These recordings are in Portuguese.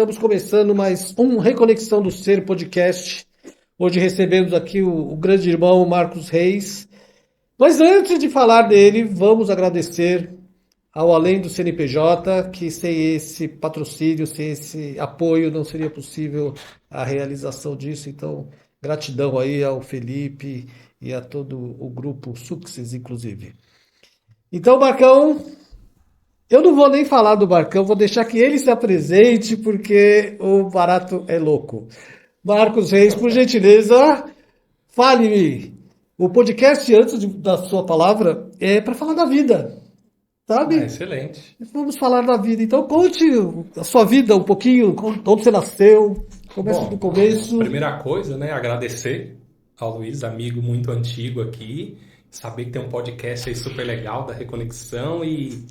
Estamos começando mais um Reconexão do Ser podcast. Hoje recebemos aqui o grande irmão Marcos Reis. Mas antes de falar dele, vamos agradecer ao Além do CNPJ, que sem esse patrocínio, sem esse apoio, não seria possível a realização disso. Então, gratidão aí ao Felipe e a todo o grupo Success, inclusive. Então, Marcão, eu não vou nem falar do Marcão, vou deixar que ele se apresente, porque o barato é louco. Marcos Reis, por gentileza, fale-me. O podcast, da sua palavra, é para falar da vida, sabe? Excelente. Vamos falar da vida. Então, conte a sua vida um pouquinho, onde você nasceu, começa do Bom, começo. primeira coisa, né, agradecer ao Luiz, amigo muito antigo aqui, saber que tem um podcast aí super legal da Reconexão e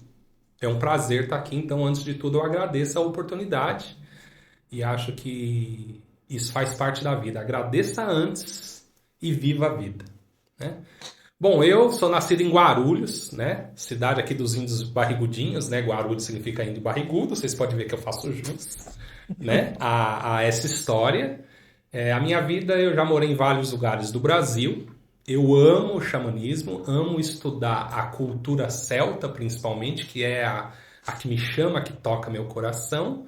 é um prazer estar aqui. Então, antes de tudo, eu agradeço a oportunidade e acho que isso faz parte da vida. Agradeça antes e viva a vida, né? Bom, eu sou nascido em Guarulhos, né? Cidade aqui dos índios barrigudinhos, né? Guarulhos significa índio barrigudo. Vocês podem ver que eu faço jus, né? A essa história. A minha vida, eu já morei em vários lugares do Brasil. Eu amo o xamanismo, amo estudar a cultura celta, principalmente, que é a que me chama, que toca meu coração.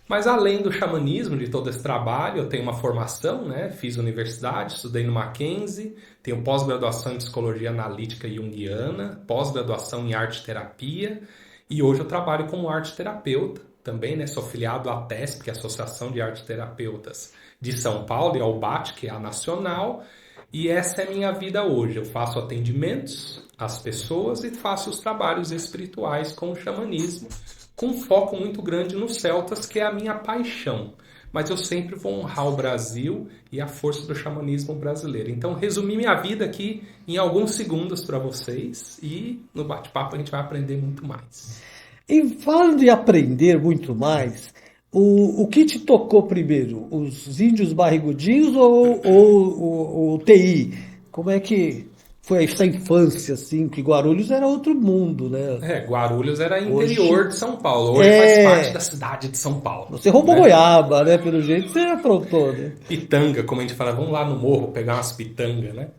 Mas além do xamanismo, de todo esse trabalho, eu tenho uma formação, né? Fiz universidade, estudei no Mackenzie, tenho pós-graduação em psicologia analítica junguiana, pós-graduação em arte-terapia e hoje eu trabalho como arte-terapeuta também, né? Sou filiado à ATESP, que é a Associação de Arte-Terapeutas de São Paulo, e ao BAT, que é a nacional, e essa é a minha vida hoje. Eu faço atendimentos às pessoas e faço os trabalhos espirituais com o xamanismo, com um foco muito grande nos celtas, que é a minha paixão. Mas eu sempre vou honrar o Brasil e a força do xamanismo brasileiro. Então, resumi minha vida aqui em alguns segundos para vocês e no bate-papo a gente vai aprender muito mais. E falando de aprender muito mais, o que te tocou primeiro? Os índios barrigudinhos ou o TI? Como é que foi essa infância, assim? Que Guarulhos era outro mundo, né? Guarulhos era Hoje interior de São Paulo. Hoje faz parte da é. cidade de São Paulo, Você roubou né? goiaba, né? Pelo jeito você aprontou, né? Pitanga, como a gente fala, vamos lá no morro pegar umas pitangas, né?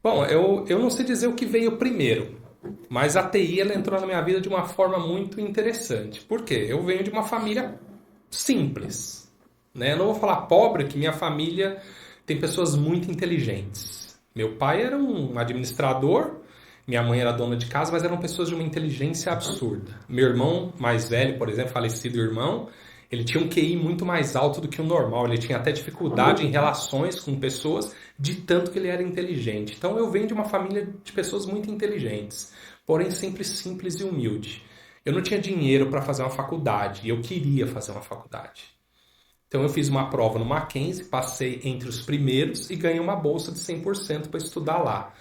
Bom, eu não sei dizer o que veio primeiro, mas a TI ela entrou na minha vida de uma forma muito interessante. Por quê? Eu venho de uma família simples, né? Eu não vou falar pobre, que minha família tem pessoas muito inteligentes. Meu pai era um administrador, minha mãe era dona de casa, mas eram pessoas de uma inteligência absurda. Meu irmão mais velho, por exemplo, falecido irmão, ele tinha um QI muito mais alto do que o normal. Ele tinha até dificuldade em relações com pessoas, de tanto que ele era inteligente. Então eu venho de uma família de pessoas muito inteligentes, porém sempre simples e humilde. Eu não tinha dinheiro para fazer uma faculdade e eu queria fazer uma faculdade. Então eu fiz uma prova no Mackenzie, passei entre os primeiros e ganhei uma bolsa de 100% para estudar lá.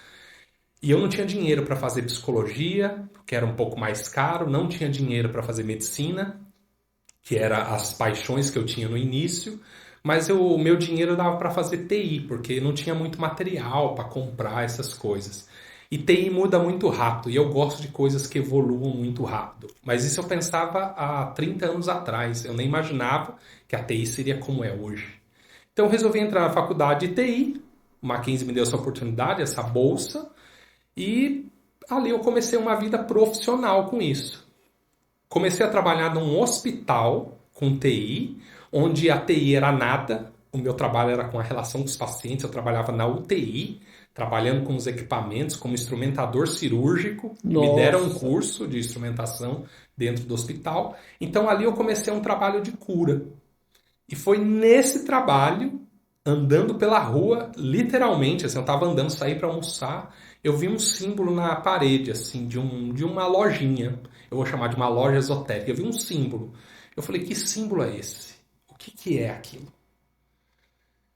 E eu não tinha dinheiro para fazer psicologia, que era um pouco mais caro, não tinha dinheiro para fazer medicina, que era as paixões que eu tinha no início, mas o meu dinheiro dava para fazer TI, porque não tinha muito material para comprar essas coisas. E TI muda muito rápido, e eu gosto de coisas que evoluam muito rápido. Mas isso eu pensava há 30 anos atrás, eu nem imaginava que a TI seria como é hoje. Então eu resolvi entrar na faculdade de TI, o Mackenzie me deu essa oportunidade, essa bolsa, e ali eu comecei uma vida profissional com isso. Comecei a trabalhar num hospital com TI, onde a TI era nada. O meu trabalho era com a relação com os pacientes. Eu trabalhava na UTI, trabalhando com os equipamentos, como instrumentador cirúrgico. Me deram um Nossa. curso de instrumentação dentro do hospital. Então ali eu comecei um trabalho de cura. E foi nesse trabalho, andando pela rua, literalmente, assim, eu estava andando, saí para almoçar, eu vi um símbolo na parede, assim, de uma lojinha. Eu vou chamar de uma loja esotérica. Eu vi um símbolo. Eu falei, que símbolo é esse? O que é aquilo?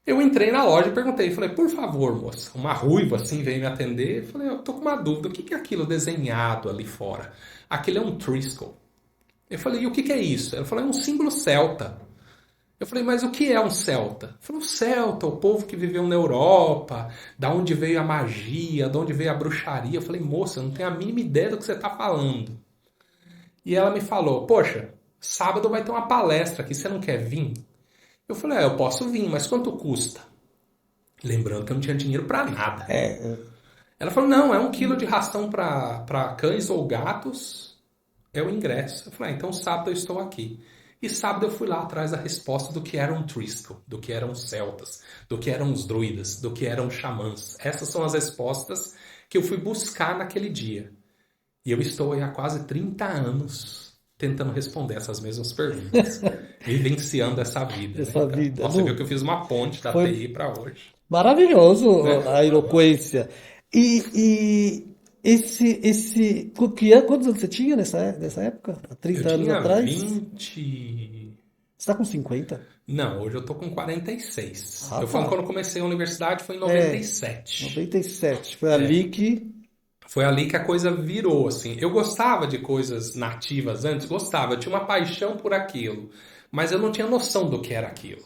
Eu entrei na loja e perguntei, falei, por favor, moça, uma ruiva assim veio me atender. Eu falei, eu tô com uma dúvida, o que é aquilo desenhado ali fora? Aquilo é um Triskel. Eu falei, e o que é isso? Ela falou, é um símbolo celta. Eu falei, mas o que é um celta? Ele falou, celta, o povo que viveu na Europa, da onde veio a magia, da onde veio a bruxaria. Eu falei, moça, eu não tenho a mínima ideia do que você está falando. E ela me falou, poxa, sábado vai ter uma palestra aqui, você não quer vir? Eu falei, eu posso vir, mas quanto custa? Lembrando que eu não tinha dinheiro pra nada. É, Ela falou, não, é 1 quilo de ração pra cães ou gatos, é o ingresso. Eu falei, então sábado eu estou aqui. E sábado eu fui lá atrás da resposta do que eram Triskel, do que eram celtas, do que eram os druidas, do que eram xamãs. Essas são as respostas que eu fui buscar naquele dia. E eu estou aí há quase 30 anos tentando responder essas mesmas perguntas, vivenciando essa vida, né? essa Então, vida. nossa, você viu que eu fiz uma ponte da Foi TI para hoje, maravilhoso né? a eloquência. E quantos anos você tinha nessa época? Há Eu 30 anos tinha atrás? 20. Você está com 50? Não, hoje eu tô com 46. Ah, Eu falando tá. quando comecei a universidade foi em É, 97. 97. Foi ali que. Foi ali que a coisa virou, assim. Eu gostava de coisas nativas antes, gostava, eu tinha uma paixão por aquilo, mas eu não tinha noção do que era aquilo.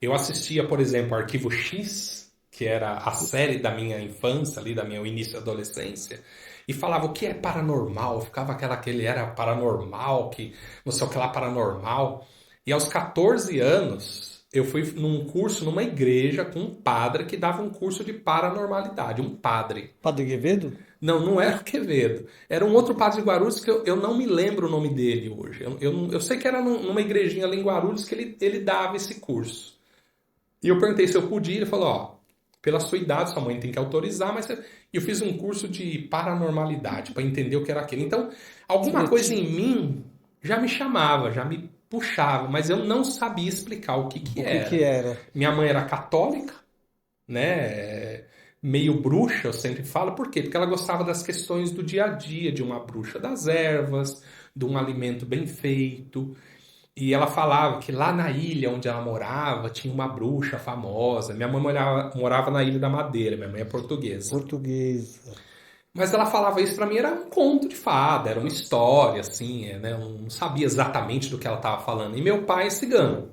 Eu assistia, por exemplo, Arquivo X, que era a série da minha infância, ali, da minha início da adolescência, e falava o que é paranormal, ficava aquele era paranormal, que não sei o que lá paranormal. E aos 14 anos, eu fui num curso numa igreja com um padre que dava um curso de paranormalidade, um padre. Padre Quevedo? Não, não era o Quevedo. Era um outro padre de Guarulhos que eu não me lembro o nome dele hoje. Eu sei que era numa igrejinha ali em Guarulhos que ele dava esse curso. E eu perguntei se eu podia. Ele falou: ó, pela sua idade, sua mãe tem que autorizar, mas eu fiz um curso de paranormalidade para entender o que era aquilo. Então, alguma coisa em mim já me chamava, já me puxava, mas eu não sabia explicar o que que O que que era. era? Minha mãe era católica, né? Meio bruxa, eu sempre falo. Por quê? Porque ela gostava das questões do dia a dia, de uma bruxa das ervas, de um alimento bem feito. E ela falava que lá na ilha onde ela morava tinha uma bruxa famosa. Minha mãe morava na Ilha da Madeira, minha mãe é portuguesa. Portuguesa. Mas ela falava isso pra mim, era um conto de fada, era uma história, assim, né? Eu não sabia exatamente do que ela estava falando. E meu pai é cigano.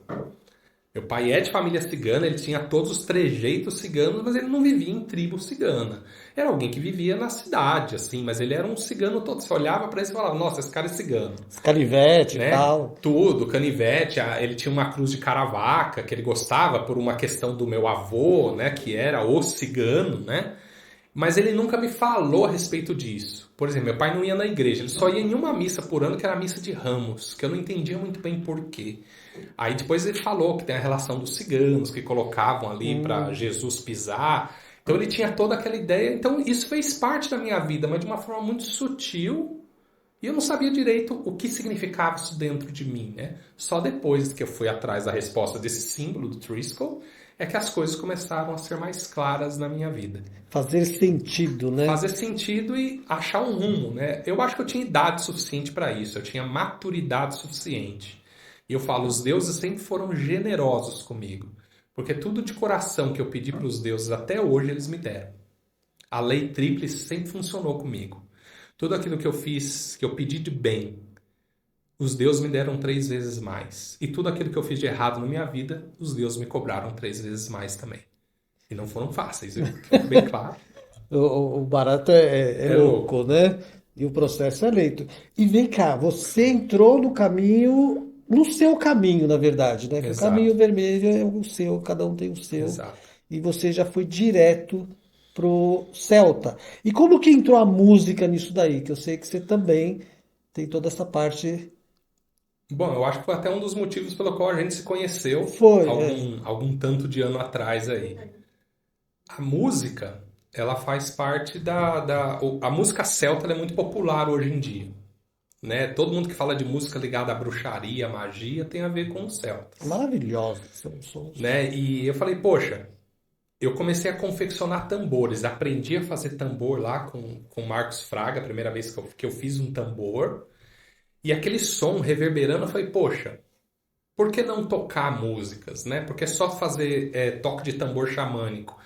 Meu pai é de família cigana, ele tinha todos os trejeitos ciganos, mas ele não vivia em tribo cigana. Era alguém que vivia na cidade, assim, mas ele era um cigano todo. Você olhava pra ele e falava, nossa, esse cara é cigano, Canivete e né? tal. Tudo, canivete, ele tinha uma cruz de caravaca que ele gostava por uma questão do meu avô, né, que era o cigano, né? Mas ele nunca me falou a respeito disso. Por exemplo, meu pai não ia na igreja, ele só ia em uma missa por ano, que era a missa de Ramos, que eu não entendia muito bem por quê. Aí depois ele falou que tem a relação dos ciganos, que colocavam ali para Jesus pisar. Então ele tinha toda aquela ideia. Então isso fez parte da minha vida, mas de uma forma muito sutil. E eu não sabia direito o que significava isso dentro de mim, né? Só depois que eu fui atrás da resposta desse símbolo do Triskel, é que as coisas começaram a ser mais claras na minha vida. Fazer sentido, né? Fazer sentido e achar um rumo, né? Eu acho que eu tinha idade suficiente para isso, eu tinha maturidade suficiente. E eu falo, os deuses sempre foram generosos comigo, porque tudo de coração que eu pedi para os deuses até hoje eles me deram. A lei tríplice sempre funcionou comigo. Tudo aquilo que eu fiz, que eu pedi de bem, os deuses me deram 3 vezes mais. E tudo aquilo que eu fiz de errado na minha vida, os deuses me cobraram 3 vezes mais também. E não foram fáceis, viu? Fica bem claro. O barato é É louco, louco. né? E o processo é lento. E vem cá, você entrou no caminho, no seu caminho, na verdade, né? Que o caminho Exato, vermelho é o seu, cada um tem o seu. exato. E você já foi direto pro Celta. E como que entrou a música nisso daí? Que eu sei que você também tem toda essa parte. Bom, eu acho que foi até um dos motivos pelo qual a gente se conheceu Foi, algum tanto de ano atrás aí. A música, ela faz parte a música celta ela é muito popular hoje em dia, né? Todo mundo que fala de música ligada à bruxaria, à magia, tem a ver com os celtas, maravilhosa. São sons. né? E eu falei, poxa, eu comecei a confeccionar tambores, aprendi a fazer tambor lá com Marcos Fraga, a primeira vez que eu fiz um tambor, e aquele som reverberando, eu falei, poxa, por que não tocar músicas, né? Porque é só fazer toque de tambor xamânico.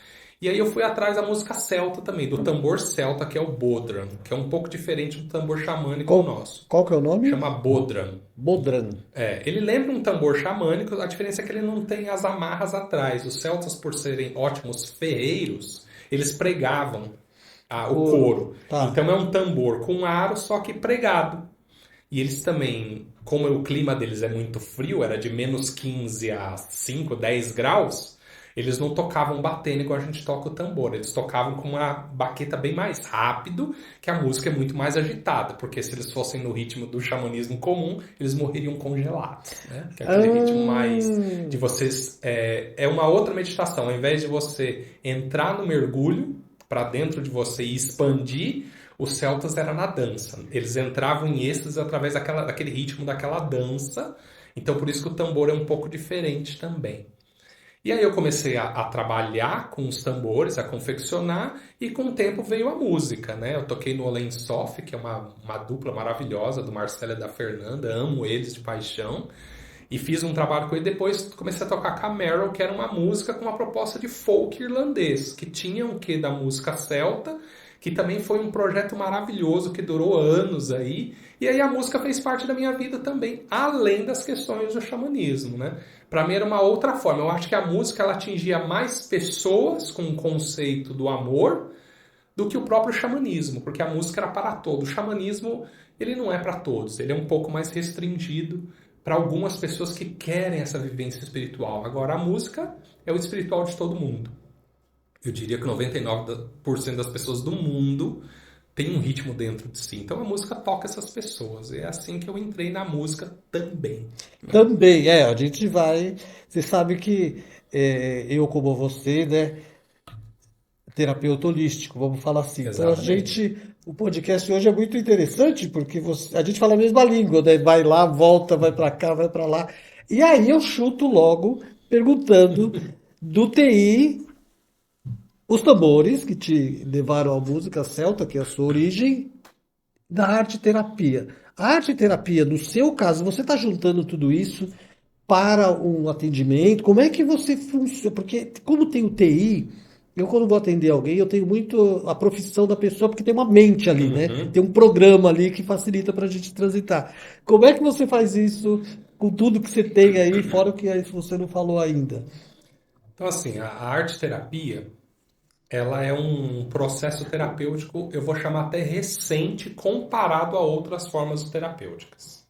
E aí eu fui atrás da música celta também, do tambor celta, que é o bodhran, que é um pouco diferente do tambor xamânico nosso. Qual que é o nome? Chama bodhran. Bodran. Ele lembra um tambor xamânico, a diferença é que ele não tem as amarras atrás. Os celtas, por serem ótimos ferreiros, eles pregavam o Couro. couro. Tá. Então é um tambor com aro, só que pregado. E eles também como o clima deles é muito frio, era de -15 a 5, 10 graus, eles não tocavam batendo igual a gente toca o tambor. Eles tocavam com uma baqueta bem mais rápido, que a música é muito mais agitada, porque se eles fossem no ritmo do xamanismo comum, eles morreriam congelados, né? Que é aquele ritmo mais de Ah, vocês... É uma outra meditação. Ao invés de você entrar no mergulho para dentro de você e expandir, os celtas era na dança. Eles entravam em êxtase através daquele ritmo, daquela dança. Então, por isso que o tambor é um pouco diferente também. E aí eu comecei a trabalhar com os tambores, a confeccionar, e com o tempo veio a música, né? Eu toquei no Olen Sof, que é uma dupla maravilhosa do Marcelo e da Fernanda, amo eles de paixão, e fiz um trabalho com ele. Depois comecei a tocar com a Meryl, que era uma música com uma proposta de folk irlandês, que tinha um quê da música celta, que também foi um projeto maravilhoso que durou anos aí. E aí a música fez parte da minha vida também, além das questões do xamanismo, né? Para mim era uma outra forma. Eu acho que a música ela atingia mais pessoas com o conceito do amor do que o próprio xamanismo, porque a música era para todos. O xamanismo, ele não é para todos, ele é um pouco mais restringido para algumas pessoas que querem essa vivência espiritual. Agora, a música é o espiritual de todo mundo. Eu diria que 99% das pessoas do mundo tem um ritmo dentro de si. Então a música toca essas pessoas. É assim que eu entrei na música também, né? também, a gente vai. Você sabe que eu, como você, né, terapeuta holístico, vamos falar assim. Então Exatamente. o podcast hoje é muito interessante porque a gente fala a mesma língua, né? Vai lá, volta, vai para cá, vai para lá. E aí eu chuto logo perguntando do TI, os tambores que te levaram à música celta, que é a sua origem, da arte terapia. A arte terapia, no seu caso, você está juntando tudo isso para um atendimento? Como é que você funciona? Porque como tem o TI, eu quando vou atender alguém, eu tenho muito a profissão da pessoa, porque tem uma mente ali, né? Uhum. Tem um programa ali que facilita para a gente transitar. Como é que você faz isso com tudo que você tem aí, fora o que você não falou ainda? Então, assim, a arte terapia, ela é um processo terapêutico, eu vou chamar até recente, comparado a outras formas terapêuticas.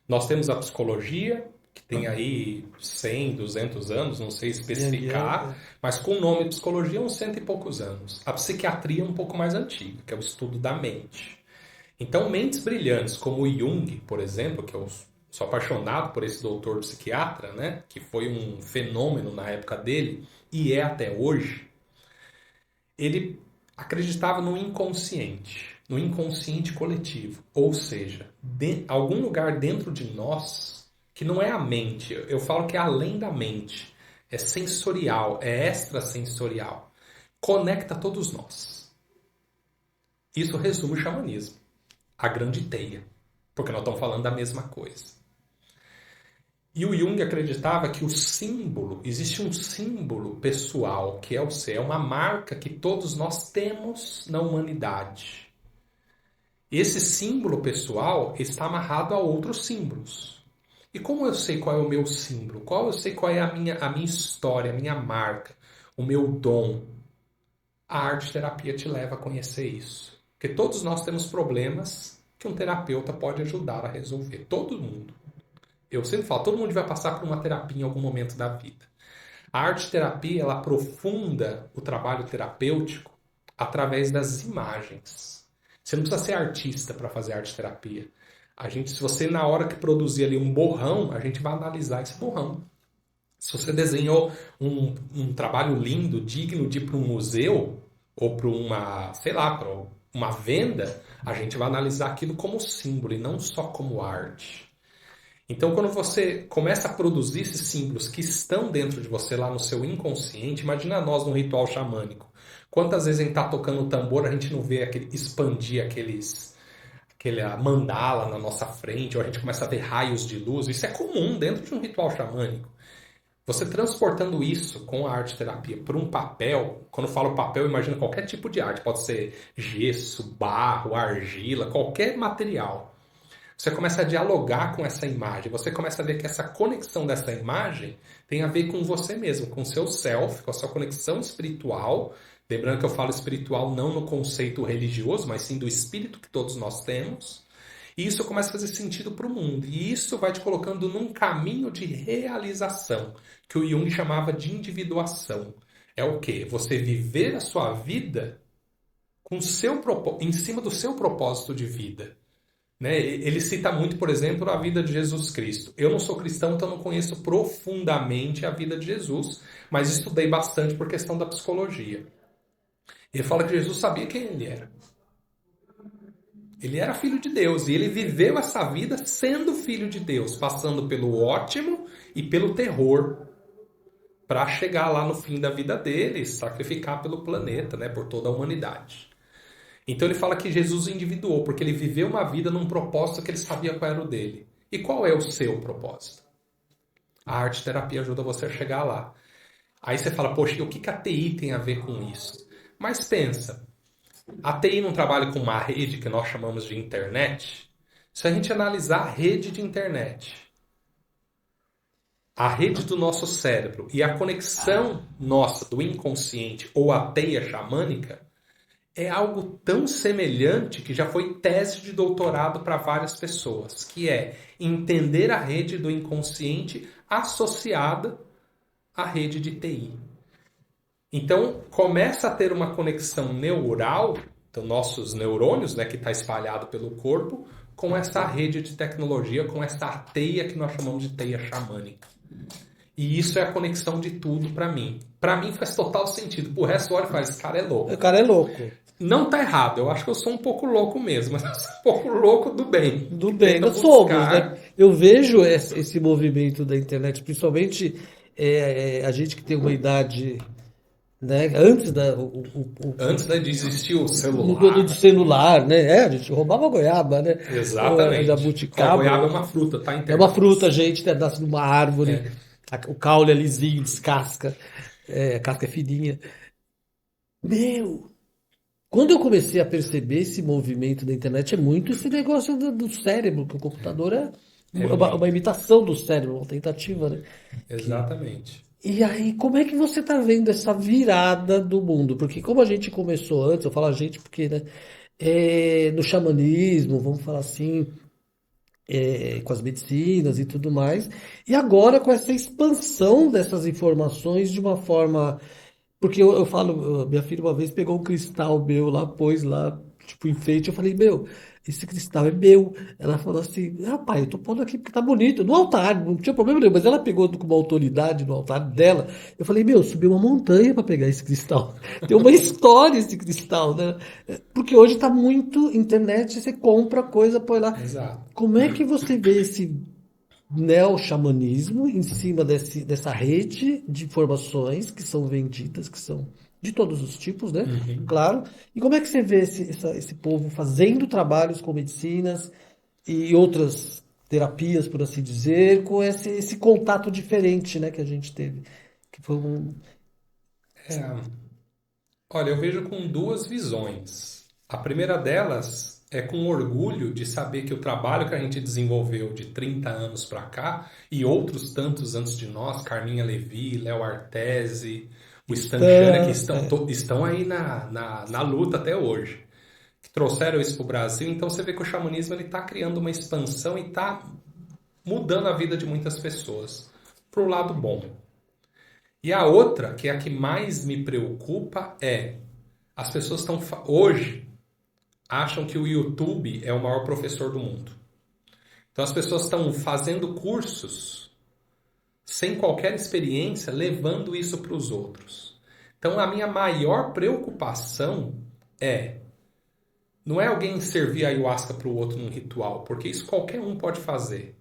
Nós temos a psicologia, que tem aí 100, 200 anos, não sei Yang, Yang, especificar, mas com o nome psicologia, uns cento e poucos anos. A psiquiatria é um pouco mais antiga, que é o estudo da mente. Então, mentes brilhantes como o Jung, por exemplo, que eu sou apaixonado por esse doutor psiquiatra, né, que foi um fenômeno na época dele e é até hoje, ele acreditava no inconsciente coletivo, ou seja, algum lugar dentro de nós que não é a mente, eu falo que é além da mente, é sensorial, é extrasensorial, conecta todos nós. Isso resume o xamanismo, a grande teia, porque nós estamos falando da mesma coisa. E o Jung acreditava que o símbolo, existe um símbolo pessoal, que é o ser, é uma marca que todos nós temos na humanidade. Esse símbolo pessoal está amarrado a outros símbolos. E como eu sei qual é o meu símbolo? Qual eu sei qual é a minha história, a minha marca, o meu dom? A arte terapia te leva a conhecer isso. Porque todos nós temos problemas que um terapeuta pode ajudar a resolver. Todo mundo. Eu sempre falo, todo mundo vai passar por uma terapia em algum momento da vida. A arte-terapia, ela aprofunda o trabalho terapêutico através das imagens. Você não precisa ser artista para fazer arte-terapia. Se você, na hora que produzir ali um borrão, a gente vai analisar esse borrão. Se você desenhou um trabalho lindo, digno de ir para um museu, ou para uma, sei lá, para uma venda, a gente vai analisar aquilo como símbolo e não só como arte. Então, quando você começa a produzir esses símbolos que estão dentro de você, lá no seu inconsciente, imagina nós no ritual xamânico. Quantas vezes a gente está tocando o tambor, a gente não vê expandir aquela mandala na nossa frente, ou a gente começa a ver raios de luz. Isso é comum dentro de um ritual xamânico. Você transportando isso com a arte-terapia para um papel, quando eu falo papel, imagina qualquer tipo de arte, pode ser gesso, barro, argila, qualquer material. Você começa a dialogar com essa imagem, você começa a ver que essa conexão dessa imagem tem a ver com você mesmo, com o seu self, com a sua conexão espiritual. Lembrando que eu falo espiritual não no conceito religioso, mas sim do espírito que todos nós temos. E isso começa a fazer sentido para o mundo. E isso vai te colocando num caminho de realização, que o Jung chamava de individuação. É o quê? Você viver a sua vida com em cima do seu propósito de vida. Né? Ele cita muito, por exemplo, a vida de Jesus Cristo. Eu não sou cristão, então não conheço profundamente a vida de Jesus, mas estudei bastante por questão da psicologia. Ele fala que Jesus sabia quem ele era. Ele era filho de Deus e ele viveu essa vida sendo filho de Deus, passando pelo ótimo e pelo terror, para chegar lá no fim da vida dele e sacrificar pelo planeta, né, por toda a humanidade. Então ele fala que Jesus individuou, porque ele viveu uma vida num propósito que ele sabia qual era o dele. E qual é o seu propósito? A arte-terapia ajuda você a chegar lá. Aí você fala, poxa, e o que a TI tem a ver com isso? Mas pensa, a TI não trabalha com uma rede que nós chamamos de internet? Se a gente analisar a rede de internet, a rede do nosso cérebro e a conexão nossa do inconsciente ou a teia xamânica, é algo tão semelhante que já foi tese de doutorado para várias pessoas, que é entender a rede do inconsciente associada à rede de TI. Então, começa a ter uma conexão neural, então nossos neurônios, né, que está espalhado pelo corpo, com essa rede de tecnologia, com essa teia que nós chamamos de teia xamânica. E isso é a conexão de tudo para mim. Para mim faz total sentido. Pro resto, olha e fala, esse cara é louco. O cara é louco. Não tá errado, eu acho que eu sou um pouco louco mesmo, mas eu sou um pouco louco do bem. Do bem, Tenta nós somos, buscar. né? Eu vejo esse movimento da internet, principalmente a gente que tem uma idade, né? Antes Antes, né, de existir o do celular. do celular, né? A gente roubava goiaba, né? Exatamente. A Jabuticaba. goiaba é uma fruta, tá? É uma fruta, gente, né? Nasce numa árvore, É. o caule é lisinho, descasca, a casca é fininha. Meu! Quando eu comecei a perceber esse movimento da internet, é muito esse negócio do cérebro, que o computador é É uma muito. imitação do cérebro, uma tentativa, né? Exatamente. E aí, como é que você tá vendo essa virada do mundo? Porque como a gente começou antes, eu falo a gente porque, né, no xamanismo, vamos falar assim, com as medicinas e tudo mais, e agora com essa expansão dessas informações de uma forma. Porque eu falo, minha filha uma vez pegou um cristal meu lá, pôs lá, tipo, enfeite. Eu falei, meu, esse cristal é meu. Ela falou assim, rapaz, eu tô pondo aqui porque tá bonito. No altar, não tinha problema nenhum, mas ela pegou com uma autoridade no altar dela. Eu falei, meu, subi uma montanha para pegar esse cristal. Tem uma história esse cristal, né? Porque hoje tá muito internet, você compra coisa, põe lá. Exato. Como é que você vê esse neo-xamanismo em cima dessa rede de informações que são vendidas, que são de todos os tipos, né? Uhum. Claro. E como é que você vê esse povo fazendo trabalhos com medicinas e outras terapias, por assim dizer, com esse contato diferente, né, que a gente teve? Que foi um. É, olha, eu vejo com duas visões. A primeira delas é com orgulho de saber que o trabalho que a gente desenvolveu de 30 anos para cá e outros tantos antes de nós, Carminha Levi, Léo Artesi, o Stan Chana, que estão aí na luta até hoje, que trouxeram isso para o Brasil. Então você vê que o xamanismo está criando uma expansão e está mudando a vida de muitas pessoas para o lado bom. E a outra, que é a que mais me preocupa, é as pessoas estão hoje acham que o YouTube é o maior professor do mundo. Então as pessoas estão fazendo cursos sem qualquer experiência, levando isso para os outros. Então a minha maior preocupação não é alguém servir ayahuasca para o outro num ritual, porque isso qualquer um pode fazer.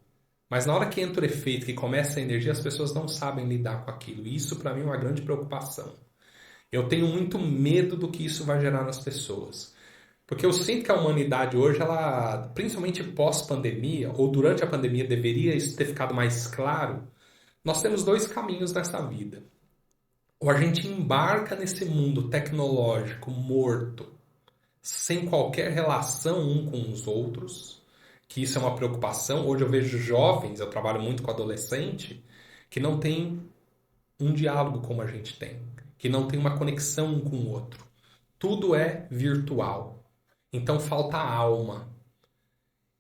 Mas na hora que entra o efeito, que começa a energia, as pessoas não sabem lidar com aquilo. E isso para mim é uma grande preocupação. Eu tenho muito medo do que isso vai gerar nas pessoas. Porque eu sinto que a humanidade hoje, ela, principalmente pós-pandemia, ou durante a pandemia, deveria isso ter ficado mais claro. Nós temos dois caminhos nessa vida. Ou a gente embarca nesse mundo tecnológico morto, sem qualquer relação um com os outros, que isso é uma preocupação. Hoje eu vejo jovens, eu trabalho muito com adolescente, que não tem um diálogo como a gente tem, que não tem uma conexão um com o outro. Tudo é virtual. Então falta alma.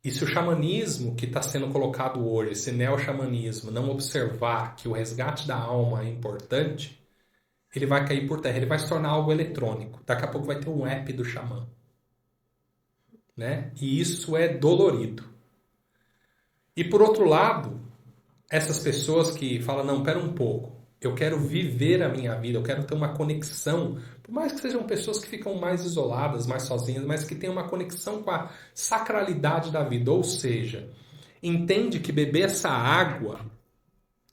E se o xamanismo que está sendo colocado hoje, esse neo-xamanismo, não observar que o resgate da alma é importante, ele vai cair por terra, ele vai se tornar algo eletrônico. Daqui a pouco vai ter um app do xamã, né? E isso é dolorido. E por outro lado, essas pessoas que falam, não, pera um pouco, eu quero viver a minha vida, eu quero ter uma conexão, por mais que sejam pessoas que ficam mais isoladas, mais sozinhas, mas que têm uma conexão com a sacralidade da vida, ou seja, entende que beber essa água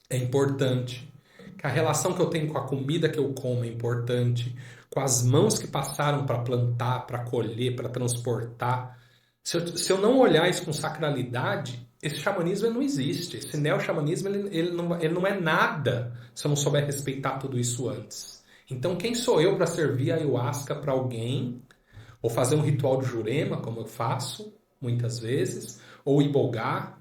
é importante, que a relação que eu tenho com a comida que eu como é importante, com as mãos que passaram para plantar, para colher, para transportar. Se eu não olhar isso com sacralidade, esse xamanismo ele não existe. Esse neo-xamanismo ele não é nada se eu não souber respeitar tudo isso antes. Então, quem sou eu para servir a ayahuasca para alguém, ou fazer um ritual de Jurema, como eu faço muitas vezes, ou ibogá,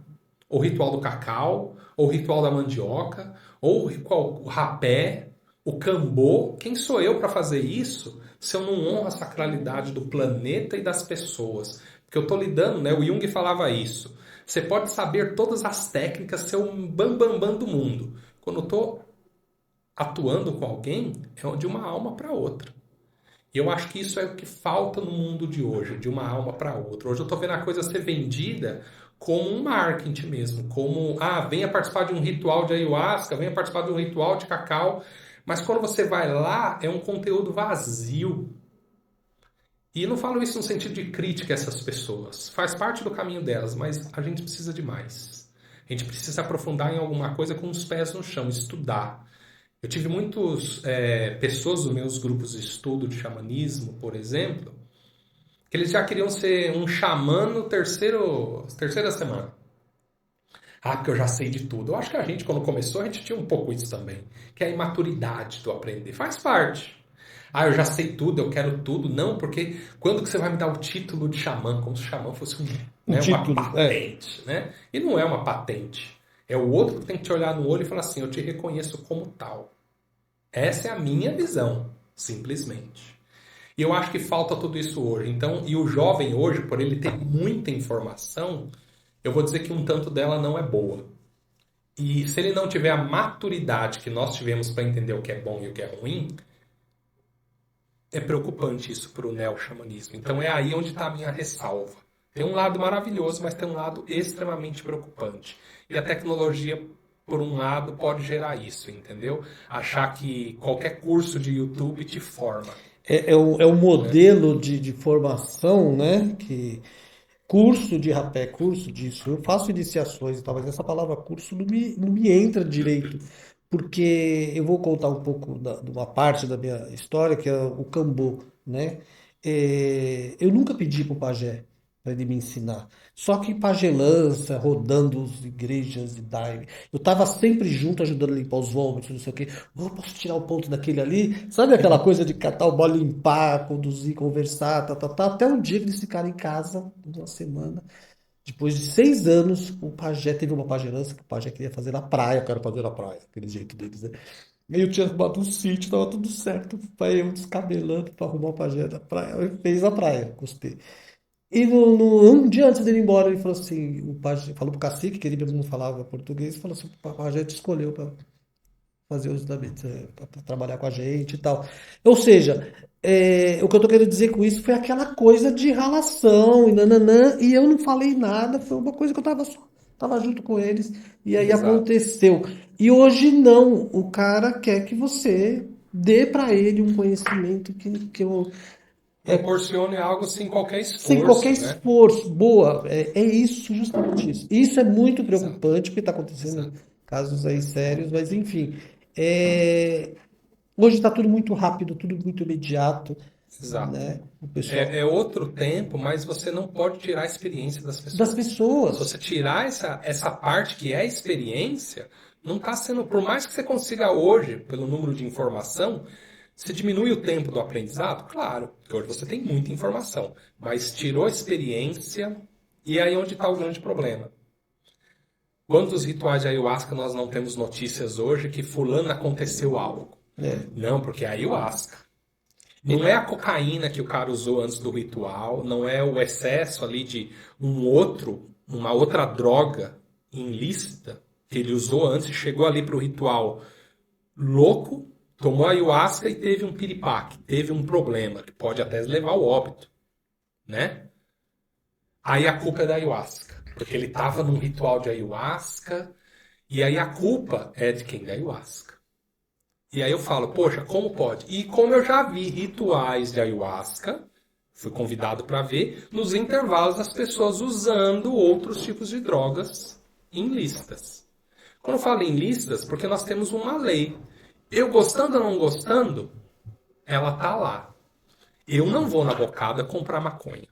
ou ritual do cacau, ou ritual da mandioca, ou o rapé, o cambô. Quem sou eu para fazer isso se eu não honro a sacralidade do planeta e das pessoas? Porque eu estou lidando, né? O Jung falava isso. Você pode saber todas as técnicas, ser o bambambam bam, bam do mundo. Quando eu estou atuando com alguém, é de uma alma para outra. E eu acho que isso é o que falta no mundo de hoje, de uma alma para outra. Hoje eu estou vendo a coisa ser vendida como um marketing mesmo, como, venha participar de um ritual de ayahuasca, venha participar de um ritual de cacau. Mas quando você vai lá, é um conteúdo vazio. E não falo isso no sentido de crítica a essas pessoas. Faz parte do caminho delas, mas a gente precisa de mais. A gente precisa aprofundar em alguma coisa com os pés no chão, estudar. Eu tive muitas pessoas dos meus grupos de estudo de xamanismo, por exemplo, que eles já queriam ser um xamã no terceira semana. Porque eu já sei de tudo. Eu acho que a gente, quando começou, a gente tinha um pouco isso também. Que é a imaturidade do aprender. Faz parte. Eu já sei tudo, eu quero tudo. Não, porque quando que você vai me dar o título de xamã? Como se o xamã fosse Um uma título, patente, né? E não é uma patente. É o outro que tem que te olhar no olho e falar assim, eu te reconheço como tal. Essa é a minha visão, simplesmente. E eu acho que falta tudo isso hoje. Então, e o jovem hoje, por ele ter muita informação, eu vou dizer que um tanto dela não é boa. E se ele não tiver a maturidade que nós tivemos para entender o que é bom e o que é ruim, é preocupante isso para o neo-xamanismo. Então é aí onde está a minha ressalva. Tem um lado maravilhoso, mas tem um lado extremamente preocupante. E a tecnologia, por um lado, pode gerar isso, entendeu? Achar que qualquer curso de YouTube te forma. É o modelo de formação, né? Curso de rapé, curso disso. Eu faço iniciações e tal, mas essa palavra curso não me entra direito. Porque eu vou contar um pouco de uma parte da minha história, que é o cambô, né? Eu nunca pedi para o pajé para ele me ensinar. Só que pajelança, rodando as igrejas e daime. Eu estava sempre junto, ajudando a limpar os vômitos, não sei o quê. Posso tirar o ponto daquele ali? Sabe aquela coisa de catar o bola, limpar, conduzir, conversar, tá, tá, tá. Até um dia que eles ficaram em casa, uma semana. Depois de 6 anos, o pajé teve uma pajelança que o pajé queria fazer na praia. Eu quero fazer na praia, aquele jeito deles, né? E eu tinha arrumado um sítio, tava tudo certo. Pai, eu descabelando para arrumar o pajé da praia. Eu fez a praia, gostei. E um dia antes dele ir embora, ele falou assim: o pajé falou pro cacique, que ele mesmo não falava português, falou assim: o pajé te escolheu para fazer os ensinamentos, para trabalhar com a gente e tal. Ou seja, o que eu tô querendo dizer com isso foi aquela coisa de ralação e nananã, e eu não falei nada, foi uma coisa que eu tava junto com eles, e aí Exato. aconteceu. E hoje não, o cara quer que você dê para ele um conhecimento que eu, Proporcione algo sem qualquer sem qualquer esforço, né? esforço. Boa, é isso, justamente isso. Isso é muito Exato. preocupante, porque está acontecendo Exato. casos aí sérios, mas enfim. É, hoje está tudo muito rápido, tudo muito imediato, Exato. né? O pessoal. É outro tempo, mas você não pode tirar a experiência das Das pessoas. Se você pessoas. tirar essa parte que é a experiência, não está sendo. Por mais que você consiga hoje, pelo número de informação, você diminui o tempo do aprendizado? Claro, porque hoje você tem muita informação, mas tirou a experiência, e é aí onde está o grande problema. Quantos rituais de ayahuasca nós não temos notícias hoje que fulano aconteceu algo? É. Não, porque é ayahuasca. Não é a cocaína que o cara usou antes do ritual, não é o excesso ali de um outro uma outra droga ilícita que ele usou antes, chegou ali para o ritual louco, tomou ayahuasca e teve um piripaque, teve um problema, que pode até levar ao óbito, né? Aí a culpa é da ayahuasca, porque ele estava num ritual de ayahuasca, e aí a culpa é de quem? Da ayahuasca. E aí eu falo, poxa, como pode? E como eu já vi rituais de ayahuasca, fui convidado para ver, nos intervalos as pessoas usando outros tipos de drogas ilícitas. Quando eu falo ilícitas, porque nós temos uma lei. Eu gostando ou não gostando, ela tá lá. Eu não vou na bocada comprar maconha.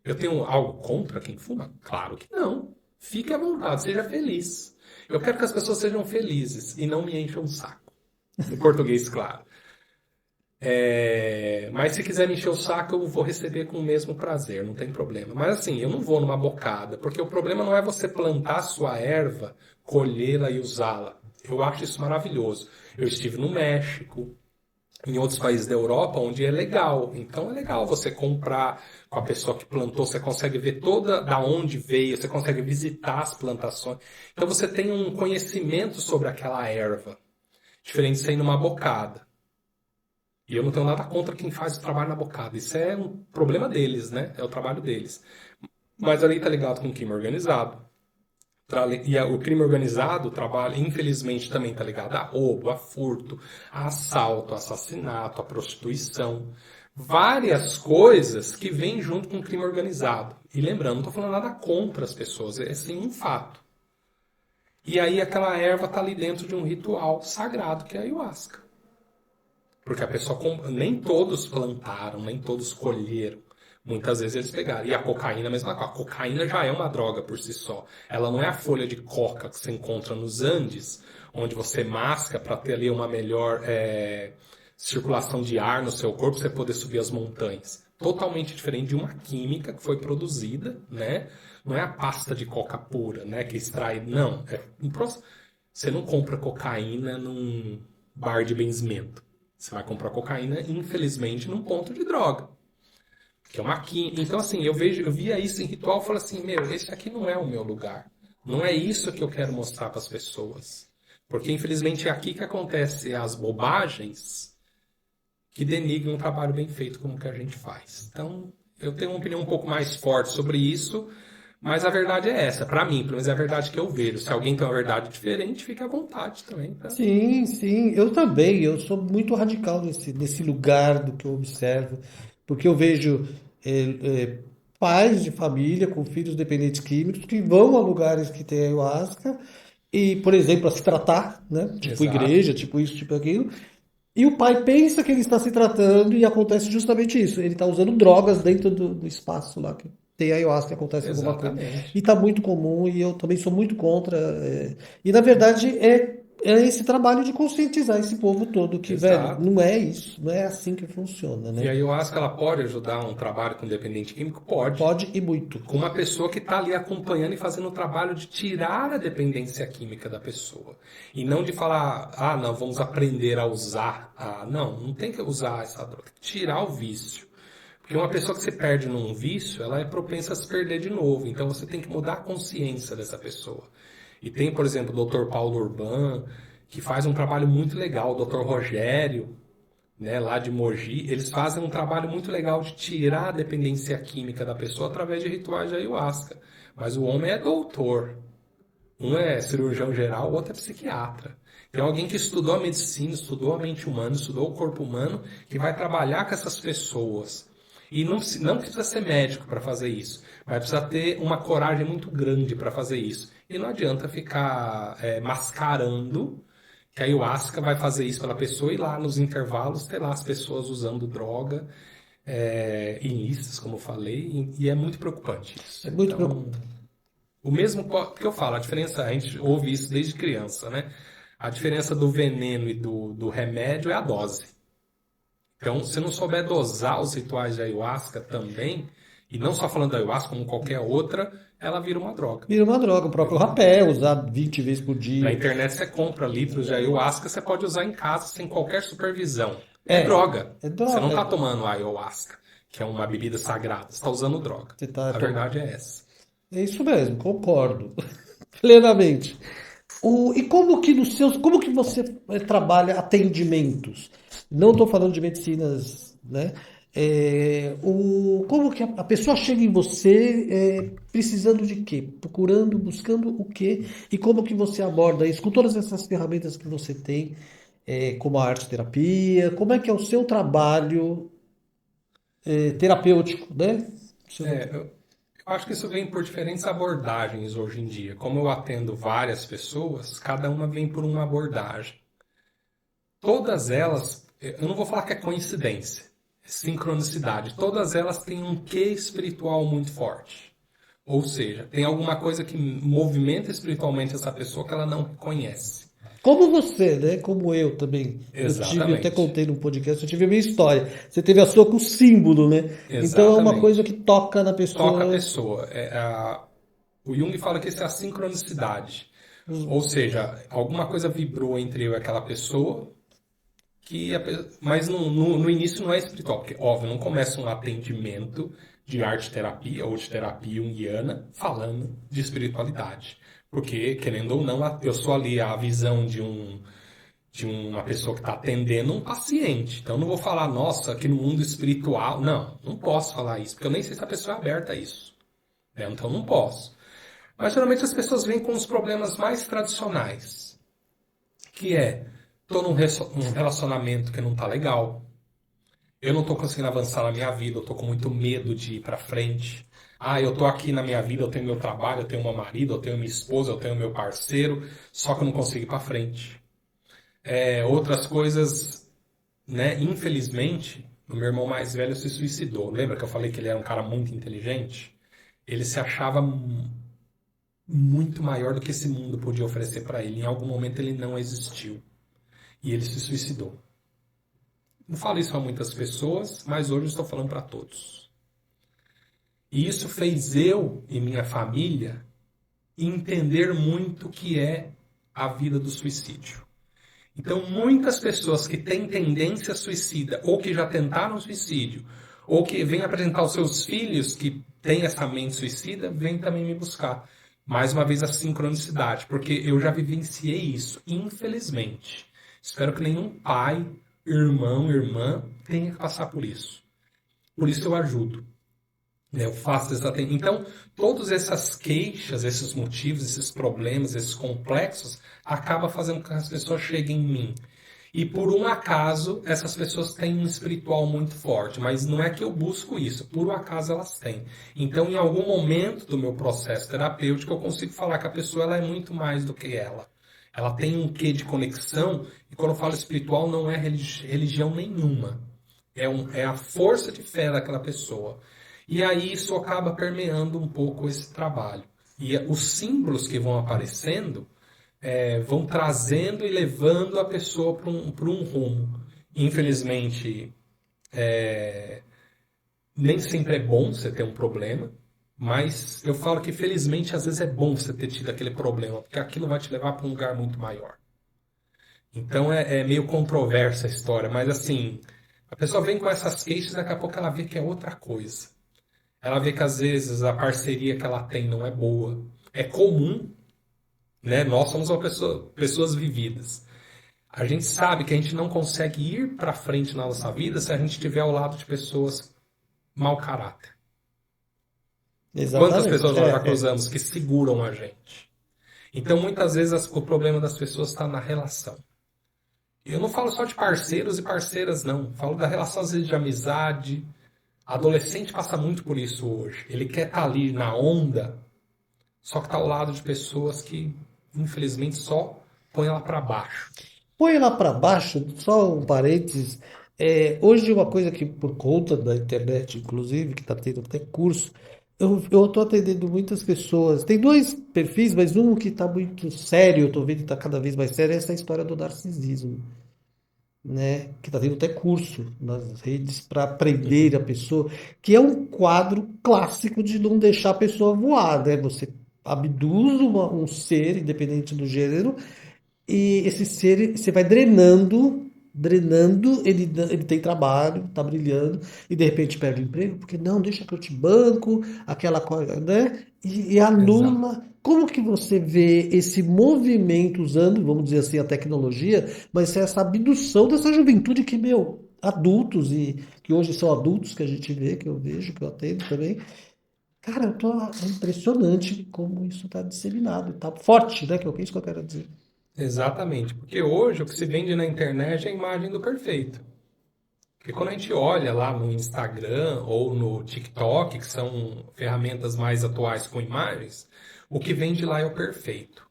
Eu tenho algo contra quem fuma? Claro que não. Fique à vontade, seja feliz. Eu quero que as pessoas sejam felizes e não me encham o saco. Em português, claro. Mas se quiser me encher o saco, eu vou receber com o mesmo prazer, não tem problema. Mas assim, eu não vou numa bocada, porque o problema não é você plantar sua erva, colhê-la e usá-la. Eu acho isso maravilhoso. Eu estive no México, em outros países da Europa, onde é legal. Então é legal você comprar com a pessoa que plantou, você consegue ver toda da onde veio, você consegue visitar as plantações. Então você tem um conhecimento sobre aquela erva, diferente de você ir numa bocada. E eu não tenho nada contra quem faz o trabalho na bocada. Isso é um problema deles, né? É o trabalho deles. Mas ali tá ligado com o crime organizado. E o crime organizado trabalha, infelizmente, também tá ligado a roubo, a furto, a assalto, a assassinato, a prostituição. Várias coisas que vêm junto com o crime organizado. E lembrando, não tô falando nada contra as pessoas, é sim um fato. E aí aquela erva tá ali dentro de um ritual sagrado que é a ayahuasca. Porque a pessoa, nem todos plantaram, nem todos colheram. Muitas vezes eles pegaram. E a cocaína, a mesma coisa. A cocaína já é uma droga por si só. Ela não é a folha de coca que você encontra nos Andes, onde você masca para ter ali uma melhor circulação de ar no seu corpo, você poder subir as montanhas. Totalmente diferente de uma química que foi produzida, né? Não é a pasta de coca pura, né? Que extrai. Não. Você não compra cocaína num bar de benzimento. Você vai comprar cocaína, infelizmente, num ponto de droga. Que é uma química. Então, assim, eu via isso em ritual e falei assim, esse aqui não é o meu lugar. Não é isso que eu quero mostrar para as pessoas. Porque, infelizmente, é aqui que acontecem as bobagens que denigram um trabalho bem feito como que a gente faz. Então, eu tenho uma opinião um pouco mais forte sobre isso, mas a verdade é essa. Para mim, pelo menos é a verdade que eu vejo. Se alguém tem uma verdade diferente, fique à vontade também. Tá? Sim, sim, eu também. Eu sou muito radical nesse lugar do que eu observo, porque eu vejo pais de família com filhos dependentes químicos que vão a lugares que tem ayahuasca e, por exemplo, para se tratar, né? Tipo Exato. igreja, tipo isso, tipo aquilo. E o pai pensa que ele está se tratando e acontece justamente isso. Ele está usando drogas dentro do espaço lá que tem ayahuasca e acontece alguma coisa. E Exatamente. está muito comum e eu também sou muito contra. E na verdade é esse trabalho de conscientizar esse povo todo que, velho, Exato. não é isso, não é assim que funciona, E né? a ayahuasca, ela pode ajudar um trabalho com dependente químico? Pode. Pode e muito. Com uma pessoa que está ali acompanhando e fazendo o trabalho de tirar a dependência química da pessoa. E não de falar, não, vamos aprender a usar. Não, não tem que usar essa droga. Tem que tirar o vício. Porque uma pessoa que se perde num vício, ela é propensa a se perder de novo. Então você tem que mudar a consciência dessa pessoa. E tem, por exemplo, o Dr. Paulo Urban, que faz um trabalho muito legal, o Dr. Rogério, né, lá de Mogi, eles fazem um trabalho muito legal de tirar a dependência química da pessoa através de rituais de ayahuasca. Mas o homem é doutor. Um é cirurgião geral, o outro é psiquiatra. Tem alguém que estudou a medicina, estudou a mente humana, estudou o corpo humano, que vai trabalhar com essas pessoas. E não precisa ser médico para fazer isso. Vai precisar ter uma coragem muito grande para fazer isso. E não adianta ficar mascarando que a ayahuasca vai fazer isso pela pessoa e lá nos intervalos ter lá as pessoas usando droga ilícitas, como eu falei, e é muito preocupante É isso. muito Então, preocupante. o mesmo que eu falo, a diferença, a gente ouve isso desde criança, né? A diferença do veneno e do remédio é a dose. Então, se não souber dosar os rituais de ayahuasca também, e não só falando da ayahuasca, como qualquer outra, ela vira uma droga. Vira uma droga, o próprio Vira uma rapé, droga. usar 20 vezes por Na dia. internet você compra litros de ayahuasca, você pode usar em casa sem qualquer supervisão. É É, droga. é Você não droga. está tomando ayahuasca, que é uma bebida sagrada. Você está usando droga. Você tá A verdade é essa. É isso mesmo, concordo plenamente. E como que nos seus, como que você trabalha atendimentos? Não estou falando de medicinas, né? Como que a pessoa chega em você precisando de quê? Procurando, buscando o quê? E como que você aborda isso com todas essas ferramentas que você tem, como a arte terapia? Como é que é o seu trabalho terapêutico, né? Eu acho que isso vem por diferentes abordagens hoje em dia. Como eu atendo várias pessoas, cada uma vem por uma abordagem. Todas elas, eu não vou falar que é coincidência, é sincronicidade. Todas elas têm um quê espiritual muito forte. Ou seja, tem alguma coisa que movimenta espiritualmente essa pessoa que ela não reconhece. Como você, né? Como eu também. Eu até Exatamente. contei no podcast, eu tive a minha história. Você teve a sua com símbolo, né? Então é uma coisa Exatamente. que toca na Toca a pessoa. pessoa. O Jung fala que isso é a sincronicidade. Ou seja, alguma coisa vibrou entre eu e aquela pessoa, mas no início não é espiritual, porque, óbvio, não começa um atendimento de arte terapia ou de terapia junguiana falando de espiritualidade. Porque, querendo ou não, eu sou ali a visão de uma pessoa que está atendendo um paciente. Então, eu não vou falar, nossa, aqui no mundo espiritual. Não, não posso falar isso, porque eu nem sei se a pessoa é aberta a isso. Né? Então, não posso. Mas, geralmente, as pessoas vêm com os problemas mais tradicionais, que é, tô num relacionamento que não tá legal, eu não tô conseguindo avançar na minha vida, eu tô com muito medo de ir pra frente. Ah, eu tô aqui na minha vida, eu tenho meu trabalho, eu tenho meu marido, eu tenho minha esposa, eu tenho meu parceiro, só que eu não consigo ir pra frente. Outras coisas, né? Infelizmente, o meu irmão mais velho se suicidou. Lembra que eu falei que ele era um cara muito inteligente? Ele se achava muito maior do que esse mundo podia oferecer para ele. Em algum momento ele não existiu e ele se suicidou. Não falo isso a muitas pessoas, mas hoje eu estou falando para todos. E isso fez eu e minha família entender muito o que é a vida do suicídio. Então, muitas pessoas que têm tendência suicida, ou que já tentaram suicídio, ou que vêm apresentar aos seus filhos que têm essa mente suicida, vêm também me buscar. Mais uma vez, a sincronicidade, porque eu já vivenciei isso, infelizmente. Espero que nenhum pai, irmão, irmã tenha que passar por isso. Por isso eu ajudo. Eu faço exatamente. Então, todas essas queixas, esses motivos, esses problemas, esses complexos, acaba fazendo com que as pessoas cheguem em mim. E por um acaso, essas pessoas têm um espiritual muito forte, mas não é que eu busco isso, por um acaso elas têm. Então, em algum momento do meu processo terapêutico, eu consigo falar que a pessoa ela é muito mais do que ela. Ela tem um quê de conexão, e quando eu falo espiritual, não é religião nenhuma. É a força de fé daquela pessoa. E aí isso acaba permeando um pouco esse trabalho. E os símbolos que vão aparecendo vão trazendo e levando a pessoa para um rumo. Infelizmente, nem sempre é bom você ter um problema, mas eu falo que felizmente às vezes é bom você ter tido aquele problema, porque aquilo vai te levar para um lugar muito maior. Então é meio controversa a história, mas assim, a pessoa vem com essas queixas e daqui a pouco ela vê que é outra coisa. Ela vê que às vezes a parceria que ela tem não é boa. É comum, né? Nós somos pessoas vividas. A gente sabe que a gente não consegue ir para frente na nossa vida se a gente estiver ao lado de pessoas mau caráter. Quantas Exatamente. pessoas nós já cruzamos que seguram a gente? Então, muitas vezes, o problema das pessoas está na relação. Eu não falo só de parceiros e parceiras, não. Falo da relação, às vezes, de amizade. Adolescente passa muito por isso hoje. Ele quer estar ali na onda, só que está ao lado de pessoas que, infelizmente, só põem ela para baixo. Põe lá para baixo, só um parênteses. Hoje, uma coisa que, por conta da internet, inclusive, que está tendo até curso, eu estou atendendo muitas pessoas. Tem dois perfis, mas um que está muito sério, eu estou vendo que está cada vez mais sério, é essa história do narcisismo, né? Que está tendo até curso nas redes para aprender a pessoa, que é um quadro clássico de não deixar a pessoa voar, né? Você abduz um ser, independente do gênero, e esse ser, você vai drenando, drenando, ele tem trabalho, tá brilhando, e de repente perde o emprego, porque não, deixa que eu te banco, aquela coisa, né? E Exato. anula. Como que você vê esse movimento usando, vamos dizer assim, a tecnologia, mas essa abdução dessa juventude que, meu, adultos e que hoje são adultos que a gente vê, que eu vejo, que eu atendo também. Cara, é impressionante como isso está disseminado, tá forte, né? Que é isso que eu quero dizer. Exatamente. Porque hoje o que se vende na internet é a imagem do perfeito. Porque quando a gente olha lá no Instagram ou no TikTok, que são ferramentas mais atuais com imagens, o que vende lá é o perfeito.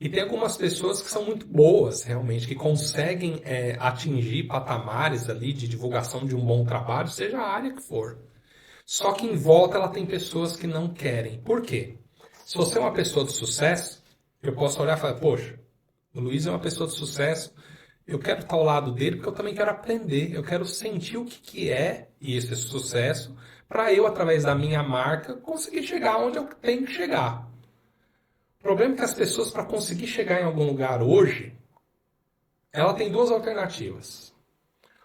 E tem algumas pessoas que são muito boas, realmente, que conseguem atingir patamares ali de divulgação de um bom trabalho, seja a área que for. Só que em volta ela tem pessoas que não querem. Por quê? Se você é uma pessoa de sucesso, eu posso olhar e falar, poxa, o Luiz é uma pessoa de sucesso, eu quero estar ao lado dele porque eu também quero aprender, eu quero sentir o que, que é esse sucesso, para eu, através da minha marca, conseguir chegar onde eu tenho que chegar. O problema é que as pessoas, para conseguir chegar em algum lugar hoje, ela tem duas alternativas.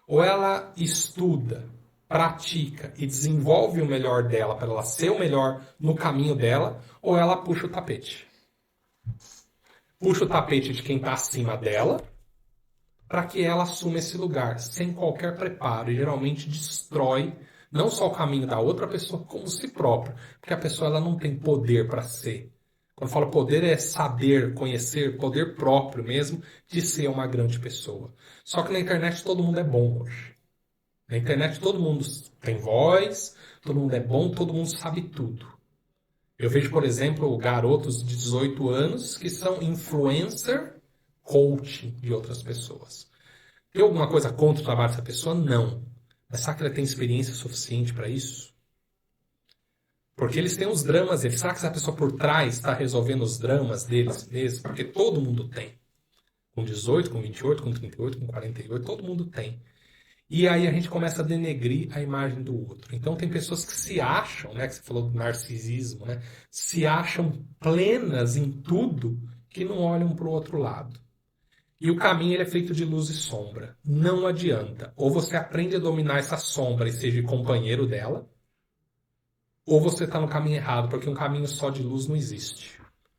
Ou ela estuda, pratica e desenvolve o melhor dela para ela ser o melhor no caminho dela, ou ela puxa o tapete. Puxa o tapete de quem está acima dela para que ela assuma esse lugar sem qualquer preparo e geralmente destrói não só o caminho da outra pessoa, como si própria, porque a pessoa ela não tem poder para ser. Quando eu falo poder é saber, conhecer, poder próprio mesmo de ser uma grande pessoa. Só que na internet todo mundo é bom hoje. Na internet todo mundo tem voz, todo mundo é bom, todo mundo sabe tudo. Eu vejo, por exemplo, garotos de 18 anos que são influencer coaching de outras pessoas. Tem alguma coisa contra o trabalho dessa pessoa? Não. Mas será que ela tem experiência suficiente para isso? Porque eles têm os dramas deles. Será que essa pessoa por trás está resolvendo os dramas deles mesmo? Porque todo mundo tem. Com 18, com 28, com 38, com 48, todo mundo tem. E aí a gente começa a denegrir a imagem do outro. Então tem pessoas que se acham, né, que você falou do narcisismo, né, se acham plenas em tudo que não olham para o outro lado. E o caminho ele é feito de luz e sombra. Não adianta. Ou você aprende a dominar essa sombra e seja companheiro dela, ou você está no caminho errado, porque um caminho só de luz não existe.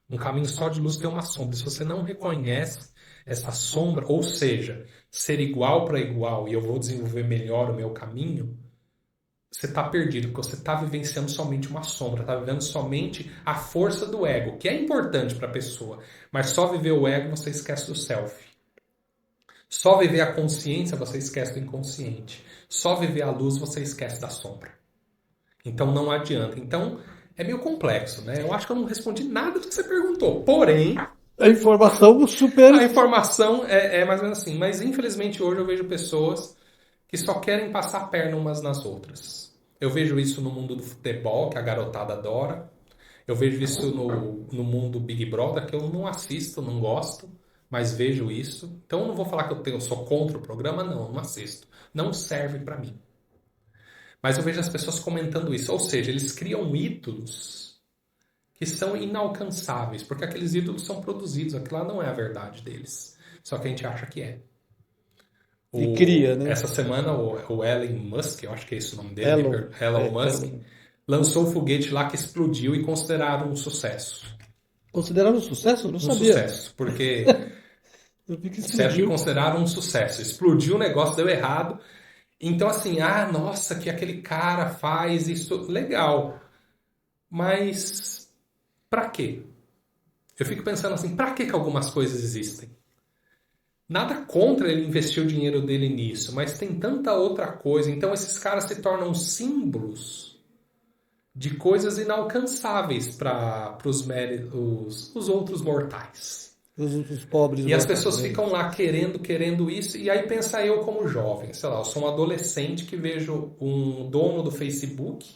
Um caminho só de luz tem uma sombra. Se você não reconhece essa sombra, ou seja, ser igual para igual e eu vou desenvolver melhor o meu caminho, você está perdido, porque você está vivenciando somente uma sombra, está vivendo somente a força do ego, que é importante para a pessoa, mas só viver o ego você esquece do self. Só viver a consciência você esquece do inconsciente. Só viver a luz você esquece da sombra. Então não adianta. Então é meio complexo, né? Eu acho que eu não respondi nada do que você perguntou. Porém, A informação super. a informação é mais ou menos assim. Mas infelizmente hoje eu vejo pessoas que só querem passar a perna umas nas outras. Eu vejo isso no mundo do futebol, que a garotada adora. Eu vejo isso no mundo Big Brother, que eu não assisto, não gosto, mas vejo isso. Então eu não vou falar que eu sou contra o programa, não, eu não assisto. Não serve pra mim. Mas eu vejo as pessoas comentando isso. Ou seja, eles criam ídolos que são inalcançáveis, porque aqueles ídolos são produzidos, aquilo lá não é a verdade deles. Só que a gente acha que é. E cria, né? Essa semana o Elon Musk, eu acho que é esse o nome dele, Elon. Elon É, Musk, Elon. lançou o foguete lá que explodiu e consideraram um sucesso. Considerado um sucesso? Não Um sabia. sucesso, porque Eu vi que disseram que explodiu. consideraram um sucesso. Explodiu o negócio, deu errado. Então, assim, nossa, que aquele cara faz isso. Legal. Mas pra quê? Eu fico pensando assim, pra que algumas coisas existem? Nada contra ele investir o dinheiro dele nisso, mas tem tanta outra coisa. Então, esses caras se tornam símbolos de coisas inalcançáveis para os outros mortais. Os pobres E as mortais, pessoas né? ficam lá querendo isso, e aí pensa eu como jovem, sei lá, eu sou um adolescente que vejo um dono do Facebook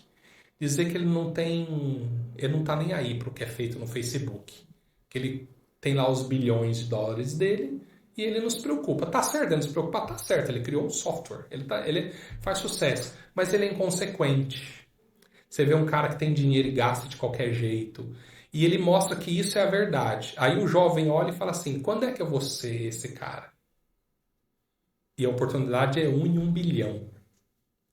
dizer que ele não tá nem aí pro que é feito no Facebook, que ele tem lá os bilhões de dólares dele e ele não se preocupa. Tá certo ele não se preocupar? Tá certo, ele criou um software, ele faz sucesso, mas ele é inconsequente. Você vê um cara que tem dinheiro e gasta de qualquer jeito. E ele mostra que isso é a verdade. Aí o jovem olha e fala assim: quando é que eu vou ser esse cara? E a oportunidade é 1 em 1 bilhão.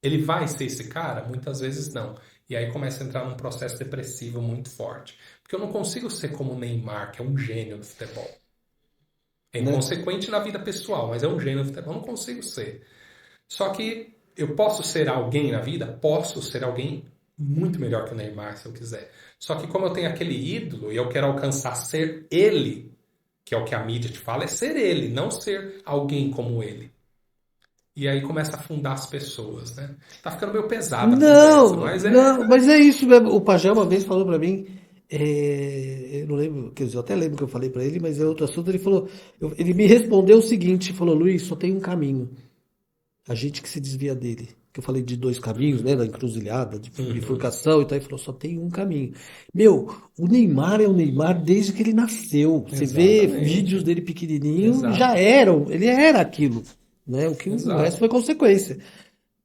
Ele vai ser esse cara? Muitas vezes não. E aí começa a entrar num processo depressivo muito forte. Porque eu não consigo ser como o Neymar, que é um gênio do futebol. É Né? inconsequente na vida pessoal, mas é um gênio do futebol. Eu não consigo ser. Só que eu posso ser alguém na vida? Posso ser alguém muito melhor que o Neymar, se eu quiser. Só que como eu tenho aquele ídolo e eu quero alcançar ser ele, que é o que a mídia te fala, é ser ele, não ser alguém como ele. E aí começa a afundar as pessoas, né? Tá ficando meio pesada a conversa, Não, mas não, mas é isso mesmo. O Pajé uma vez falou pra mim, eu não lembro, quer dizer, eu até lembro que eu falei pra ele, mas é outro assunto. Ele falou, ele me respondeu o seguinte, falou, Luiz, só tem um caminho, a gente que se desvia dele. Que eu falei de dois caminhos, né, da encruzilhada, de Uhum, bifurcação e tal. Ele falou, só tem um caminho. Meu, o Neymar é o Neymar desde que ele nasceu. Você vê vídeos exatamente. dele pequenininho, já Exato, eram, ele era aquilo, né? O resto exato. foi consequência.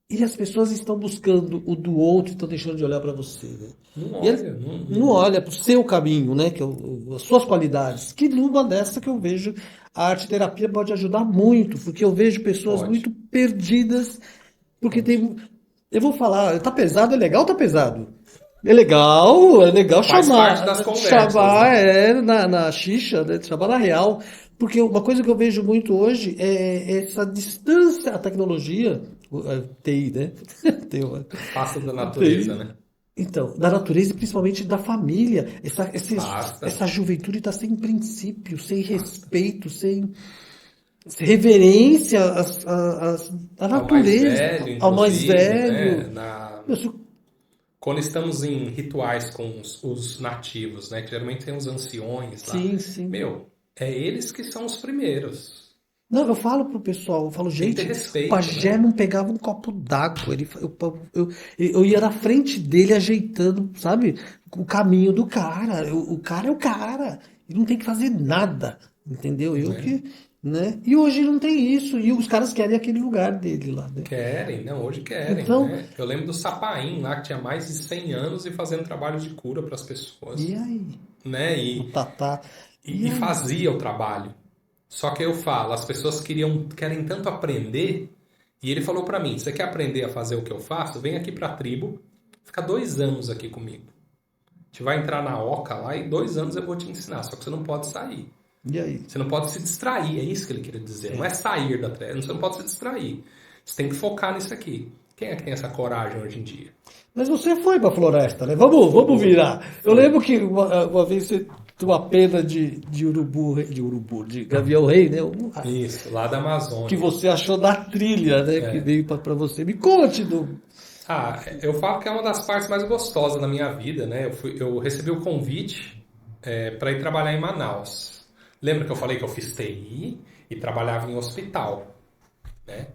E as pessoas estão buscando o do outro e estão deixando de olhar para você, né? Não E eles olha, não olham para o seu caminho, né? Que é as suas qualidades. Que numa dessa que eu vejo a arte terapia pode ajudar muito, porque eu vejo pessoas pode, muito perdidas, porque pode. tem. Eu vou falar, tá pesado, é legal, tá pesado. É legal Faz parte das conversas, chamar né? na xixa, né? Chamar na real. Porque uma coisa que eu vejo muito hoje é essa distância à tecnologia, TI, né? Tem uma- Passa da natureza, TI. né? Então, da natureza e principalmente da família. Passa, Essa juventude está sem princípio, sem passa. respeito, sem reverência à Ao mais natureza, velho, ao mais inclusive, né? velho. Eu sou- Quando estamos em rituais com os nativos, né? Que geralmente tem os anciões lá. sim, sim. Meu, é eles que são os primeiros. Não, eu falo pro pessoal, eu falo, Tem que ter gente, o respeito, pajé né? não pegava um copo d'água, eu ia na frente dele ajeitando, sabe, o caminho do cara, o cara é o cara, ele não tem que fazer nada, entendeu? Eu Né? que, né? E hoje não tem isso, e os caras querem aquele lugar dele lá, né? Querem, não, hoje querem, Então, né? Eu lembro do Sapaim lá, que tinha mais de 100 anos e fazendo trabalho de cura para as e pessoas, aí? né? O Tatá, e E aí? fazia o trabalho. Só que eu falo, as pessoas querem tanto aprender, e ele falou para mim, você quer aprender a fazer o que eu faço? Vem aqui para a tribo, fica 2 anos aqui comigo. A gente vai entrar na oca lá e 2 anos eu vou te ensinar, só que você não pode sair. E aí? Você não pode se distrair, é isso que ele queria dizer. Não é sair da treva, você não pode se distrair. Você tem que focar nisso aqui. Quem é que tem essa coragem hoje em dia? Mas você foi pra floresta, né? Vamos Foi, virar. Eu foi. lembro que uma vez você teve uma pena de Gavião Rei, né? Isso, lá da Que Amazônia. você achou da trilha, né? Que É. veio pra você. Me conte do. Ah, eu falo que é uma das partes mais gostosas da minha vida, né? Eu recebi o convite para ir trabalhar em Manaus. Lembra que eu falei que eu fiz TI e trabalhava em hospital, né?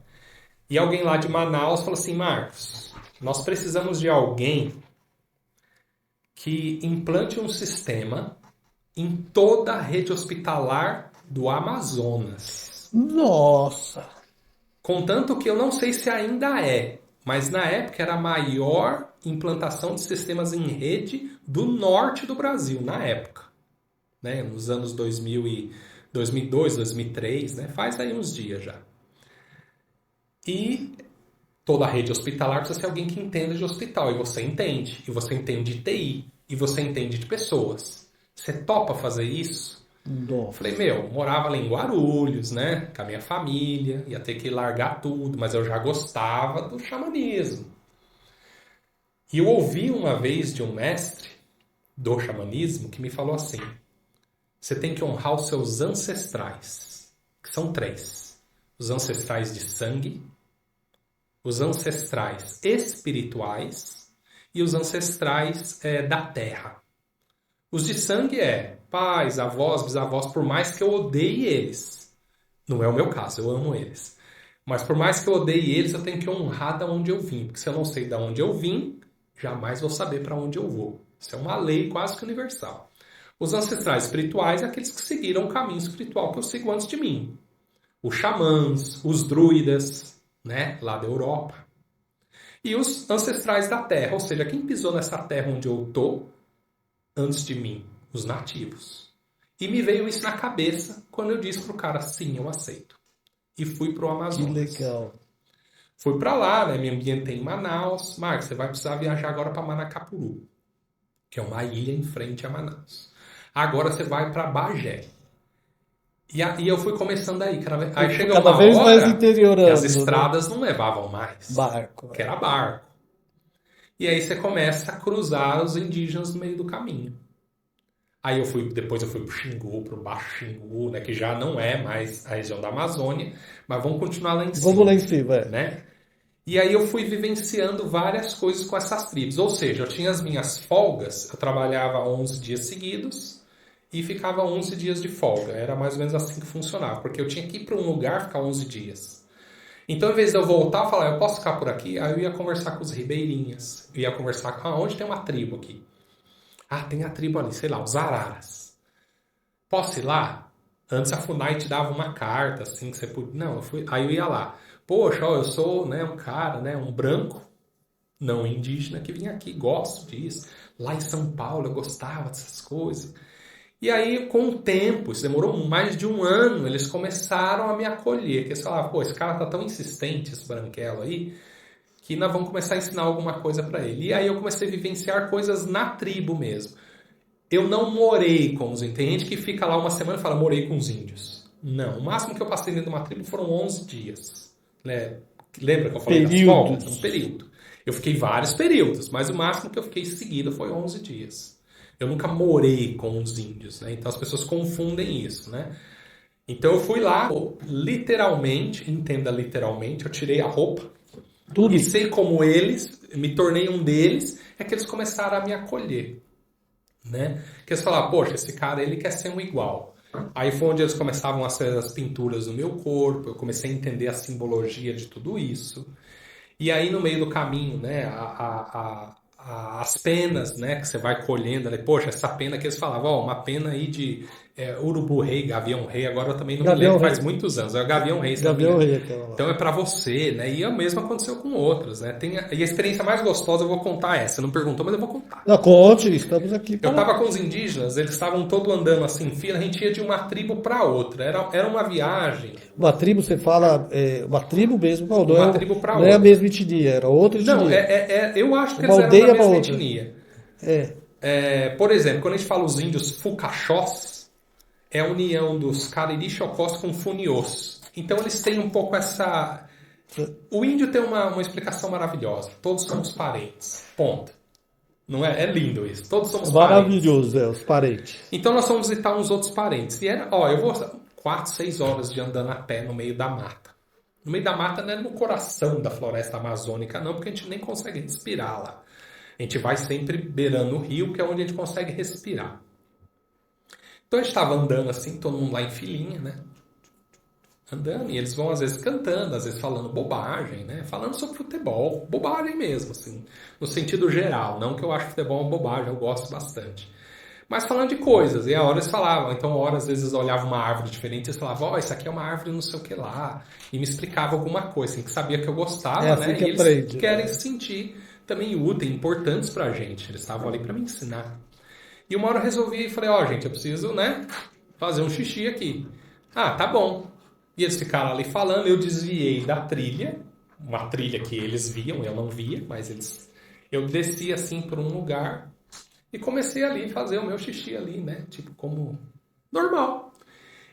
E alguém lá de Manaus falou assim, Marcos, nós precisamos de alguém que implante um sistema em toda a rede hospitalar do Amazonas. Nossa! Contanto que eu não sei se ainda é, mas na época era a maior implantação de sistemas em rede do norte do Brasil, na época, né? Nos anos 2002, 2003, né? Faz aí uns dias já. E toda a rede hospitalar precisa ser alguém que entenda de hospital, e você entende de TI, e você entende de pessoas. Você topa fazer isso? Falei, Nossa! meu, morava ali em Guarulhos, né? Com a minha família, ia ter que largar tudo, mas eu já gostava do xamanismo. E eu ouvi uma vez de um mestre do xamanismo que me falou assim: você tem que honrar os seus ancestrais, que são três: os ancestrais de sangue, os ancestrais espirituais e os ancestrais da terra. Os de sangue é pais, avós, bisavós, por mais que eu odeie eles. Não é o meu caso, eu amo eles. Mas por mais que eu odeie eles, eu tenho que honrar da onde eu vim. Porque se eu não sei da onde eu vim, jamais vou saber para onde eu vou. Isso é uma lei quase que universal. Os ancestrais espirituais é aqueles que seguiram o caminho espiritual que eu sigo antes de mim. Os xamãs, os druidas, né, lá da Europa. E os ancestrais da terra, ou seja, quem pisou nessa terra onde eu estou antes de mim, os nativos. E me veio isso na cabeça quando eu disse pro cara, sim, eu aceito. e fui pro Que Amazonas. legal. Fui para lá, né? Me ambientei em Manaus. Marcos, você vai precisar viajar agora para Manacapuru, que é uma ilha em frente a Manaus. Agora você vai para Bagé. E eu fui começando aí. Aí chegou Cada uma vez mais hora que as interiorando, né? estradas não levavam mais, Barco. que era barco. E aí você começa a cruzar os indígenas no meio do caminho. Aí depois eu fui pro Xingu, pro Baixo Xingu, né, que já não é mais a região da Amazônia, mas vamos continuar lá em Vamos lá cima, em cima, é. né? E aí eu fui vivenciando várias coisas com essas tribos. Ou seja, eu tinha as minhas folgas, eu trabalhava 11 dias seguidos e ficava 11 dias de folga. Era mais ou menos assim que funcionava, porque eu tinha que ir para um lugar ficar 11 dias. Então, em vez de eu voltar e falar, eu posso ficar por aqui, aí eu ia conversar com os ribeirinhas. Eu ia conversar com, onde tem uma tribo aqui? Ah, tem a tribo ali, sei lá, os Araras. Posso ir lá? Antes a FUNAI te dava uma carta, assim, que você podia... Não, aí eu ia lá. Poxa, ó, eu sou, né, um cara, né, um branco, não indígena, que vim aqui, gosto disso. Lá em São Paulo eu gostava dessas coisas. E aí, com o tempo, isso demorou mais de um ano, eles começaram a me acolher. Que eles falavam, pô, esse cara tá tão insistente, esse branquelo aí, que nós vamos começar a ensinar alguma coisa para ele. E aí eu comecei a vivenciar coisas na tribo mesmo. Eu não morei com os índios. Tem gente que fica lá uma semana e fala, morei com os índios. Não, o máximo que eu passei dentro de uma tribo foram 11 dias. Né? Lembra que eu falei das folgas? Um Períodos. período. Eu fiquei vários períodos, mas o máximo que eu fiquei seguido foi 11 dias. Eu nunca morei com os índios, né? Então as pessoas confundem isso, né? Então eu fui lá, literalmente, entenda literalmente, eu tirei a roupa Tudo. e sei como eles, me tornei um deles, é que eles começaram a me acolher, né? Que eles falaram, poxa, esse cara, ele quer ser um igual. Aí foi onde eles começavam a fazer as pinturas no meu corpo, eu comecei a entender a simbologia de tudo isso. E aí no meio do caminho, né, as penas, né, que você vai colhendo, né, poxa, essa pena que eles falavam, ó, uma pena aí de urubu-rei, gavião-rei, agora eu também não me Gavião lembro, Rei. faz muitos anos, é o gavião-rei, se não me Gavião engano. Rei, aquela lá. Então é pra você, né, e o mesmo aconteceu com outros, né, e a experiência mais gostosa eu vou contar essa, você não perguntou, mas eu vou contar. Não, conte, estamos aqui Eu para... tava com os indígenas, eles estavam todos andando assim em fila, a gente ia de uma tribo para outra. Era uma viagem, Uma tribo, você fala, uma tribo mesmo, não, uma tribo para não é a outra. mesma etnia, era outra Não, etnia. eu acho que Uma eles eram da aldeia para mesma outra. etnia. É, Por exemplo, quando a gente fala os índios Fucaxós, é a união dos Cariri-Chocós com Funiôs. Então eles têm um pouco essa... O índio tem uma explicação maravilhosa. Todos somos parentes. Ponto. Não é? É lindo isso. Todos somos parentes. maravilhoso, os parentes. Então nós fomos visitar uns outros parentes. E era, ó, eu vou 4, 6 horas de andando a pé no meio da mata. No meio da mata não é no coração da floresta amazônica, não, porque a gente nem consegue respirar lá. A gente vai sempre beirando o rio, que é onde a gente consegue respirar. Então a gente estava andando assim, todo mundo lá em filinha, né? Andando, e eles vão às vezes cantando, às vezes falando bobagem, né? Falando sobre futebol, bobagem mesmo, assim, no sentido geral. Não que eu acho futebol uma bobagem, eu gosto bastante. Mas falando de coisas, e a hora eles falavam, então a hora às vezes eu olhava uma árvore diferente e eles falavam, ó, isso aqui é uma árvore não sei o que lá, e me explicava alguma coisa, assim, que sabia que eu gostava, É assim né? que E eles aprende, querem né? se sentir também úteis, importantes pra gente, eles estavam ali pra me ensinar. E uma hora eu resolvi e falei, ó, gente, eu preciso, né, fazer um xixi aqui. Ah, tá bom. E eles ficaram ali falando, eu desviei da trilha, uma trilha que eles viam, eu não via, mas eu desci assim por um lugar e comecei ali a fazer o meu xixi ali, né, tipo como normal.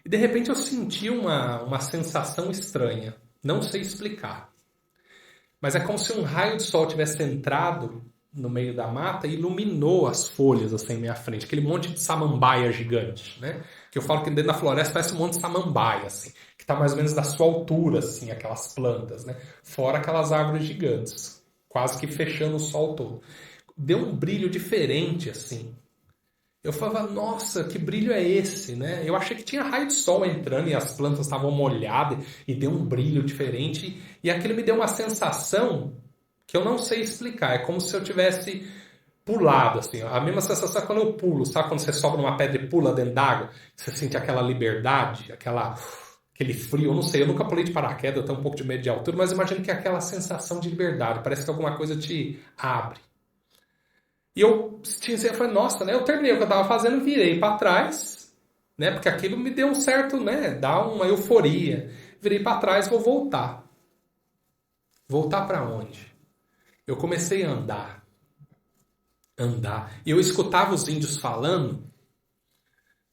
E de repente eu senti uma sensação estranha, não sei explicar. Mas é como se um raio de sol tivesse entrado no meio da mata e iluminou as folhas assim à minha frente. Aquele monte de samambaia gigante, né? Que eu falo que dentro da floresta parece um monte de samambaia, assim. Que está mais ou menos da sua altura, assim, aquelas plantas, né? Fora aquelas árvores gigantes. Quase que fechando o sol todo. Deu um brilho diferente, assim. Eu falava, nossa, que brilho é esse, né? Eu achei que tinha raio de sol entrando e as plantas estavam molhadas e deu um brilho diferente. E aquilo me deu uma sensação que eu não sei explicar. É como se eu tivesse pulado, assim. A mesma sensação é quando eu pulo, sabe? Quando você sobe numa pedra e pula dentro d'água, você sente aquela liberdade, aquele frio. Eu não sei, eu nunca pulei de paraquedas, eu tenho um pouco de medo de altura, mas imagino que é aquela sensação de liberdade. Parece que alguma coisa te abre. E eu falei, nossa, né? Eu terminei o que eu tava fazendo, virei para trás, né? Porque aquilo me deu um certo, né? Dá uma euforia. Virei para trás, vou voltar. Voltar para onde? Eu comecei a andar. Andar. E eu escutava os índios falando,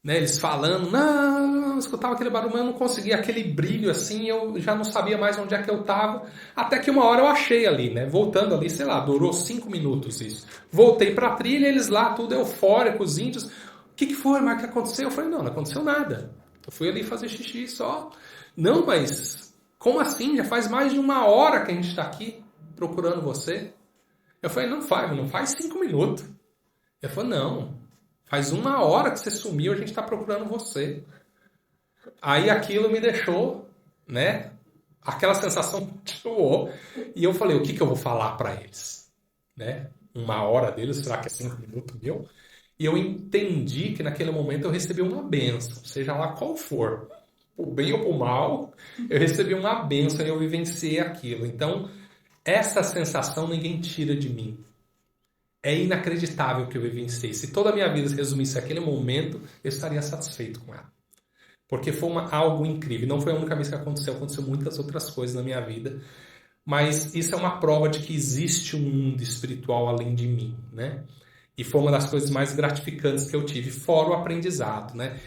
né? Eles falando, não, eu escutava aquele barulho, mas eu não conseguia aquele brilho assim, eu já não sabia mais onde é que eu tava. Até que uma hora eu achei ali, né? Voltando ali, sei lá, durou 5 minutos isso. Voltei pra trilha, eles lá, tudo eufórico, os índios. O que foi, mas o que aconteceu? Eu falei, não aconteceu nada. Eu fui ali fazer xixi só. Não, mas como assim? Já faz mais de uma hora que a gente tá aqui procurando você. Eu falei, não faz 5 minutos. Ele falou, não, faz uma hora que você sumiu, a gente tá procurando você. Aí aquilo me deixou, né? Aquela sensação continuou. E eu falei, o que que eu vou falar para eles? Né? Uma hora deles, será que é 5 minutos meu? E eu entendi que naquele momento eu recebi uma bênção, seja lá qual for. Por bem ou por mal, eu recebi uma bênção e eu vivenciei aquilo. Então, essa sensação ninguém tira de mim. É inacreditável que eu vivenciei. Se toda a minha vida se resumisse àquele momento, eu estaria satisfeito com ela. Porque foi algo incrível. Não foi a única vez que aconteceu muitas outras coisas na minha vida. Mas isso é uma prova de que existe um mundo espiritual além de mim, né? E foi uma das coisas mais gratificantes que eu tive, fora o aprendizado, né?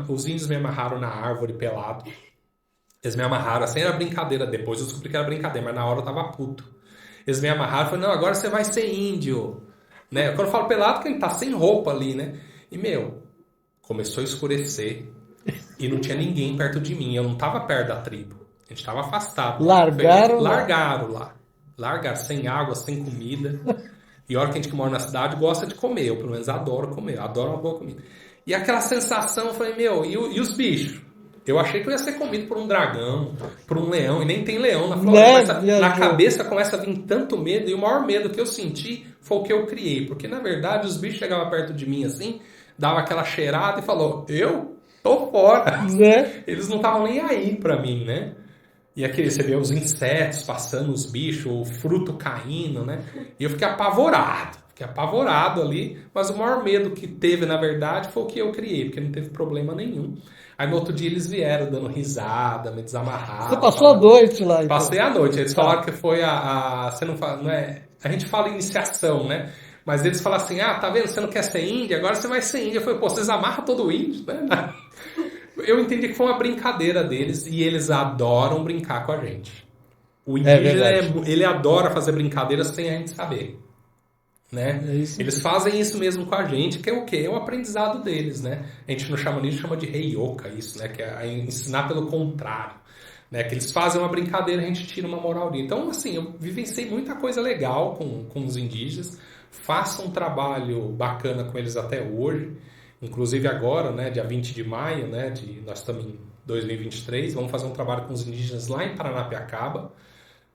Os índios me amarraram na árvore pelado. Eles me amarraram, assim, era brincadeira. Depois eu descobri que era brincadeira, mas na hora eu tava puto. Eles me amarraram e falaram, não, agora você vai ser índio. Né? Quando eu falo pelado, que ele tá sem roupa ali, né? E, começou a escurecer e não tinha ninguém perto de mim. Eu não tava perto da tribo. A gente tava afastado. Largaram? Largaram lá. Largaram, sem água, sem comida. E a hora que a gente que mora na cidade gosta de comer. Eu, pelo menos, adoro comer. Adoro uma boa comida. E aquela sensação, eu falei, e os bichos? Eu achei que eu ia ser comido por um dragão, por um leão, e nem tem leão na floresta. Na cabeça começa a vir tanto medo, e o maior medo que eu senti foi o que eu criei. Porque, na verdade, os bichos chegavam perto de mim assim, dava aquela cheirada e falou, eu tô fora. Né? Eles não estavam nem aí pra mim, né? E aquele, você vê os insetos passando, os bichos, o fruto caindo, né? E eu fiquei apavorado ali, mas o maior medo que teve, na verdade, foi o que eu criei, porque não teve problema nenhum. Aí no outro dia eles vieram dando risada, me desamarraram. Você passou a noite lá, então? Passei a noite. Eles falaram que foi você não fala, não é? A gente fala iniciação, né? Mas eles falam assim, tá vendo? Você não quer ser índio? Agora você vai ser índio. Eu falei, vocês amarram todo índio, né? Eu entendi que foi uma brincadeira deles e eles adoram brincar com a gente. O indígena, ele adora fazer brincadeiras sem a gente saber. Né? Eles fazem isso mesmo com a gente, que é o quê? É o aprendizado deles, né? A gente no xamanismo chama de reioka isso, né? Que é ensinar pelo contrário, né? Que eles fazem uma brincadeira e a gente tira uma moral dele. Então, assim, eu vivenciei muita coisa legal com os indígenas, faço um trabalho bacana com eles até hoje, inclusive agora, né? Dia 20 de maio, né? Nós estamos em 2023, vamos fazer um trabalho com os indígenas lá em Paranapiacaba.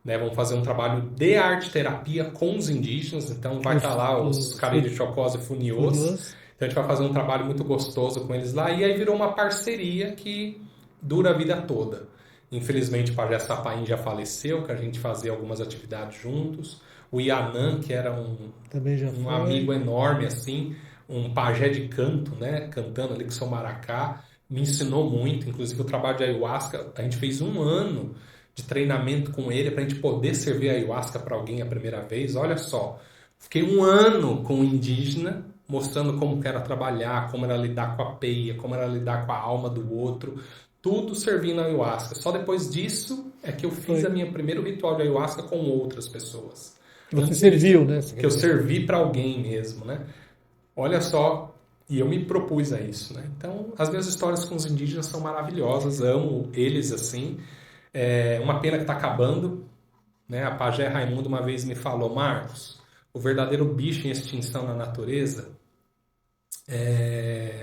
Né, vamos fazer um trabalho de arte-terapia com os indígenas, então vai estar lá os Cariri Chocós e Funiôs. Então a gente vai fazer um trabalho muito gostoso com eles lá, e aí virou uma parceria que dura a vida toda. Infelizmente o Pajé Sapain já faleceu, que a gente fazia algumas atividades juntos. O Yanã, que era um amigo enorme, assim, um pajé de canto, né, cantando ali com seu maracá, me ensinou muito, inclusive o trabalho de ayahuasca, a gente fez 1 ano de treinamento com ele para a gente poder servir a ayahuasca para alguém a primeira vez. Olha só, fiquei 1 ano com o indígena, mostrando como que era trabalhar, como era lidar com a peia, como era lidar com a alma do outro, tudo servindo a ayahuasca. Só depois disso é que eu fiz a minha primeiro ritual de ayahuasca com outras pessoas. Você serviu, né? Que eu servi para alguém mesmo, né? Olha só, e eu me propus a isso, né? Então, as minhas histórias com os indígenas são maravilhosas, amo eles assim. É uma pena que está acabando, né? A Pajé Raimundo uma vez me falou, Marcos, o verdadeiro bicho em extinção na natureza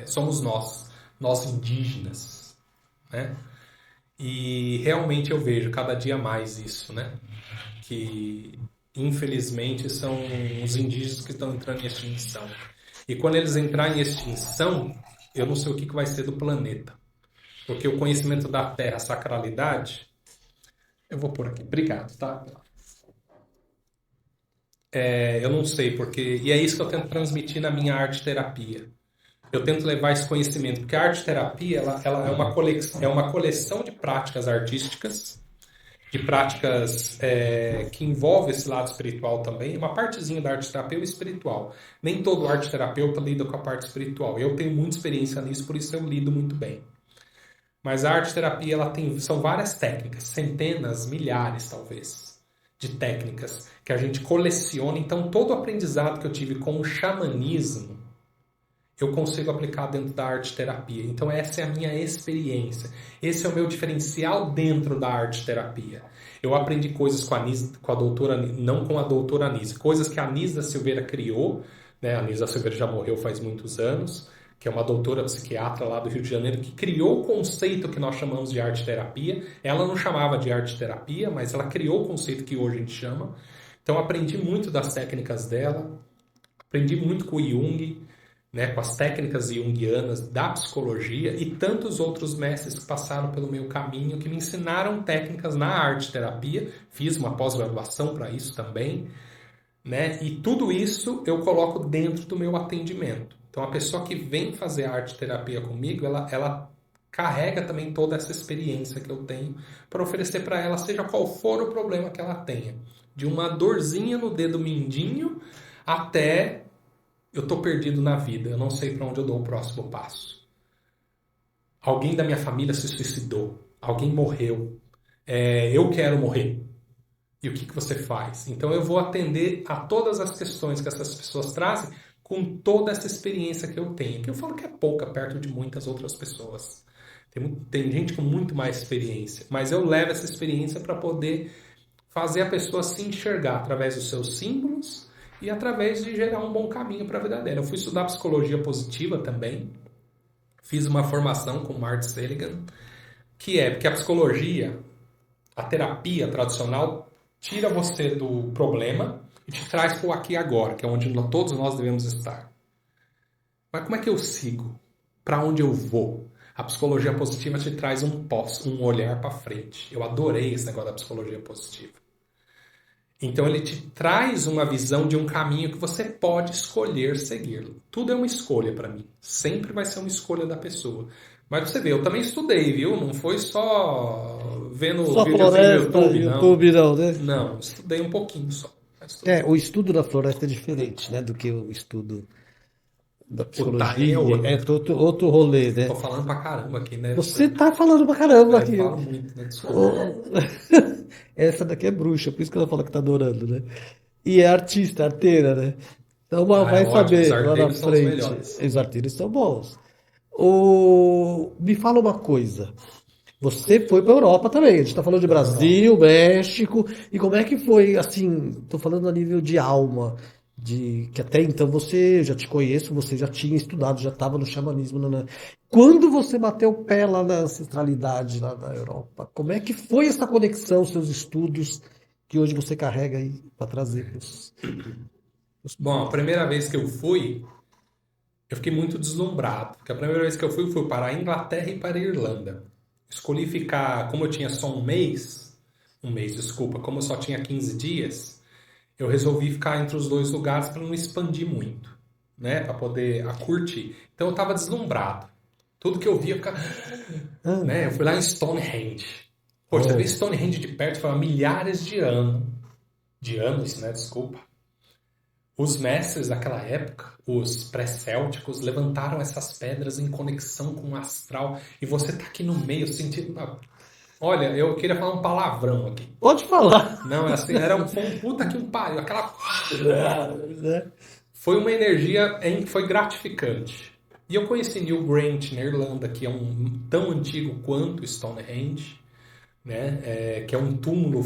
somos nós indígenas, né? E realmente eu vejo cada dia mais isso, né? Que infelizmente são os indígenas que estão entrando em extinção. E quando eles entrarem em extinção, eu não sei o que vai ser do planeta. Porque o conhecimento da Terra, a sacralidade, eu vou por aqui. Obrigado, tá? Eu não sei, porque... E é isso que eu tento transmitir na minha arte-terapia. eu tento levar esse conhecimento, porque a arte-terapia ela é uma coleção de práticas artísticas, de práticas que envolve esse lado espiritual também. Uma partezinha da arte-terapia é o espiritual. Nem todo arte-terapeuta lida com a parte espiritual. Eu tenho muita experiência nisso, por isso eu lido muito bem. Mas a arte-terapia são várias técnicas, centenas, milhares talvez, de técnicas que a gente coleciona. Então, todo o aprendizado que eu tive com o xamanismo, eu consigo aplicar dentro da arte-terapia. Então, essa é a minha experiência. Esse é o meu diferencial dentro da arte-terapia. Eu aprendi coisas com a doutora, não com a doutora Anísia, coisas que a Anísia Silveira criou, né? A Anísia Silveira já morreu faz muitos anos, que é uma doutora psiquiatra lá do Rio de Janeiro, que criou o conceito que nós chamamos de arte-terapia. Ela não chamava de arte-terapia, mas ela criou o conceito que hoje a gente chama. Então, aprendi muito das técnicas dela, aprendi muito com o Jung, né, com as técnicas junguianas da psicologia e tantos outros mestres que passaram pelo meu caminho, que me ensinaram técnicas na arte-terapia. Fiz uma pós-graduação para isso também, né? E tudo isso eu coloco dentro do meu atendimento. Então, a pessoa que vem fazer arte-terapia comigo, ela carrega também toda essa experiência que eu tenho para oferecer para ela, seja qual for o problema que ela tenha. De uma dorzinha no dedo mindinho até eu tô perdido na vida, eu não sei para onde eu dou o próximo passo. Alguém da minha família se suicidou, alguém morreu, eu quero morrer. E o que você faz? Então eu vou atender a todas as questões que essas pessoas trazem com toda essa experiência que eu tenho. Que eu falo que é pouca perto de muitas outras pessoas. Tem gente com muito mais experiência, mas eu levo essa experiência para poder fazer a pessoa se enxergar através dos seus símbolos e através de gerar um bom caminho para a vida dela. Eu fui estudar psicologia positiva também, fiz uma formação com Martin Seligman, porque a psicologia, a terapia tradicional, tira você do problema e te traz para o aqui e agora, que é onde todos nós devemos estar. Mas como é que eu sigo? Para onde eu vou? A psicologia positiva te traz um olhar para frente. Eu adorei esse negócio da psicologia positiva. Então ele te traz uma visão de um caminho que você pode escolher seguir. Tudo é uma escolha para mim. Sempre vai ser uma escolha da pessoa. Mas você vê, eu também estudei, viu? Não foi só vendo Só videozinho no floresta, YouTube, não. YouTube não, né? Não, estudei um pouquinho só. Estudei. O estudo da floresta é diferente, né, do que o estudo da O time psicologia. é outro. É outro rolê, né? Tô falando pra caramba aqui, né? Você tá falando pra caramba Eu aqui. falo muito, né? Desculpa. Essa daqui é bruxa, por isso que ela fala que tá adorando, né? E é artista, arteira, né? Então vai Ótimo, os saber lá na arteiros são os frente. melhores. Os arteiros são bons. Me fala uma coisa. Você foi para a Europa também. A gente está falando de Brasil, México. E como é que foi, assim, estou falando a nível de alma, de que até então você, já te conheço, você já tinha estudado, já estava no xamanismo. Quando você bateu o pé lá na ancestralidade, lá na Europa, como é que foi essa conexão, seus estudos, que hoje você carrega aí para trazer para os... Bom, a primeira vez que eu fui, eu fiquei muito deslumbrado. Porque a primeira vez que eu fui para a Inglaterra e para a Irlanda. Escolhi ficar, como eu tinha só desculpa, como eu só tinha 15 dias, eu resolvi ficar entre os dois lugares para não expandir muito, né? Para poder curtir. Então eu estava deslumbrado. Tudo que eu via, eu ficava... né? Eu fui lá em Stonehenge. Poxa, você vê Stonehenge de perto, foi há milhares de anos, né? Desculpa. Os mestres daquela época, os pré-célticos, levantaram essas pedras em conexão com o astral. E você tá aqui no meio, sentindo... Olha, eu queria falar um palavrão aqui. Pode falar. Não, assim, foi um puta que um pariu. Aquela... Foi uma energia foi gratificante. E eu conheci Neil Grant na Irlanda, que é tão antigo quanto Stonehenge. Né? Que é um túmulo.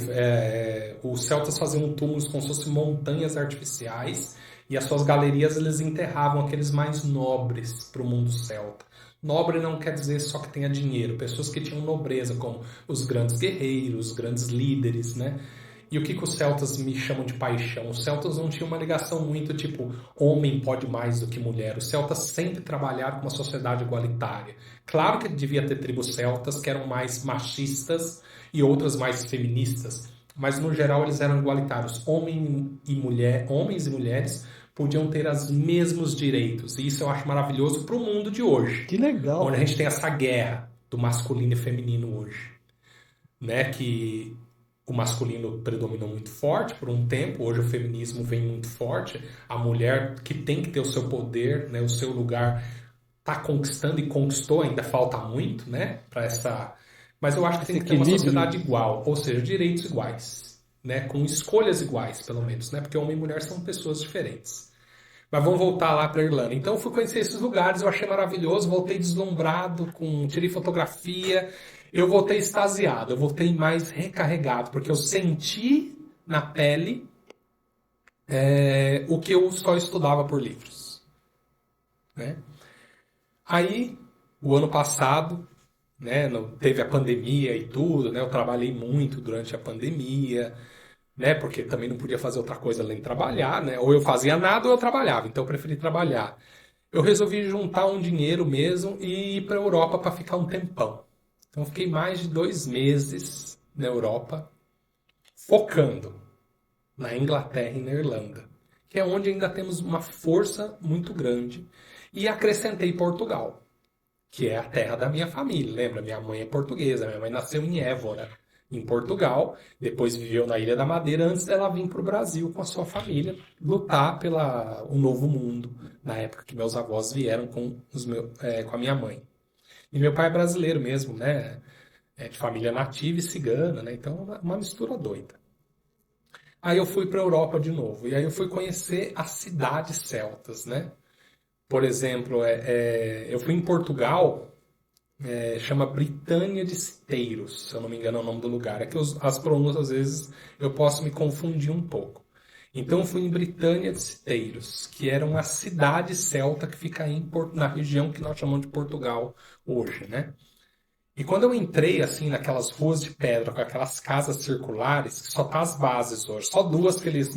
Os celtas faziam túmulos como se fossem montanhas artificiais, e as suas galerias eles enterravam aqueles mais nobres para o mundo celta. Nobre não quer dizer só que tenha dinheiro, pessoas que tinham nobreza, como os grandes guerreiros, os grandes líderes, né? E o que os celtas me chamam de paixão? Os celtas não tinham uma ligação muito tipo, homem pode mais do que mulher. Os celtas sempre trabalharam com uma sociedade igualitária. Claro que devia ter tribos celtas que eram mais machistas e outras mais feministas. mas no geral eles eram igualitários. Homens e mulheres podiam ter os mesmos direitos. E isso eu acho maravilhoso para o mundo de hoje, Que legal, onde a cara. gente tem essa guerra do masculino e feminino hoje, né? Que o masculino predominou muito forte por um tempo, hoje o feminismo vem muito forte. A mulher que tem que ter o seu poder, né, o seu lugar, está conquistando e conquistou, ainda falta muito, né, para essa. Mas eu acho que tem Esse que ter uma equilíbrio. sociedade igual, ou seja, direitos iguais, né, com escolhas iguais, pelo menos, né, porque homem e mulher são pessoas diferentes. Mas vamos voltar lá para a Irlanda. Então eu fui conhecer esses lugares, eu achei maravilhoso, voltei deslumbrado, tirei fotografia, eu voltei extasiado, eu voltei mais recarregado, porque eu senti na pele o que eu só estudava por livros, né? Aí, o ano passado, né, teve a pandemia e tudo, né? Eu trabalhei muito durante a pandemia, né? Porque também não podia fazer outra coisa além de trabalhar, né? Ou eu fazia nada ou eu trabalhava, então eu preferi trabalhar. Eu resolvi juntar um dinheiro mesmo e ir para a Europa para ficar um tempão. Então eu fiquei mais de 2 meses na Europa, focando na Inglaterra e na Irlanda, que é onde ainda temos uma força muito grande. E acrescentei Portugal, que é a terra da minha família. Lembra? Minha mãe é portuguesa, minha mãe nasceu em Évora, em Portugal, depois viveu na Ilha da Madeira antes dela vir para o Brasil com a sua família, lutar pela o novo mundo, na época que meus avós vieram com a minha mãe. E meu pai é brasileiro mesmo, né? É de família nativa e cigana, né? Então, uma mistura doida. Aí eu fui para a Europa de novo, e aí eu fui conhecer as cidades celtas, né? Por exemplo, eu fui em Portugal, chama Britânia de Citeiros, se eu não me engano é o nome do lugar. É que as pronúncias, às vezes, eu posso me confundir um pouco. Então, eu fui em Britânia de Citeiros, que era uma cidade celta que fica aí na região que nós chamamos de Portugal hoje, né? E quando eu entrei, assim, naquelas ruas de pedra, com aquelas casas circulares, que só tá as bases hoje, só duas que eles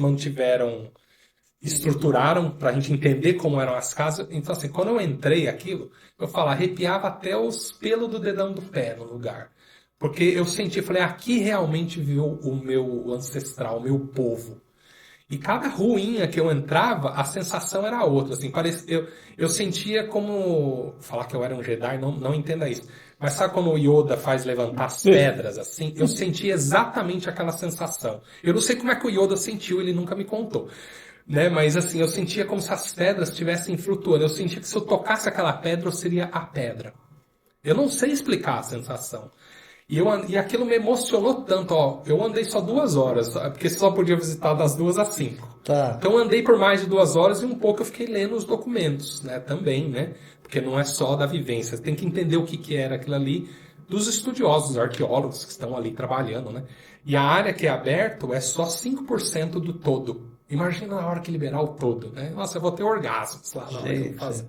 estruturaram para a gente entender como eram as casas. Então, assim, quando eu entrei aquilo, eu falo, arrepiava até os pelos do dedão do pé no lugar. Porque eu senti, falei, aqui realmente viveu o meu ancestral, o meu povo. E cada ruinha que eu entrava, a sensação era outra. Assim, eu sentia como. Falar que eu era um Jedi, não entenda isso. Mas sabe quando o Yoda faz levantar as pedras, assim? Eu senti exatamente aquela sensação. Eu não sei como é que o Yoda sentiu, ele nunca me contou. Né? Mas assim, eu sentia como se as pedras estivessem flutuando. Eu sentia que se eu tocasse aquela pedra, eu seria a pedra. Eu não sei explicar a sensação. E aquilo me emocionou tanto, ó. Eu andei só 2 horas, porque só podia visitar das 2 às 5. Tá. Então eu andei por mais de 2 horas e um pouco eu fiquei lendo os documentos, né? Também, né? Porque não é só da vivência. Tem que entender o que era aquilo ali dos estudiosos, arqueólogos que estão ali trabalhando, né? E a área que é aberta é só 5% do todo. Imagina na hora que liberar o todo, né? Nossa, eu vou ter orgasmos lá na hora que eu Sim, faço. sim.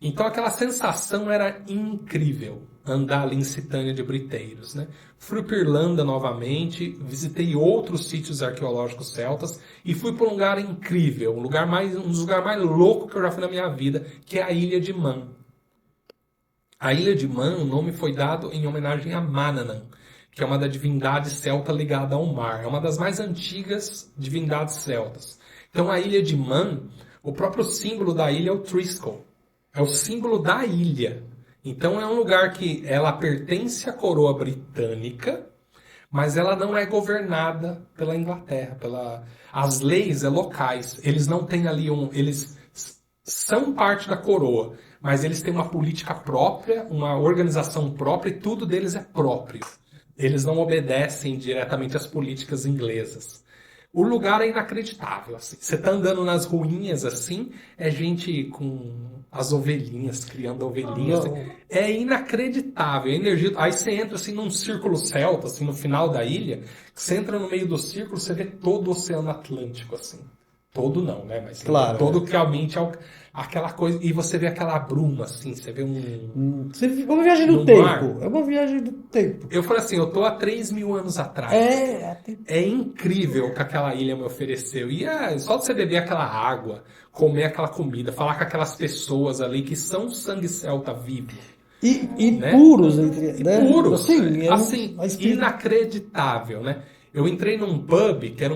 Então aquela sensação era incrível, andar ali em Citânia de Briteiros, né? Fui para Irlanda novamente, visitei outros sítios arqueológicos celtas e fui para um lugar incrível, um dos lugares mais loucos que eu já fui na minha vida, que é a Ilha de Man. A Ilha de Man, o nome foi dado em homenagem a Manannan, que é uma da divindade celta ligada ao mar. É uma das mais antigas divindades celtas. Então a Ilha de Man, o próprio símbolo da ilha é o Triskel. É o símbolo da ilha. Então é um lugar que ela pertence à coroa britânica, mas ela não é governada pela Inglaterra. As leis locais. Eles não têm ali eles são parte da coroa, mas eles têm uma política própria, uma organização própria e tudo deles é próprio. Eles não obedecem diretamente às políticas inglesas. O lugar é inacreditável, assim. Você tá andando nas ruínas, assim, é gente com as ovelhinhas, criando ovelhinhas. Assim. Não. É inacreditável, a energia. Aí você entra, assim, num círculo celta, assim, no final da ilha. Você entra no meio do círculo, você vê todo o Oceano Atlântico, assim. Todo não, né? Mas Claro, todo que realmente é aquela coisa. E você vê aquela bruma, assim, você vê É uma viagem no no tempo. mar. É uma viagem do tempo. Eu falei assim, eu tô há 3.000 anos atrás. É. É incrível o que aquela ilha me ofereceu. E só de você beber aquela água, comer aquela comida, falar com aquelas pessoas ali que são sangue celta vivo, E né? puros, E né? puros, Assim, assim, uma espírita. inacreditável, né? Eu entrei num pub que era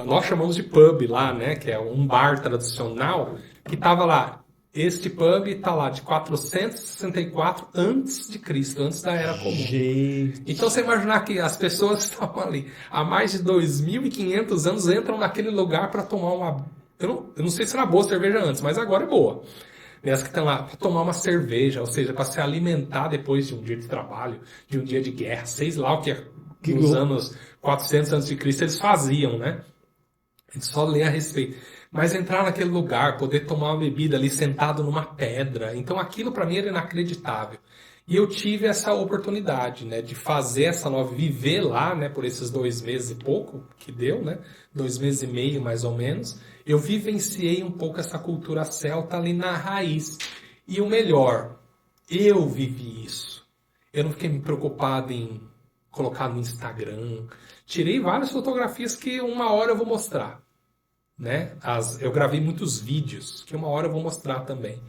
nós chamamos de pub lá, né? Que é um bar tradicional que tava lá. Este pub está lá de 464 antes de Cristo, antes da Era Comum. Gente. Então você imaginar que as pessoas que estavam ali há mais de 2.500 anos entram naquele lugar para tomar uma. Eu não sei se era boa a cerveja antes, mas agora é boa. Nessa que estão lá para tomar uma cerveja, ou seja, para se alimentar depois de um dia de trabalho, de um dia de guerra, sei lá o que Que nos louco. anos 400 antes de Cristo eles faziam, né? A gente só lê a respeito. Mas entrar naquele lugar, poder tomar uma bebida ali sentado numa pedra, então aquilo para mim era inacreditável. E eu tive essa oportunidade, né, de fazer essa nova, viver lá, né, por esses 2 meses e pouco que deu, né, 2 meses e meio mais ou menos. Eu vivenciei um pouco essa cultura celta ali na raiz. E o melhor, eu vivi isso. Eu não fiquei me preocupado em colocar no Instagram. Tirei várias fotografias que uma hora eu vou mostrar, né? Eu gravei muitos vídeos que uma hora eu vou mostrar também.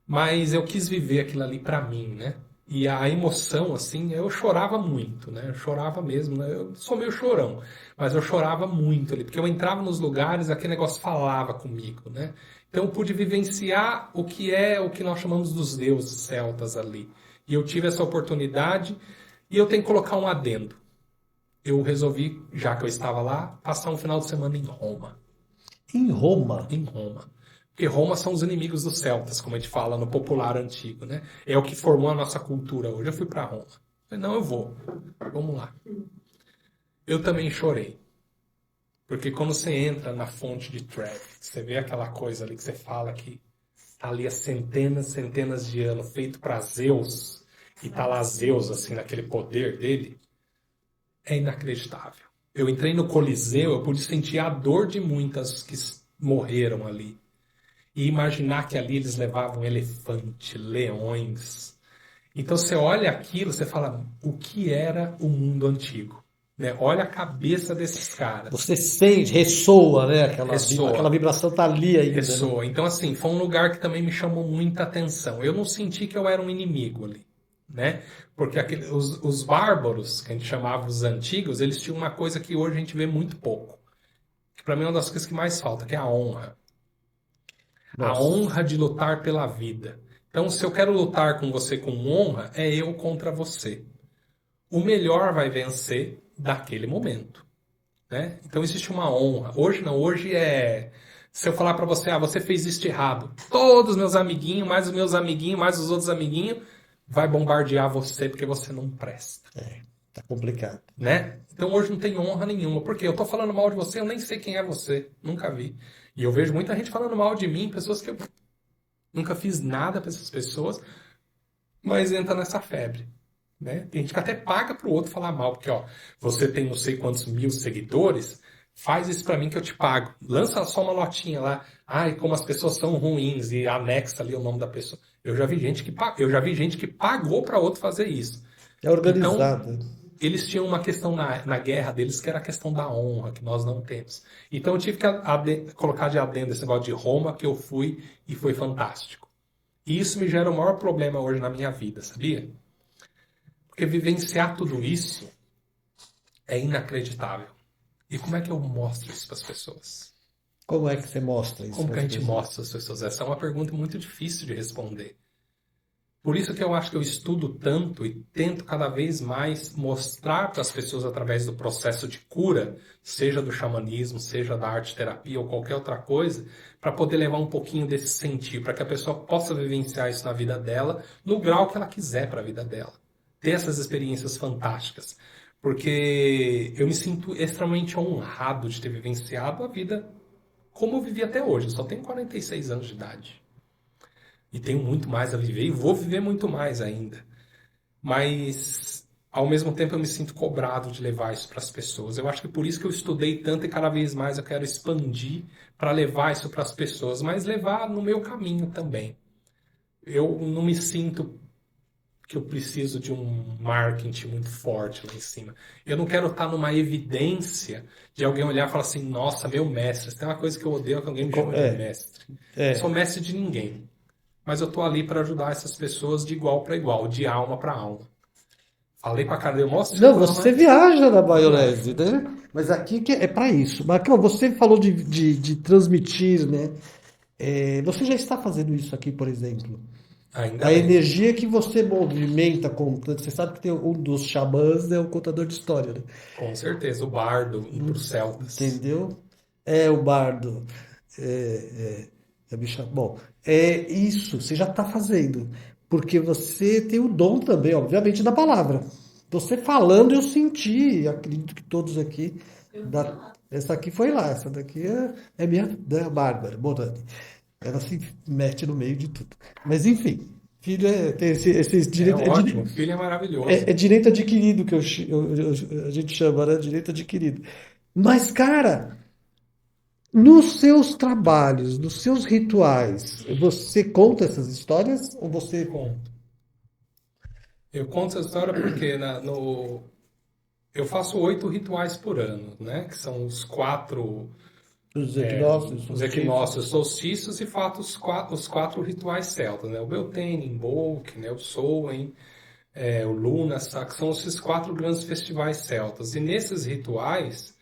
Mas eu quis viver aquilo ali pra mim, né? E a emoção, assim, eu chorava muito, né? Eu chorava mesmo, né? Eu sou meio chorão, mas eu chorava muito ali, porque eu entrava nos lugares, aquele negócio falava comigo, né? Então eu pude vivenciar o que é o que nós chamamos dos deuses celtas ali. E eu tive essa oportunidade, e eu tenho que colocar um adendo. Eu resolvi, já que eu estava lá, passar um final de semana em Roma. Em Roma. Em Roma. Porque Roma são os inimigos dos celtas, como a gente fala no popular antigo, né? É o que formou a nossa cultura hoje. Eu fui para Roma. Falei, não, eu vou. Vamos lá. Eu também chorei. Porque quando você entra na fonte de Trevi, você vê aquela coisa ali que você fala que tá ali há centenas, centenas de anos, feito para Zeus, e tá lá Zeus, assim, naquele poder dele, é inacreditável. Eu entrei no Coliseu, eu pude sentir a dor de muitas que morreram ali. E imaginar que ali eles levavam elefante, leões. Então você olha aquilo, você fala, o que era o mundo antigo? Né? Olha a cabeça desses caras. Você sente, ressoa, né? Aquela Ressoa. vibração tá ali ainda, né? Ressoa. Então, assim, foi um lugar que também me chamou muita atenção. Eu não senti que eu era um inimigo ali, né? Porque os bárbaros, que a gente chamava os antigos, eles tinham uma coisa que hoje a gente vê muito pouco. Que para mim é uma das coisas que mais falta, que é a honra. A Nossa. honra de lutar pela vida. Então, se eu quero lutar com você com honra, é eu contra você. O melhor vai vencer daquele momento, né? Então existe uma honra. Hoje não, hoje é se eu falar pra você, você fez isso de errado. Todos os meus amiguinhos, mais os meus amiguinhos, mais os outros amiguinhos, vai bombardear você porque você não presta, Tá complicado. né? Então hoje não tem honra nenhuma, porque eu tô falando mal de você, eu nem sei quem é você, nunca vi. E eu vejo muita gente falando mal de mim, pessoas que eu nunca fiz nada pra essas pessoas, mas entra nessa febre. Né? Tem gente que até paga pro outro falar mal, porque ó, você tem não sei quantos mil seguidores, faz isso pra mim que eu te pago. Lança só uma notinha lá, ai, como as pessoas são ruins, e anexa ali o nome da pessoa. Eu já vi gente que pagou pra outro fazer isso. É Então, organizado. eles tinham uma questão na guerra deles que era a questão da honra, que nós não temos. Então eu tive que colocar de adendo esse negócio de Roma, que eu fui e foi fantástico. E isso me gera o maior problema hoje na minha vida, sabia? Porque vivenciar tudo isso é inacreditável. E como é que eu mostro isso para as pessoas? Como é que você mostra isso Como que para a as gente pessoas? mostra às pessoas? Essa é uma pergunta muito difícil de responder. Por isso que eu acho que eu estudo tanto e tento cada vez mais mostrar para as pessoas através do processo de cura, seja do xamanismo, seja da arte-terapia ou qualquer outra coisa, para poder levar um pouquinho desse sentir, para que a pessoa possa vivenciar isso na vida dela, no grau que ela quiser para a vida dela. Ter essas experiências fantásticas. Porque eu me sinto extremamente honrado de ter vivenciado a vida como eu vivi até hoje. Eu só tenho 46 anos de idade. E tenho muito mais a viver e vou viver muito mais ainda. Mas, ao mesmo tempo, eu me sinto cobrado de levar isso para as pessoas. Eu acho que por isso que eu estudei tanto e cada vez mais eu quero expandir para levar isso para as pessoas, mas levar no meu caminho também. Eu não me sinto que eu preciso de um marketing muito forte lá em cima. Eu não quero estar numa evidência de alguém olhar e falar assim, nossa, meu mestre. Se tem uma coisa que eu odeio é que alguém me chama de mestre. Eu sou mestre de ninguém. Mas eu estou ali para ajudar essas pessoas de igual para igual, de alma para alma. Falei pra cara, deu mó Não, círculo, você mas... viaja na maionese, né? Mas aqui é para isso. Marcão, você falou de transmitir, né? Você já está fazendo isso aqui, por exemplo. Ainda A bem, energia que você movimenta, você sabe que tem um dos xamãs é o contador de história, né? com certeza. O bardo pros celtas. Entendeu? É o bardo. Bom, é isso, você já está fazendo. Porque você tem o dom também, obviamente, da palavra. Você falando, eu senti, acredito que todos aqui. Essa aqui foi lá, essa daqui é minha, né, Bárbara Morani. Ela se mete no meio de tudo. Mas enfim, filho tem esse É direito. ótimo, o filho é maravilhoso. É direito adquirido que a gente chama, né? Direito adquirido. Mas, cara, nos seus trabalhos, nos seus rituais, você conta essas histórias ou você. Conto. Eu conto essa história porque eu faço 8 rituais por ano, né? Que são Os equinócios, os solstícios? equinócios, solstícios e fato os quatro rituais celtas, né? O Beltane, Imbolc, né? O Samhain, o Lughnasadh, que são esses 4 grandes festivais celtas. E nesses rituais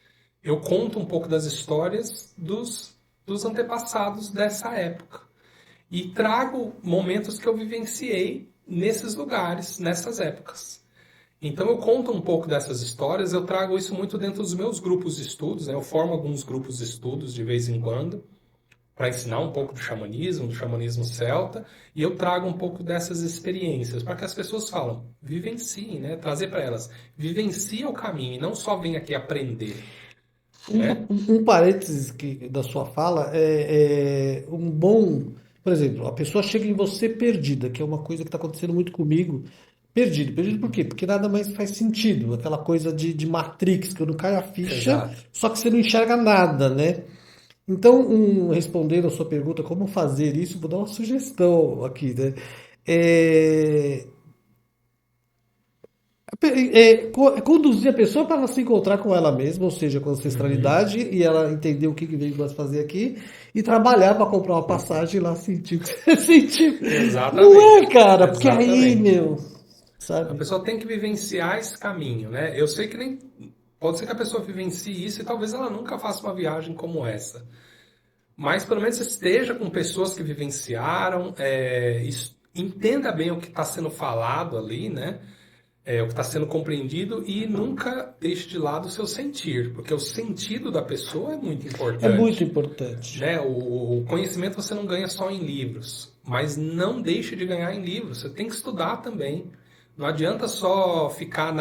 eu conto um pouco das histórias dos antepassados dessa época. E trago momentos que eu vivenciei nesses lugares, nessas épocas. Então eu conto um pouco dessas histórias, eu trago isso muito dentro dos meus grupos de estudos, né? Eu formo alguns grupos de estudos de vez em quando, para ensinar um pouco do xamanismo celta, e eu trago um pouco dessas experiências, para que as pessoas falam, vivenciem, né? Trazer para elas, vivencie o caminho, e não só vem aqui aprender, né? Um parênteses da sua fala é um bom. Por exemplo, a pessoa chega em você perdida, que é uma coisa que está acontecendo muito comigo. Perdido. Perdido por quê? Porque nada mais faz sentido. Aquela coisa de Matrix, que eu não caio a ficha, Exato. só que você não enxerga nada, né? Então, respondendo a sua pergunta, como fazer isso, vou dar uma sugestão aqui, né? É, conduzir a pessoa para ela se encontrar com ela mesma, ou seja, com a Uhum. ancestralidade, e ela entender o que veio fazer aqui, e trabalhar para comprar uma passagem e lá sentir o que você sentiu. Não é, Exatamente. cara? Porque aí, Exatamente. meu, A sabe? pessoa tem que vivenciar esse caminho, né? Eu sei que nem pode ser que a pessoa vivencie isso e talvez ela nunca faça uma viagem como essa. Mas pelo menos esteja com pessoas que vivenciaram, entenda bem o que está sendo falado ali, né? O que está sendo compreendido e nunca deixe de lado o seu sentir, porque o sentido da pessoa é muito É muito importante, importante. né? O conhecimento você não ganha só em livros, mas não deixe de ganhar em livros. Você tem que estudar também. Não adianta só ficar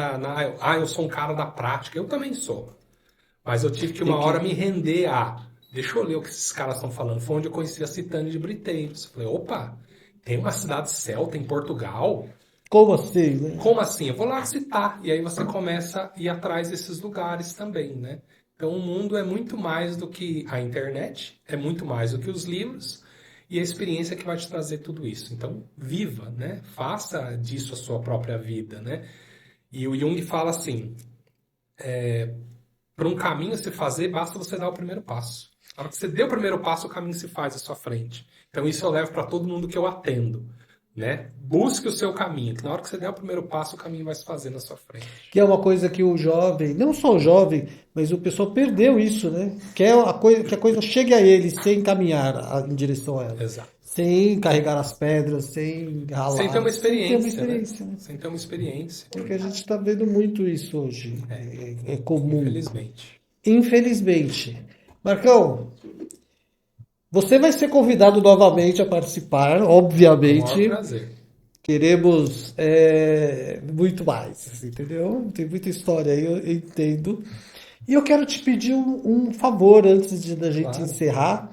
eu sou um cara da prática. Eu também sou. Mas eu tive que uma Tem hora que. me render deixa eu ler o que esses caras estão falando. Foi onde eu conheci a Citânia de Briteiros. Eu falei, opa, tem uma cidade celta em Portugal? Como assim, né? Como assim? Eu vou lá citar. E aí você começa a ir atrás desses lugares também, né? Então o mundo é muito mais do que a internet, é muito mais do que os livros e a experiência que vai te trazer tudo isso. Então viva, né? Faça disso a sua própria vida, né? E o Jung fala assim, para um caminho se fazer, basta você dar o primeiro passo. Na hora que você deu o primeiro passo, o caminho se faz à sua frente. Então isso eu levo para todo mundo que eu atendo, né? Busque o seu caminho, que na hora que você der o primeiro passo, o caminho vai se fazer na sua frente. Que é uma coisa que o jovem, não só o jovem, mas o pessoal perdeu isso, né? Que a coisa chegue a ele sem caminhar em direção a ela. Exato. Sem carregar as pedras, sem Sem ter ralar, uma sem ter uma experiência, né? experiência, né? Sem ter uma experiência. Porque a gente está vendo muito isso hoje. É comum. Infelizmente. Infelizmente. Marcão, você vai ser convidado novamente a participar, Com o maior obviamente. prazer. Queremos muito mais, entendeu? Tem muita história aí, eu entendo. E eu quero te pedir um favor antes da gente Claro. encerrar.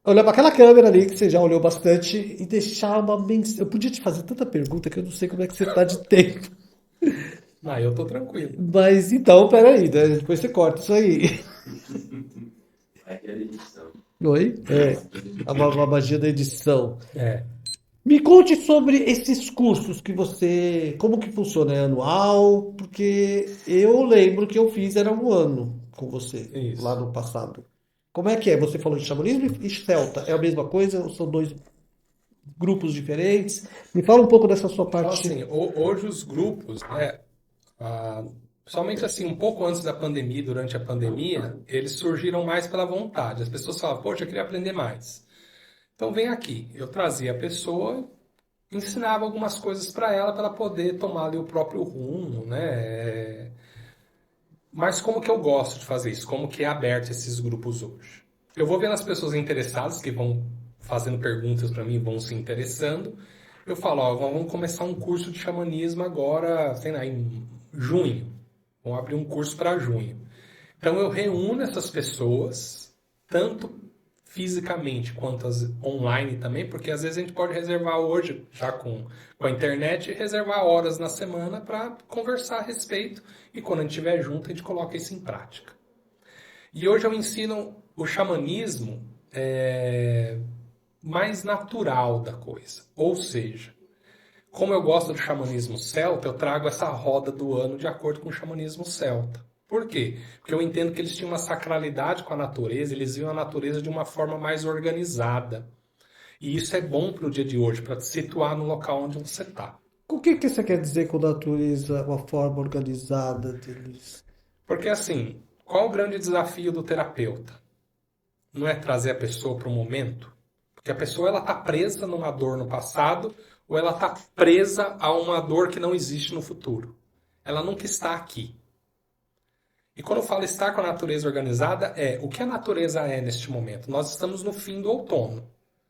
Olhar para aquela câmera ali que você já olhou bastante e deixar uma mensagem. Eu podia te fazer tanta pergunta que eu não sei como é que você está de tempo. Ah, eu tô tranquilo. Mas então, peraí, né? Depois você corta isso aí. Oi? A magia da edição. É. Me conte sobre esses cursos que você. Como que funciona? É anual? Porque eu lembro que eu fiz era um ano com você, lá Isso. no passado. Como é que é? Você falou de xamanismo e celta. É a mesma coisa ou são dois grupos diferentes? Me fala um pouco dessa sua Então, parte. assim, hoje os grupos, né, somente assim, um pouco antes da pandemia, durante a pandemia, eles surgiram mais pela vontade. As pessoas falavam, poxa, eu queria aprender mais. Então, vem aqui. Eu trazia a pessoa, ensinava algumas coisas para ela poder tomar ali o próprio rumo, né? Mas como que eu gosto de fazer isso? Como que é aberto esses grupos hoje? Eu vou vendo as pessoas interessadas que vão fazendo perguntas para mim, vão se interessando. Eu falo, ó, vamos começar um curso de xamanismo agora, sei lá, em junho. Vamos abrir um curso para junho. Então eu reúno essas pessoas, tanto fisicamente quanto online também, porque às vezes a gente pode reservar hoje, já com a internet, reservar horas na semana para conversar a respeito e quando a gente estiver junto a gente coloca isso em prática. E hoje eu ensino o xamanismo mais natural da coisa, ou seja, como eu gosto do xamanismo celta, eu trago essa roda do ano de acordo com o xamanismo celta. Por quê? Porque eu entendo que eles tinham uma sacralidade com a natureza, eles viam a natureza de uma forma mais organizada. E isso é bom para o dia de hoje, para te situar no local onde você está. O que que você quer dizer com natureza, uma forma organizada deles? Porque assim, qual o grande desafio do terapeuta? Não é trazer a pessoa para o momento? Porque a pessoa ela está presa numa dor no passado ou ela está presa a uma dor que não existe no futuro. Ela nunca está aqui. E quando eu falo estar com a natureza organizada, o que a natureza é neste momento? Nós estamos no fim do outono.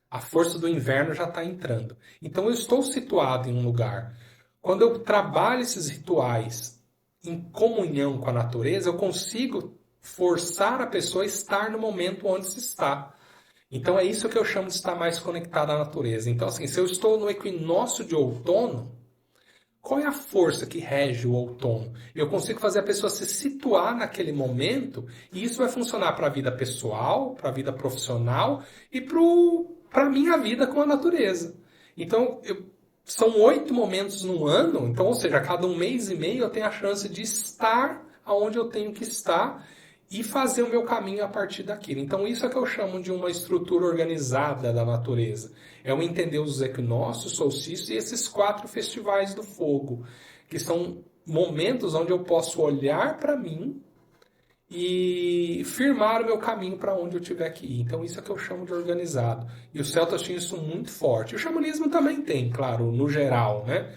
A força do inverno já está entrando. Então eu estou situado em um lugar. Quando eu trabalho esses rituais em comunhão com a natureza, eu consigo forçar a pessoa a estar no momento onde se está. Então é isso que eu chamo de estar mais conectado à natureza. Então, assim, se eu estou no equinócio de outono, qual é a força que rege o outono? Eu consigo fazer a pessoa se situar naquele momento e isso vai funcionar para a vida pessoal, para a vida profissional e para a minha vida com a natureza. Então, são 8 momentos no ano, então, ou seja, a cada um mês e meio eu tenho a chance de estar onde eu tenho que estar e fazer o meu caminho a partir daquilo. Então, isso é que eu chamo de uma estrutura organizada da natureza. É eu entender os equinócios, solstícios e esses 4 festivais do fogo, que são momentos onde eu posso olhar para mim e firmar o meu caminho para onde eu tiver que ir. Então, isso é que eu chamo de organizado. E os celtas tinham isso muito forte. O xamanismo também tem, claro, no geral, né?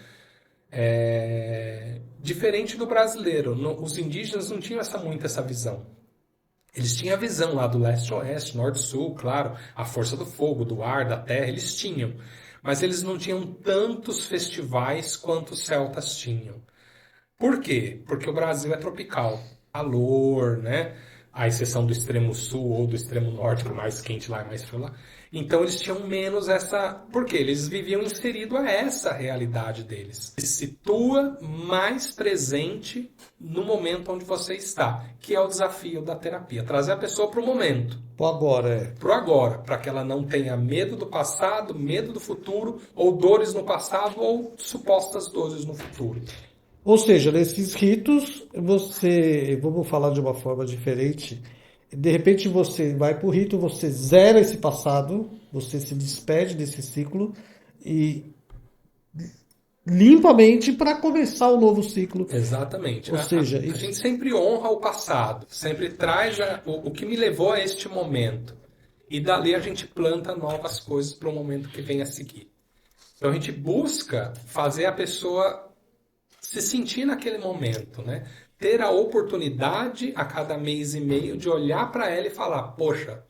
Diferente do brasileiro, os indígenas não tinham muito essa visão. Eles tinham a visão lá do leste-oeste, norte-sul, claro, a força do fogo, do ar, da terra, eles tinham. Mas eles não tinham tantos festivais quanto os celtas tinham. Por quê? Porque o Brasil é tropical. Calor, né? A exceção do extremo sul ou do extremo norte, que é mais quente lá e mais frio lá. Então eles tinham menos essa... Por quê? Eles viviam inserido a essa realidade deles. Se situa mais presente no momento onde você está, que é o desafio da terapia. Trazer a pessoa para o momento. Pro agora. Para o agora, para que ela não tenha medo do passado, medo do futuro, ou dores no passado, ou supostas dores no futuro. Ou seja, nesses ritos, vamos falar de uma forma diferente, de repente você vai para o rito, você zera esse passado, você se despede desse ciclo e limpa a mente para começar um novo ciclo. Exatamente. Ou seja, a gente sempre honra o passado, sempre traz o que me levou a este momento. E dali a gente planta novas coisas para o momento que vem a seguir. Então a gente busca fazer a pessoa se sentir naquele momento, né? Ter a oportunidade a cada mês e meio de olhar para ela e falar, poxa,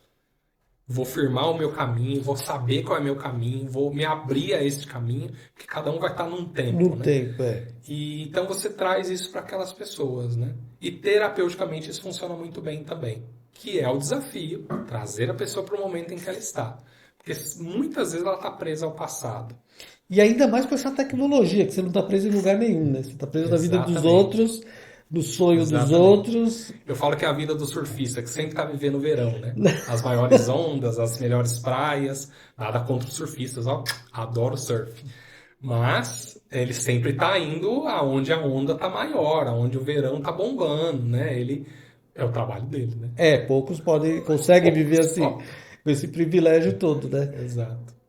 vou firmar o meu caminho, vou saber qual é o meu caminho, vou me abrir a esse caminho, porque cada um vai estar num tempo, no né? tempo, E então você traz isso para aquelas pessoas, né? E terapeuticamente isso funciona muito bem também, que é o desafio, trazer a pessoa para o momento em que ela está. Porque muitas vezes ela está presa ao passado. E ainda mais com essa tecnologia, que você não está preso em lugar nenhum, né? Você está preso na vida dos Exatamente. outros, no sonho dos Exatamente. outros. Eu falo que é a vida do surfista, que sempre está vivendo o verão, né? As maiores ondas, as melhores praias, nada contra os surfistas, ó, adoro surf. Mas ele sempre está indo aonde a onda está maior, aonde o verão está bombando, né? É o trabalho dele, né? Poucos conseguem viver Poucos assim, só. com esse privilégio todo, né? Exato.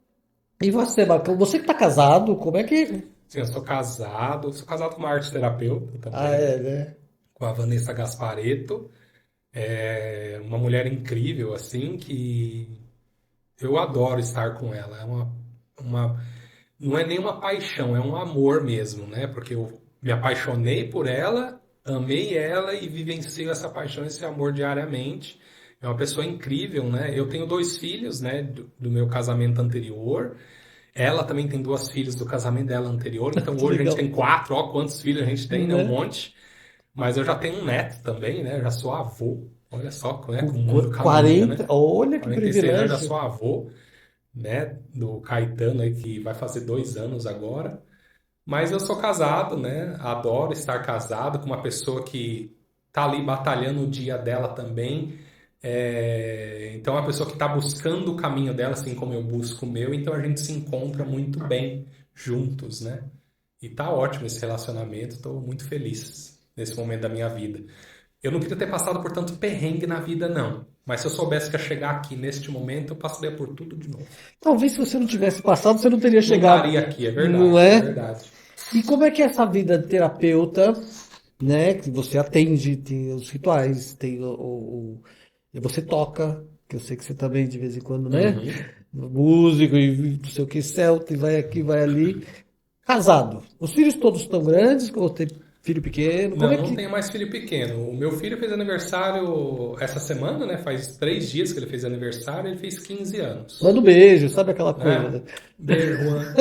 E você, Marcão, você que tá casado, como é que. Sim, eu sou casado com uma arte terapeuta Ah, também, é, né? com a Vanessa Gaspareto. É uma mulher incrível, assim, que eu adoro estar com ela. Uma, não é nem uma paixão, é um amor mesmo, né? Porque eu me apaixonei por ela, amei ela e vivencio essa paixão, esse amor diariamente. É uma pessoa incrível, né? Eu tenho dois filhos, né, do meu casamento anterior. Ela também tem duas filhas do casamento dela anterior. Então Que hoje a gente tem legal. quatro, ó, quantos filhos a gente tem, né? Um Né? monte. Mas eu já tenho um neto também, né? Eu já sou avô. Olha só como é que o Com mundo caminha, né? 40, olha que 46 anos já privilégio. sou avô, né? Do Caetano aí, que vai fazer 2 anos agora. Mas eu sou casado, né? Adoro estar casado com uma pessoa que tá ali batalhando o dia dela também. Então, é uma pessoa que está buscando o caminho dela, assim como eu busco o meu. Então, a gente se encontra muito bem juntos, né? E tá ótimo esse relacionamento. Estou muito feliz nesse momento da minha vida. Eu não queria ter passado por tanto perrengue na vida, não. Mas se eu soubesse que ia chegar aqui neste momento, eu passaria por tudo de novo. Talvez se você não tivesse passado, você não teria Não chegado, estaria aqui, é não verdade, é é? verdade. E como é que é essa vida de terapeuta, né? Que você atende, tem os rituais, tem e você toca, que eu sei que você também de vez em quando, né? Uhum. Músico e não sei o que, celta, e vai aqui, vai ali. Casado. Os filhos todos estão grandes, ou tem filho pequeno? Como Não, é não que. tenho mais filho pequeno. O meu filho fez aniversário essa semana, né? Faz 3 dias que ele fez aniversário, ele fez 15 anos, Manda um beijo, sabe aquela coisa, né? né? Beijo, Juan.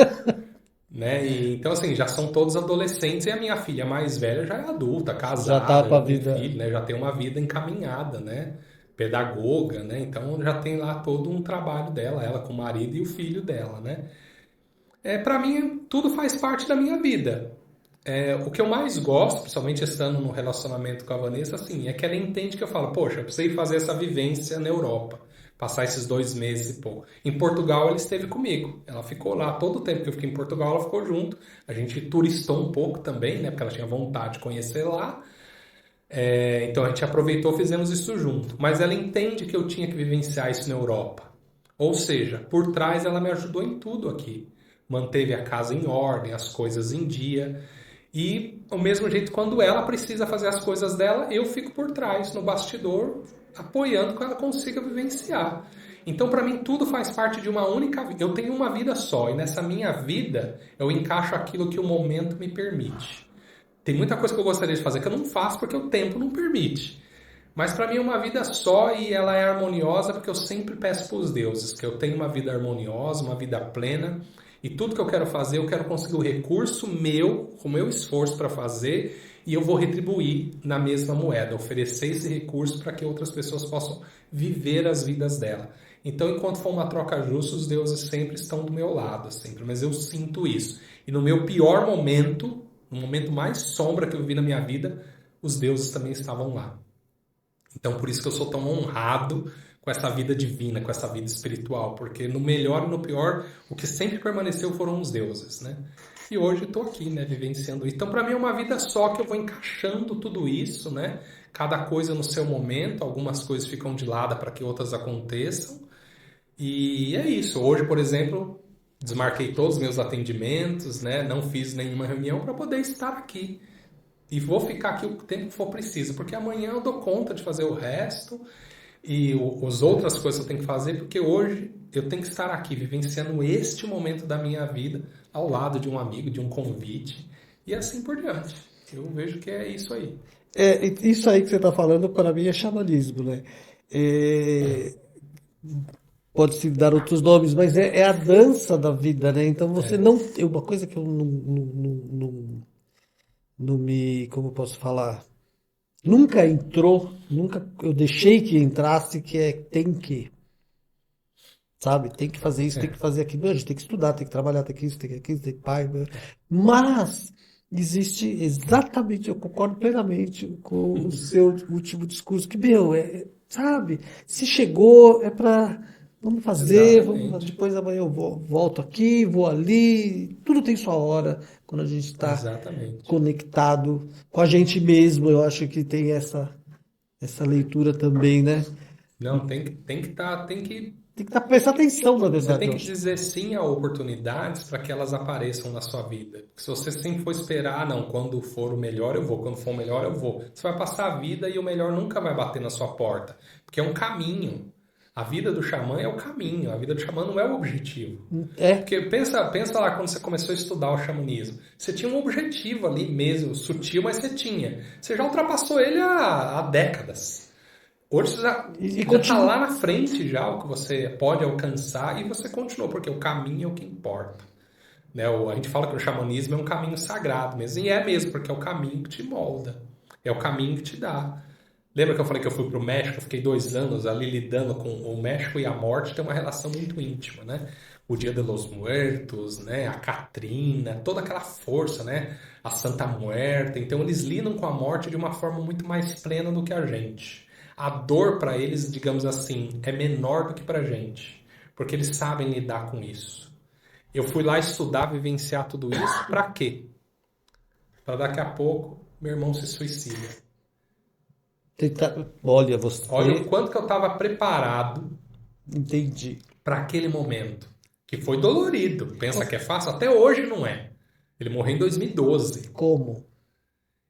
Né? E, então, assim, já são todos adolescentes e a minha filha mais velha já é adulta, Já tá casada, com a já tem vida. filho, né? Já tem uma vida encaminhada, né? Pedagoga, né? Então já tem lá todo um trabalho dela, ela com o marido e o filho dela, né? Para mim, tudo faz parte da minha vida. O que eu mais gosto, principalmente estando no relacionamento com a Vanessa, assim, é que ela entende que eu falo, poxa, eu precisei fazer essa vivência na Europa, passar esses 2 meses e pouco. Em Portugal, ela esteve comigo. Ela ficou lá todo o tempo que eu fiquei em Portugal, ela ficou junto. A gente turistou um pouco também, né? Porque ela tinha vontade de conhecer lá. Então a gente aproveitou, fizemos isso junto. Mas ela entende que eu tinha que vivenciar isso na Europa. Ou seja, por trás ela me ajudou em tudo aqui. Manteve a casa em ordem, as coisas em dia. E, ao mesmo jeito, quando ela precisa fazer as coisas dela, eu fico por trás, no bastidor, apoiando que ela consiga vivenciar. Então, para mim, tudo faz parte de uma única vida. Eu tenho uma vida só, e nessa minha vida, eu encaixo aquilo que o momento me permite. Tem muita coisa que eu gostaria de fazer que eu não faço porque o tempo não permite. Mas para mim é uma vida só e ela é harmoniosa porque eu sempre peço para os deuses que eu tenha uma vida harmoniosa, uma vida plena e tudo que eu quero fazer, eu quero conseguir o recurso meu, com o meu esforço para fazer e eu vou retribuir na mesma moeda, oferecer esse recurso para que outras pessoas possam viver as vidas dela. Então, enquanto for uma troca justa, os deuses sempre estão do meu lado, sempre, mas eu sinto isso. E no meu pior momento, no momento mais sombra que eu vivi na minha vida, os deuses também estavam lá. Então, por isso que eu sou tão honrado com essa vida divina, com essa vida espiritual, porque no melhor e no pior, o que sempre permaneceu foram os deuses, né? E hoje estou aqui, né, vivenciando isso. Então, para mim é uma vida só que eu vou encaixando tudo isso, né? Cada coisa no seu momento, algumas coisas ficam de lado para que outras aconteçam. E é isso. Hoje, por exemplo, desmarquei todos os meus atendimentos, né? Não fiz nenhuma reunião para poder estar aqui. E vou ficar aqui o tempo que for preciso, porque amanhã eu dou conta de fazer o resto e as outras coisas que eu tenho que fazer, porque hoje eu tenho que estar aqui vivenciando este momento da minha vida ao lado de um amigo, de um convite e assim por diante. Eu vejo que é isso aí. É, isso aí que você está falando, para mim, é xamanismo, né? É, pode-se dar outros nomes, mas é a dança da vida, né? Então você É, não. Uma coisa que eu não me. Como eu posso falar? Nunca entrou, nunca eu deixei que entrasse, que é tem que. Sabe? Tem que fazer isso, tem que é, fazer aquilo. A gente tem que estudar, tem que trabalhar, tem que isso, tem que aquilo, tem que pai. Mas existe exatamente, eu concordo plenamente com o seu último discurso, que, meu, sabe? Se chegou, é para vamos fazer, exatamente, depois amanhã eu volto aqui, vou ali. Tudo tem sua hora quando a gente está exatamente. conectado com a gente mesmo. Eu acho que tem essa leitura também, né? Não, tem que Tem que prestar atenção, na você verdade, tem eu que acho. dizer sim a oportunidades para que elas apareçam na sua vida. Porque se você sempre for esperar, não, quando for o melhor eu vou, quando for o melhor eu vou. Você vai passar a vida e o melhor nunca vai bater na sua porta, porque é um caminho. A vida do xamã é o caminho, a vida do xamã não é o objetivo. É, Porque pensa lá quando você começou a estudar o xamanismo. Você tinha um objetivo ali mesmo, sutil, mas você tinha. Você já ultrapassou ele há décadas. Hoje você já e já está continua. lá na frente já o que você pode alcançar e você continua, porque o caminho é o que importa. Né? A gente fala que o xamanismo é um caminho sagrado mesmo, e é mesmo, porque é o caminho que te molda, é o caminho que te dá. Lembra que eu falei que eu fui para o México, eu fiquei 2 anos ali lidando com o México e a morte tem uma relação muito íntima, né? O Dia de los Muertos, né? A Catrina, toda aquela força, né? A Santa Muerte. Então eles lidam com a morte de uma forma muito mais plena do que a gente. A dor para eles, digamos assim, é menor do que para a gente, porque eles sabem lidar com isso. Eu fui lá estudar, vivenciar tudo isso, para quê? Para daqui a pouco meu irmão se suicida. Olha, Olha o você. quanto que eu estava preparado Entendi. para aquele momento, que foi dolorido. Pensa que é fácil? Até hoje não é. Ele morreu em 2012. Como?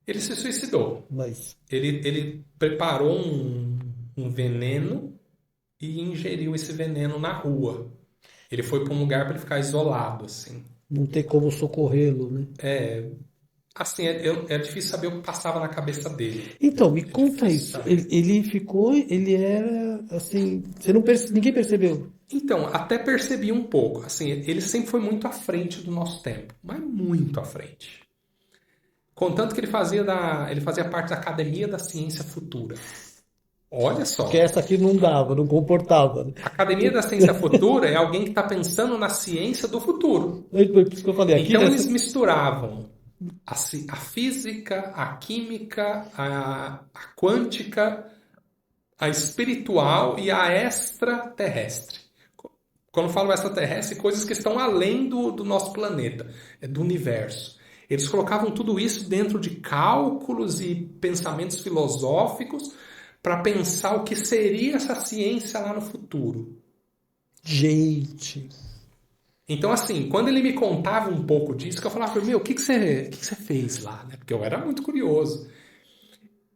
Ele se suicidou. Mas Ele preparou um veneno e ingeriu esse veneno na rua. Ele foi para um lugar para ele ficar isolado, assim. não tem como socorrê-lo, né? Assim, é difícil saber o que passava na cabeça dele. Então, me É conta difícil isso. Ele, saber. ele ficou, ele era assim, você não ninguém percebeu. Então, até percebi um pouco. Assim, ele sempre foi muito à frente do nosso tempo, mas muito à frente. Contanto que ele fazia parte da Academia da Ciência Futura. Olha Porque só. essa aqui não dava, não comportava, né? A Academia da Ciência Futura é alguém que está pensando na ciência do futuro. Foi por isso que eu falei, aqui Então nessa. eles misturavam a física, a química, a quântica, a espiritual e a extraterrestre. Quando eu falo extraterrestre, coisas que estão além do nosso planeta, do universo. Eles colocavam tudo isso dentro de cálculos e pensamentos filosóficos para pensar o que seria essa ciência lá no futuro. Gente, Então, assim, quando ele me contava um pouco disso, que eu falava, meu, o que você fez lá? Né? Porque eu era muito curioso.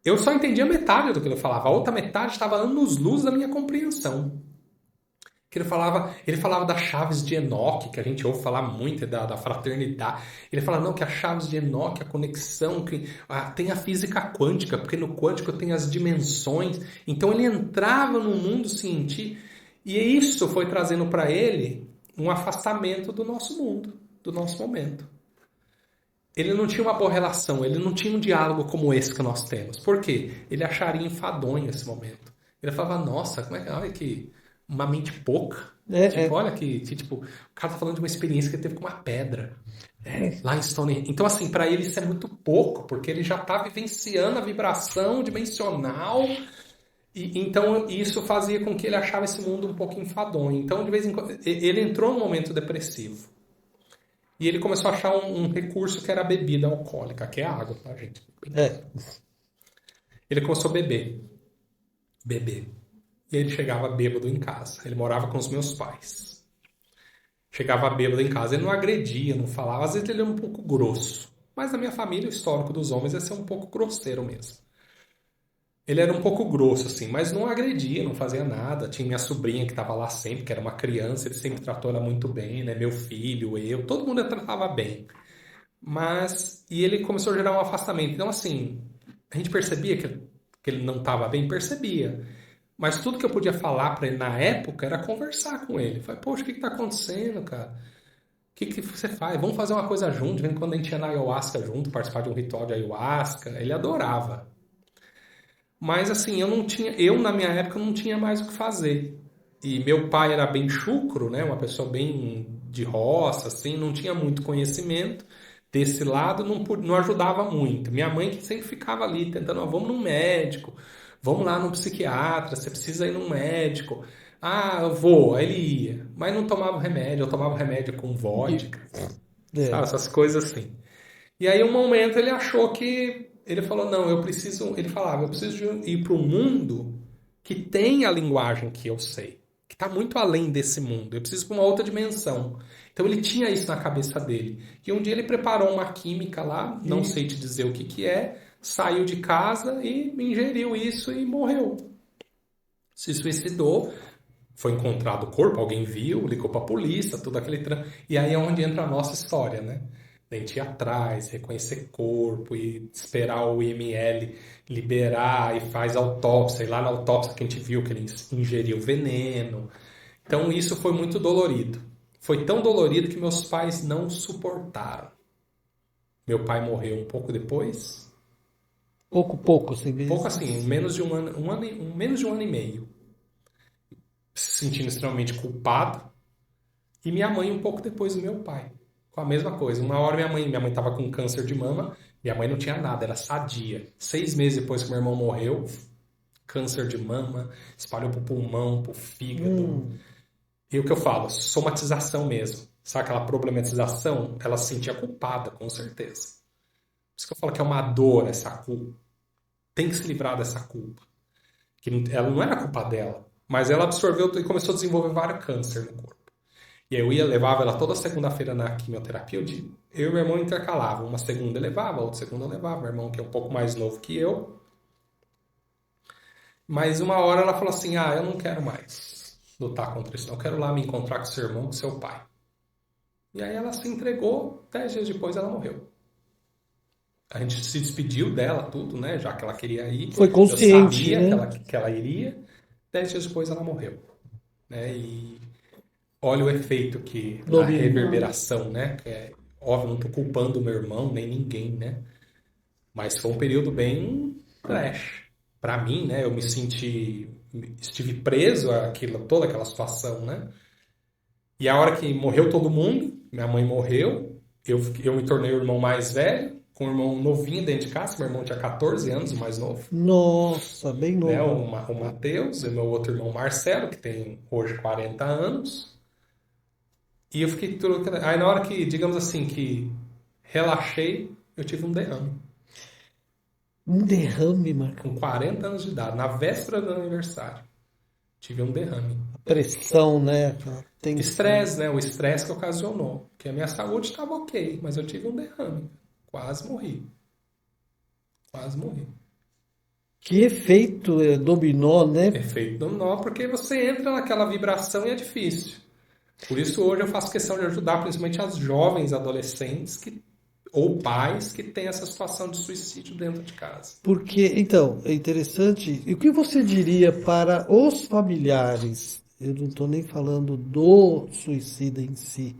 Eu só entendia metade do que ele falava, a outra metade estava anos-luz da minha compreensão. Que ele falava das chaves de Enoque, que a gente ouve falar muito da fraternidade. Ele fala, não, que as chaves de Enoque, a conexão, que tem a física quântica, porque no quântico tem as dimensões. Então ele entrava no mundo científico, e isso foi trazendo para ele um afastamento do nosso mundo, do nosso momento. Ele não tinha uma boa relação, ele não tinha um diálogo como esse que nós temos. Por quê? Ele acharia enfadonho esse momento. Ele falava, nossa, como é que, olha que uma mente pouca. é, Tipo, é, olha que tipo, o cara tá falando de uma experiência que ele teve com uma pedra lá em Stone. Então, assim, para ele isso é muito pouco, porque ele já tá vivenciando a vibração dimensional e então isso fazia com que ele achava esse mundo um pouco enfadonho. Então, de vez em quando, ele entrou num momento depressivo. E ele começou a achar um recurso que era a bebida alcoólica, que é a água, tá, gente? é. Ele começou a beber. Beber. E ele chegava bêbado em casa. Ele morava com os meus pais. Chegava bêbado em casa. Ele não agredia, não falava. Às vezes ele era um pouco grosso. Mas na minha família, o histórico dos homens é ser um pouco grosseiro mesmo. Ele era um pouco grosso, assim, mas não agredia, não fazia nada. Tinha minha sobrinha que estava lá sempre, que era uma criança, ele sempre tratou ela muito bem, né? Meu filho, eu, todo mundo tratava bem. E ele começou a gerar um afastamento. Então, assim, a gente percebia que ele não estava bem, percebia. Mas tudo que eu podia falar para ele na época era conversar com ele. Falei, poxa, o que está acontecendo, cara? O que você faz? Vamos fazer uma coisa junto. Vendo quando a gente ia na ayahuasca junto, participar de um ritual de ayahuasca. Ele adorava. Mas assim, eu não tinha, eu na minha época não tinha mais o que fazer. E meu pai era bem chucro, né? Uma pessoa bem de roça, assim, não tinha muito conhecimento. Desse lado não ajudava muito. Minha mãe que sempre ficava ali tentando, "Ó, vamos num médico, vamos lá no psiquiatra, você precisa ir num médico. Ah, eu vou. Aí ele ia. Mas não tomava remédio, eu tomava remédio com E- vodka, sabe? é. Essas coisas assim. E aí, um momento, ele achou que. Ele falou: não, eu preciso. Ele falava: eu preciso ir para um mundo que tem a linguagem que eu sei, que está muito além desse mundo. Eu preciso para uma outra dimensão. Então ele tinha isso na cabeça dele. E um dia ele preparou uma química lá, não sei te dizer o que que é, saiu de casa e ingeriu isso e morreu. Se suicidou, foi encontrado o corpo, alguém viu, ligou para a polícia, tudo aquele e aí é onde entra a nossa história, né? A gente ir atrás, reconhecer corpo e esperar o IML liberar e faz autópsia. E lá na autópsia que a gente viu que ele ingeriu veneno. Então isso foi muito dolorido. Foi tão dolorido que meus pais não suportaram. Meu pai morreu um pouco depois. Pouco, assim Pouco mesmo. assim, menos de um ano, menos de um ano e meio. Se sentindo extremamente culpado. E minha mãe um pouco depois do meu pai. Com a mesma coisa. Uma hora minha mãe estava com câncer de mama, minha mãe não tinha nada, era sadia. 6 meses depois que meu irmão morreu, câncer de mama, espalhou pro pulmão, pro fígado. E o que eu falo, somatização mesmo. Sabe aquela problematização? Ela se sentia culpada, com certeza. Por isso que eu falo que é uma dor essa culpa. Tem que se livrar dessa culpa. Ela não era culpa dela, mas ela absorveu e começou a desenvolver vários cânceres no corpo. E aí eu levava ela toda segunda-feira na quimioterapia. Eu e meu irmão intercalava. Uma segunda eu levava, outra segunda eu levava. Meu irmão, que é um pouco mais novo que eu. Mas uma hora ela falou assim, eu não quero mais lutar contra isso. Eu quero lá me encontrar com seu irmão, com seu pai. E aí ela se entregou. 10 dias depois ela morreu. A gente se despediu dela, tudo, né? Já que ela queria ir. Foi consciente, Eu né? sabia que ela iria. 10 dias depois ela morreu. Né? E olha o efeito que a Dominó. reverberação, né? Óbvio, não estou culpando o meu irmão, nem ninguém, né? Mas foi um período bem trash. Para mim, né? Eu estive preso àquilo, toda aquela situação, né? E a hora que morreu todo mundo, minha mãe morreu, eu me tornei o irmão mais velho, com um irmão novinho dentro de casa, meu irmão tinha 14 anos, o mais novo. Nossa, bem Né? novo. O Matheus, e meu outro irmão Marcelo, que tem hoje 40 anos. E eu fiquei tudo. Aí na hora que, digamos assim, que relaxei, eu tive um derrame. Um derrame, Marcão. Com 40 anos de idade, na véspera do aniversário. Tive um derrame. A pressão, né? Aquela tensão. Estresse, né? O estresse que ocasionou. Porque a minha saúde estava ok, mas eu tive um derrame. Quase morri. Quase morri. Que efeito dominó, né? Efeito dominó, porque você entra naquela vibração e é difícil. Por isso hoje eu faço questão de ajudar principalmente as jovens adolescentes ou pais que têm essa situação de suicídio dentro de casa. Porque, então, é interessante. E o que você diria para os familiares? Eu não estou nem falando do suicida em si,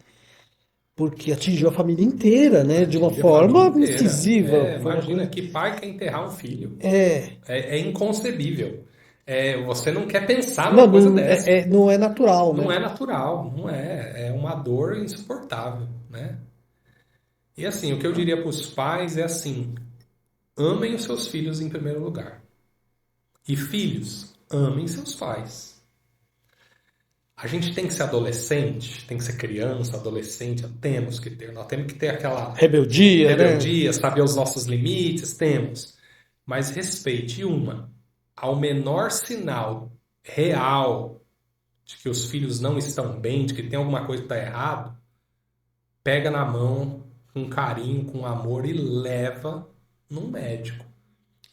porque atingiu a família inteira, né? De uma Atingiu a forma família inteira. incisiva. Foi uma Imagina, coisa- que pai quer enterrar um filho? É. É inconcebível. Você não quer pensar numa Não, coisa não, dessa. não é natural, Não né? é natural, não é. É uma dor insuportável, né? E assim, o que eu diria para os pais é assim: amem os seus filhos em primeiro lugar. E filhos, amem seus pais. A gente tem que ser adolescente, tem que ser criança, adolescente, nós temos que ter aquela Rebeldia, né? rebeldia, saber os nossos limites, temos. Mas respeite ao menor sinal real de que os filhos não estão bem, de que tem alguma coisa que está errado, pega na mão, com carinho, com amor e leva num médico.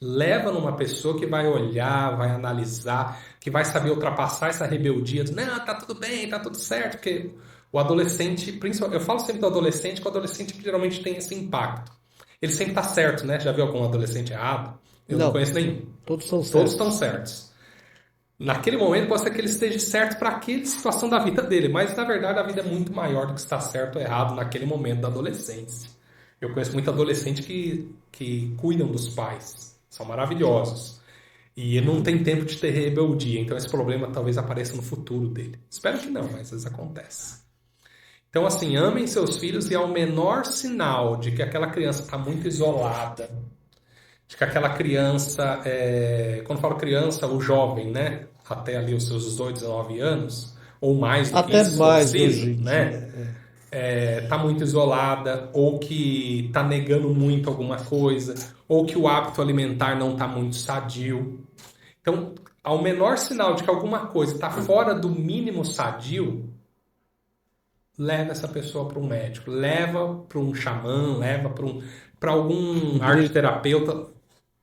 Leva numa pessoa que vai olhar, vai analisar, que vai saber ultrapassar essa rebeldia. Não, tá tudo bem, tá tudo certo. Porque o adolescente, principalmente, eu falo sempre do adolescente, que o adolescente geralmente tem esse impacto. Ele sempre tá certo, né? Já viu algum adolescente errado? Eu não conheço nenhum. Todos são Todos certos. estão certos. Naquele momento pode ser que ele esteja certo para aquela situação da vida dele, mas na verdade a vida é muito maior do que estar certo ou errado naquele momento da adolescência. Eu conheço muito adolescente que cuidam dos pais, são maravilhosos. E ele não tem tempo de ter rebeldia, então esse problema talvez apareça no futuro dele. Espero que não, mas às vezes acontece. Então, assim, amem seus filhos e ao menor sinal de que aquela criança está muito isolada, de que aquela criança, quando eu falo criança, o jovem, né? Até ali os seus 18, 19 anos, ou mais do que Até isso, mais se for hoje preciso, em né? dia. Tá muito isolada, ou que tá negando muito alguma coisa, ou que o hábito alimentar não tá muito sadio. Então, ao menor sinal de que alguma coisa está fora do mínimo sadio, leva essa pessoa para um médico, leva para um xamã, leva para algum arteterapeuta.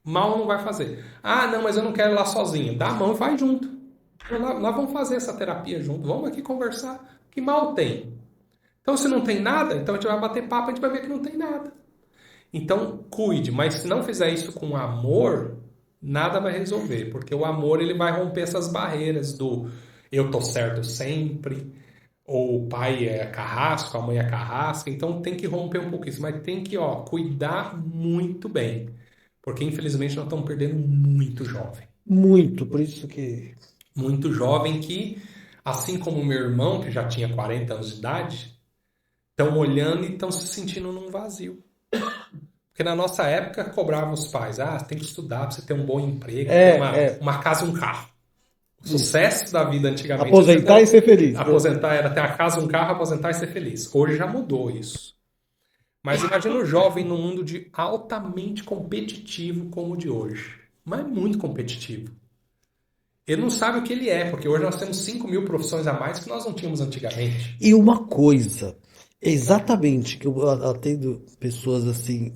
Mal não vai fazer. Ah, não, mas eu não quero ir lá sozinho. Dá a mão e vai junto. Nós vamos fazer essa terapia junto. Vamos aqui conversar. Que mal tem? Então, se não tem nada, então a gente vai bater papo, a gente vai ver que não tem nada. Então, cuide. Mas se não fizer isso com amor, nada vai resolver. Porque o amor, ele vai romper essas barreiras do eu tô certo sempre, ou o pai é carrasco, a mãe é carrasca. Então, tem que romper um pouco isso. Mas tem que, cuidar muito bem. Porque, infelizmente, nós estamos perdendo muito jovem. Muito, por isso que... Muito jovem que, assim como o meu irmão, que já tinha 40 anos de idade, estão olhando e estão se sentindo num vazio. Porque na nossa época cobravam os pais, você tem que estudar para você ter um bom emprego, ter uma casa e um carro. O sucesso da vida antigamente... Aposentar e ser feliz. Aposentar era ter a casa, um carro, aposentar e ser feliz. Hoje já mudou isso. Mas imagina o jovem num mundo altamente competitivo como o de hoje. Mas muito competitivo. Ele não sabe o que ele é, porque hoje nós temos 5.000 profissões a mais que nós não tínhamos antigamente. E uma coisa, exatamente, que eu atendo pessoas assim,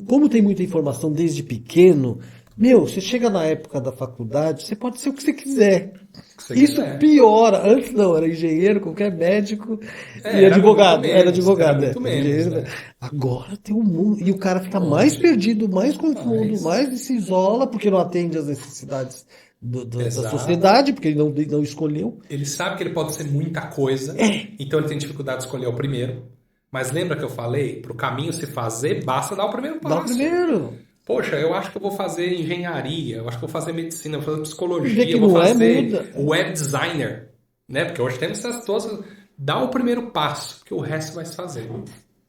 como tem muita informação desde pequeno, você chega na época da faculdade, você pode ser o que você quiser. Isso piora. Antes não, era engenheiro, qualquer médico e advogado. Era advogado. Muito menos, né? Agora tem um mundo. E o cara fica mais perdido, mais confuso, mais se isola, porque não atende às necessidades da sociedade, porque ele não escolheu. Ele sabe que ele pode ser muita coisa, então ele tem dificuldade de escolher o primeiro. Mas lembra que eu falei? Para o caminho se fazer, basta dar o primeiro passo. Dá o primeiro. Poxa, eu acho que eu vou fazer engenharia, eu acho que eu vou fazer medicina, eu vou fazer psicologia, eu vou fazer web designer, né? Porque hoje temos essas todas. Dá o primeiro passo, que o resto vai se fazer.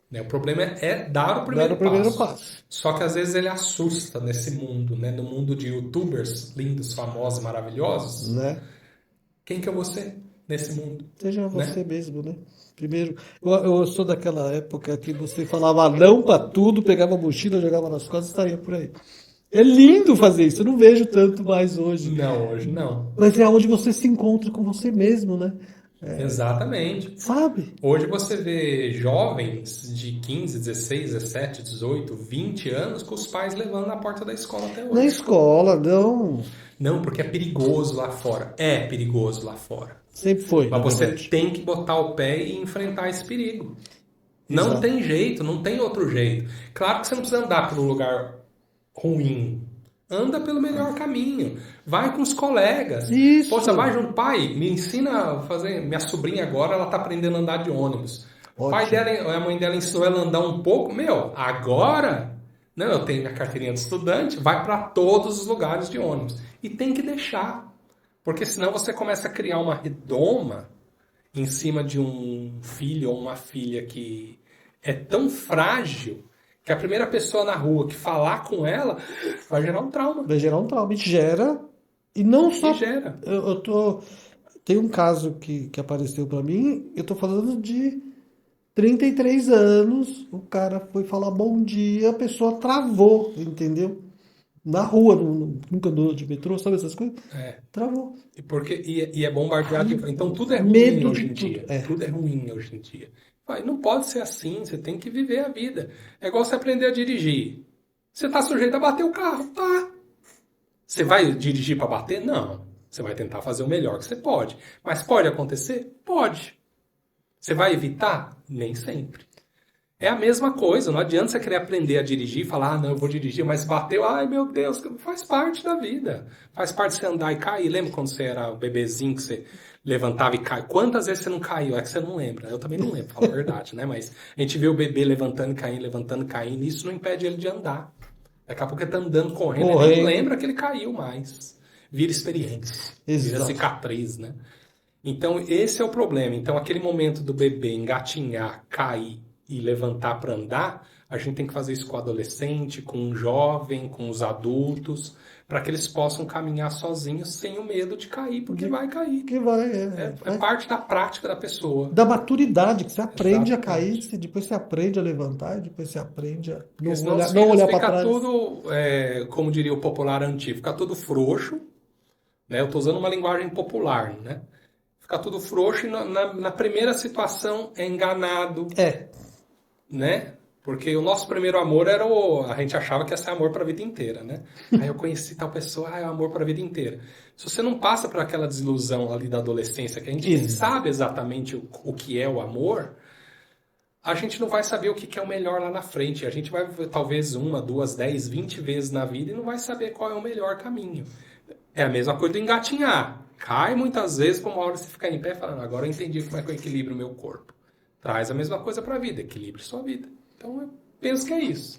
Né? O problema é dar o primeiro passo. Só que às vezes ele assusta nesse mundo, né? No mundo de youtubers lindos, famosos, maravilhosos. Né? Quem que é você nesse mundo? Seja você mesmo, né? Primeiro, eu sou daquela época que você falava não para tudo, pegava a mochila, jogava nas costas e estaria por aí. É lindo fazer isso, eu não vejo tanto mais hoje. Não, hoje não. Mas é onde você se encontra com você mesmo, né? Exatamente. Sabe? Hoje você vê jovens de 15, 16, 17, 18, 20 anos com os pais levando na porta da escola até hoje. Na escola, não. Não, porque é perigoso lá fora. É perigoso lá fora. Sempre foi. Mas você tem que botar o pé e enfrentar esse perigo. Exato. Não tem jeito, não tem outro jeito. Claro que você não precisa andar pelo lugar ruim. Anda pelo melhor caminho. Vai com os colegas. Isso. Pô, você vai junto. Pai, me ensina a fazer... Minha sobrinha agora, ela tá aprendendo a andar de ônibus. O pai dela, a mãe dela ensinou ela a andar um pouco. Agora... Não, eu tenho minha carteirinha de estudante. Vai para todos os lugares de ônibus. E tem que deixar. Porque senão você começa a criar uma redoma em cima de um filho ou uma filha que é tão frágil que a primeira pessoa na rua que falar com ela vai gerar um trauma. Vai gerar um trauma. E gera. E não só... gera. Tem um caso que apareceu para mim, eu tô falando de 33 anos, o cara foi falar bom dia, a pessoa travou, entendeu? Na rua, nunca andou de metrô, sabe essas coisas? Travou. E é bombardeado. Então tudo é ruim hoje em dia. Tudo é ruim hoje em dia. Não pode ser assim, você tem que viver a vida. É igual você aprender a dirigir. Você tá sujeito a bater o carro, tá? Você vai dirigir para bater? Não. Você vai tentar fazer o melhor que você pode. Mas pode acontecer? Pode. Você vai evitar? Nem sempre. É a mesma coisa, não adianta você querer aprender a dirigir e falar, não, eu vou dirigir, mas bateu, ai meu Deus, faz parte da vida. Faz parte de você andar e cair. Lembra quando você era bebezinho que você levantava e caiu? Quantas vezes você não caiu? É que você não lembra. Eu também não lembro, falo a verdade, né? Mas a gente vê o bebê levantando e caindo, e isso não impede ele de andar. Daqui a pouco ele tá andando, correndo, ele nem lembra que ele caiu mais. Vira experiência, vira cicatriz, né? Então esse é o problema. Então aquele momento do bebê engatinhar, cair, e levantar para andar, a gente tem que fazer isso com o adolescente, com o jovem, com os adultos, para que eles possam caminhar sozinhos sem o medo de cair, porque vai cair. Que vai, é parte da prática da pessoa. Da maturidade, que você aprende a cair, depois você aprende a levantar, e depois você aprende a não olhar para trás. Fica tudo, como diria o popular antigo, fica tudo frouxo, né? Eu estou usando uma linguagem popular, né? Fica tudo frouxo e na primeira situação é enganado, É, né? Porque o nosso primeiro amor a gente achava que ia ser amor para a vida inteira, né? Aí eu conheci tal pessoa, é amor para a vida inteira. Se você não passa por aquela desilusão ali da adolescência, que a gente nem sabe exatamente o que é o amor, a gente não vai saber o que é o melhor lá na frente. A gente vai talvez 1, 2, 10, 20 vezes na vida e não vai saber qual é o melhor caminho. É a mesma coisa do engatinhar. Cai muitas vezes para uma hora você ficar em pé falando, agora eu entendi como é que eu equilibro o meu corpo. Traz a mesma coisa para a vida, equilibre sua vida. Então eu penso que é isso.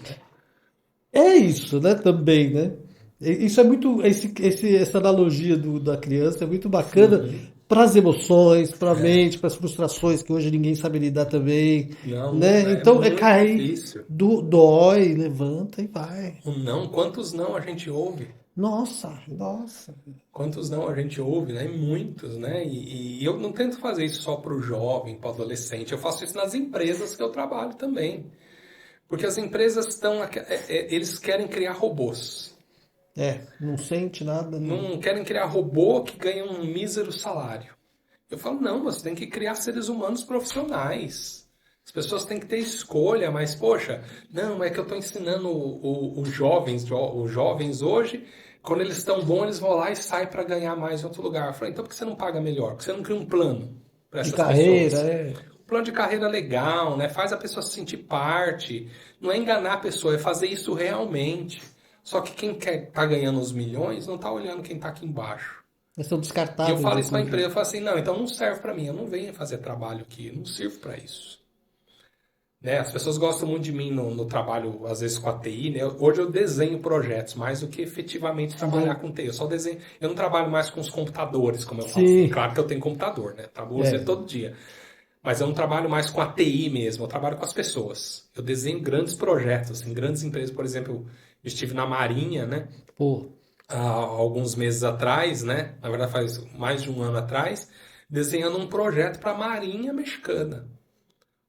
é isso, né? Também, né? Isso é muito. Essa analogia da criança é muito bacana para as emoções, para a mente, para as frustrações que hoje ninguém sabe lidar também, Não, né? é Então é muito cair, difícil. dói, levanta e vai. O não, quantos não a gente ouve? Nossa, nossa. Quantos não a gente ouve, né? Muitos, né? E eu não tento fazer isso só para o jovem, para o adolescente. Eu faço isso nas empresas que eu trabalho também. Porque as empresas eles querem criar robôs. Não sente nada, não. Não querem criar robô que ganha um mísero salário. Eu falo, não, você tem que criar seres humanos profissionais. As pessoas têm que ter escolha, mas, poxa, não, é que eu estou ensinando os jovens hoje, quando eles estão bons, eles vão lá e saem para ganhar mais em outro lugar. Eu falei, então por que você não paga melhor? Por que você não cria um plano para De essas carreira, pessoas? Um plano de carreira legal, né? Faz a pessoa se sentir parte. Não é enganar a pessoa, é fazer isso realmente. Só que quem tá ganhando os milhões não tá olhando quem tá aqui embaixo. Eles são E eu descartáveis. falo isso para a Inclusive. empresa, eu falo assim, não, então não serve para mim, eu não venho fazer trabalho aqui, eu não sirvo para isso. Né? As pessoas gostam muito de mim no trabalho, às vezes com a TI, né? Hoje eu desenho projetos, mais do que efetivamente trabalhar com TI. Eu só desenho, eu não trabalho mais com os computadores, como eu falo assim. Sim. Claro que eu tenho computador, né? Trabalho você todo dia. Mas eu não trabalho mais com a TI mesmo, eu trabalho com as pessoas. Eu desenho grandes projetos, assim, grandes empresas, por exemplo, eu estive na Marinha, né? Pô, Há alguns meses atrás, né? Na verdade faz mais de um ano atrás, desenhando um projeto para a Marinha Mexicana.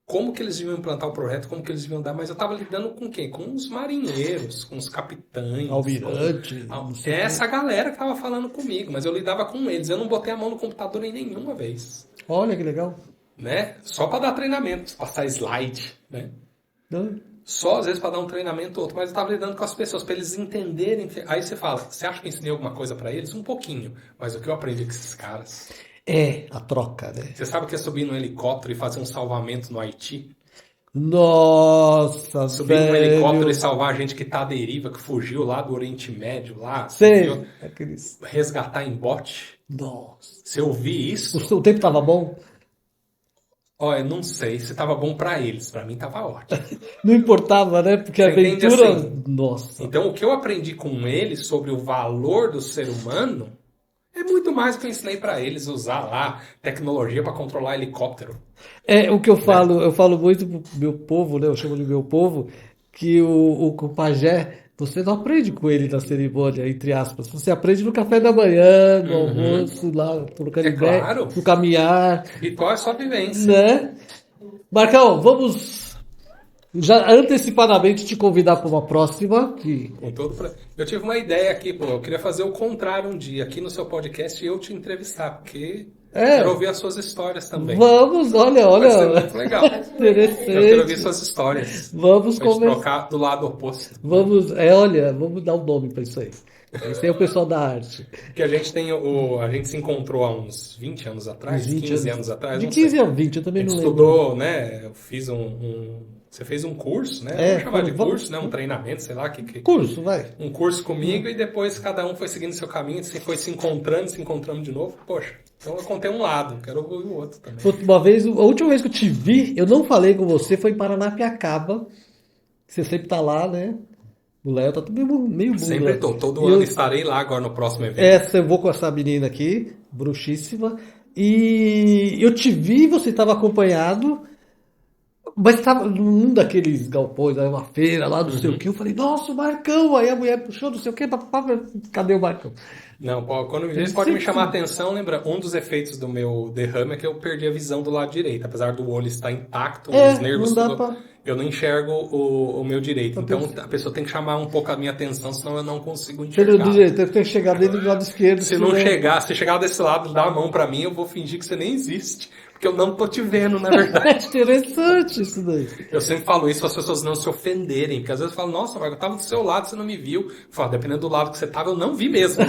Como que eles deviam implantar o projeto, como que eles deviam dar, mas eu estava lidando com quem? Com os marinheiros, com os capitães. almirante. Não sei Essa galera que estava falando comigo, mas eu lidava com eles. Eu não botei a mão no computador em nenhuma vez. Olha que legal. Né? Só para dar treinamento, passar slide, né? Não. Só às vezes para dar um treinamento ou outro, mas eu estava lidando com as pessoas, para eles entenderem. Aí você fala, você acha que eu ensinei alguma coisa para eles? Um pouquinho, mas o que eu aprendi com esses caras? É a troca, né? Você sabe o que é subir num helicóptero e fazer um salvamento no Haiti? Nossa, Subir num helicóptero e velho. salvar a gente que tá à deriva, que fugiu lá do Oriente Médio, lá, Sei. Aqueles... resgatar em bote. Nossa. Se eu vi isso, O tempo tava bom? olha, não sei se tava bom para eles, para mim tava ótimo. Não importava, né? Porque a Você entende aventura. assim? Nossa. Então, o que eu aprendi com eles sobre o valor do ser humano é muito mais do que eu ensinei para eles usar lá tecnologia para controlar helicóptero. É o que eu falo muito pro meu povo, né? Eu chamo de meu povo, que o pajé, você não aprende com ele na cerimônia, entre aspas. Você aprende no café da manhã, no almoço, lá, trocando É ideia, claro. no caminhar, Ritual é só vivência. né? Marcão, vamos já antecipadamente te convidar para uma próxima. Com todo Eu tive uma ideia aqui, pô. Eu queria fazer o contrário um dia, aqui no seu podcast, e eu te entrevistar, porque quero ouvir as suas histórias também. Vamos, olha, Vai ser muito legal. interessante. Eu quero ouvir suas histórias. Vamos Pra gente conversar. trocar do lado oposto. Vamos, olha, vamos dar um nome para isso aí. Esse é o pessoal da arte. Porque a gente tem a gente se encontrou há uns 20 anos atrás, 15 anos atrás, De não 15 sei. a 20, eu A também gente não lembro. estudou, né? Eu fiz você fez um curso, né? Vamos chamar de vamos- curso, né? Um treinamento, sei lá, Curso, vai. um curso comigo e depois cada um foi seguindo seu caminho, você foi se encontrando de novo. Poxa, então eu contei um lado, quero ouvir o outro também. Uma vez, a última vez que eu te vi, eu não falei com você, foi em Paranapiacaba. Você sempre tá lá, né? O Léo tá meio Sempre bunda. tô, todo E ano eu- estarei lá agora no próximo evento. eu vou com essa menina aqui, bruxíssima. E eu te vi, você estava acompanhado, mas estava num daqueles galpões, aí uma feira lá, não sei o que. Eu falei, nossa, o Marcão. Aí a mulher puxou, não sei o que, cadê o Marcão? Não, quando eles podem me chamar a atenção, lembra, um dos efeitos do meu derrame é que eu perdi a visão do lado direito, apesar do olho estar intacto, os nervos não dá tudo, pra... eu não enxergo o meu direito. Tá Então pensando. a pessoa tem que chamar um pouco a minha atenção, senão eu não consigo Pelo do enxergar. jeito, tem que chegar dele do lado esquerdo, Se não senão. chegar, se chegar desse lado, dá a mão pra mim, eu vou fingir que você nem existe. Porque eu não tô te vendo, na É verdade. interessante isso daí. Eu sempre falo isso para as pessoas não se ofenderem, porque às vezes eu falo, nossa, Marco, eu tava do seu lado, você não me viu. Eu falo, dependendo do lado que você tava, eu não vi mesmo.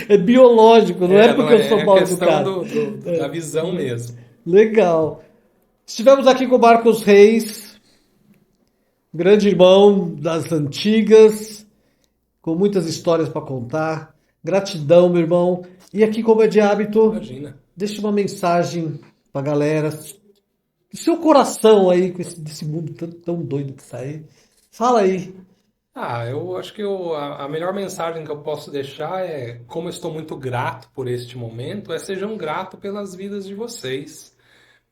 É biológico, não é Não porque eu é, sou é mal questão educado. da visão mesmo. Legal. Estivemos aqui com o Marcos Reis, grande irmão das antigas, com muitas histórias para contar. Gratidão, meu irmão. E aqui, como é de hábito, Imagina. deixe uma mensagem para a galera. Do seu coração aí, desse mundo tão doido que tá aí. Fala aí. Eu acho que a melhor mensagem que eu posso deixar é, como eu estou muito grato por este momento, sejam gratos pelas vidas de vocês.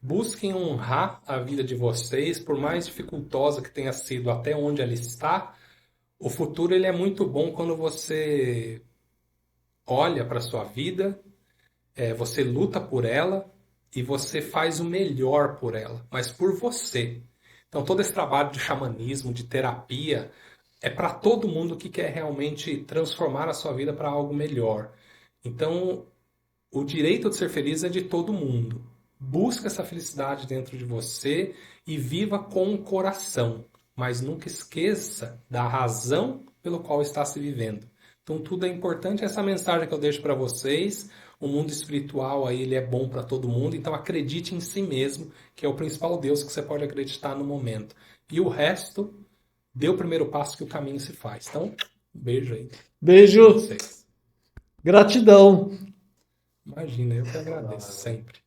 Busquem honrar a vida de vocês, por mais dificultosa que tenha sido até onde ela está. O futuro ele é muito bom quando você olha para a sua vida, você luta por ela e você faz o melhor por ela, mas por você. Então, todo esse trabalho de xamanismo, de terapia, é para todo mundo que quer realmente transformar a sua vida para algo melhor. Então, o direito de ser feliz é de todo mundo. Busca essa felicidade dentro de você e viva com o coração, mas nunca esqueça da razão pelo qual está se vivendo. Então tudo é importante, essa mensagem que eu deixo para vocês. O mundo espiritual aí ele é bom para todo mundo, então acredite em si mesmo, que é o principal Deus que você pode acreditar no momento. E o resto, dê o primeiro passo que o caminho se faz. Então, um beijo aí para Beijo, vocês. gratidão. Imagina, eu que agradeço sempre.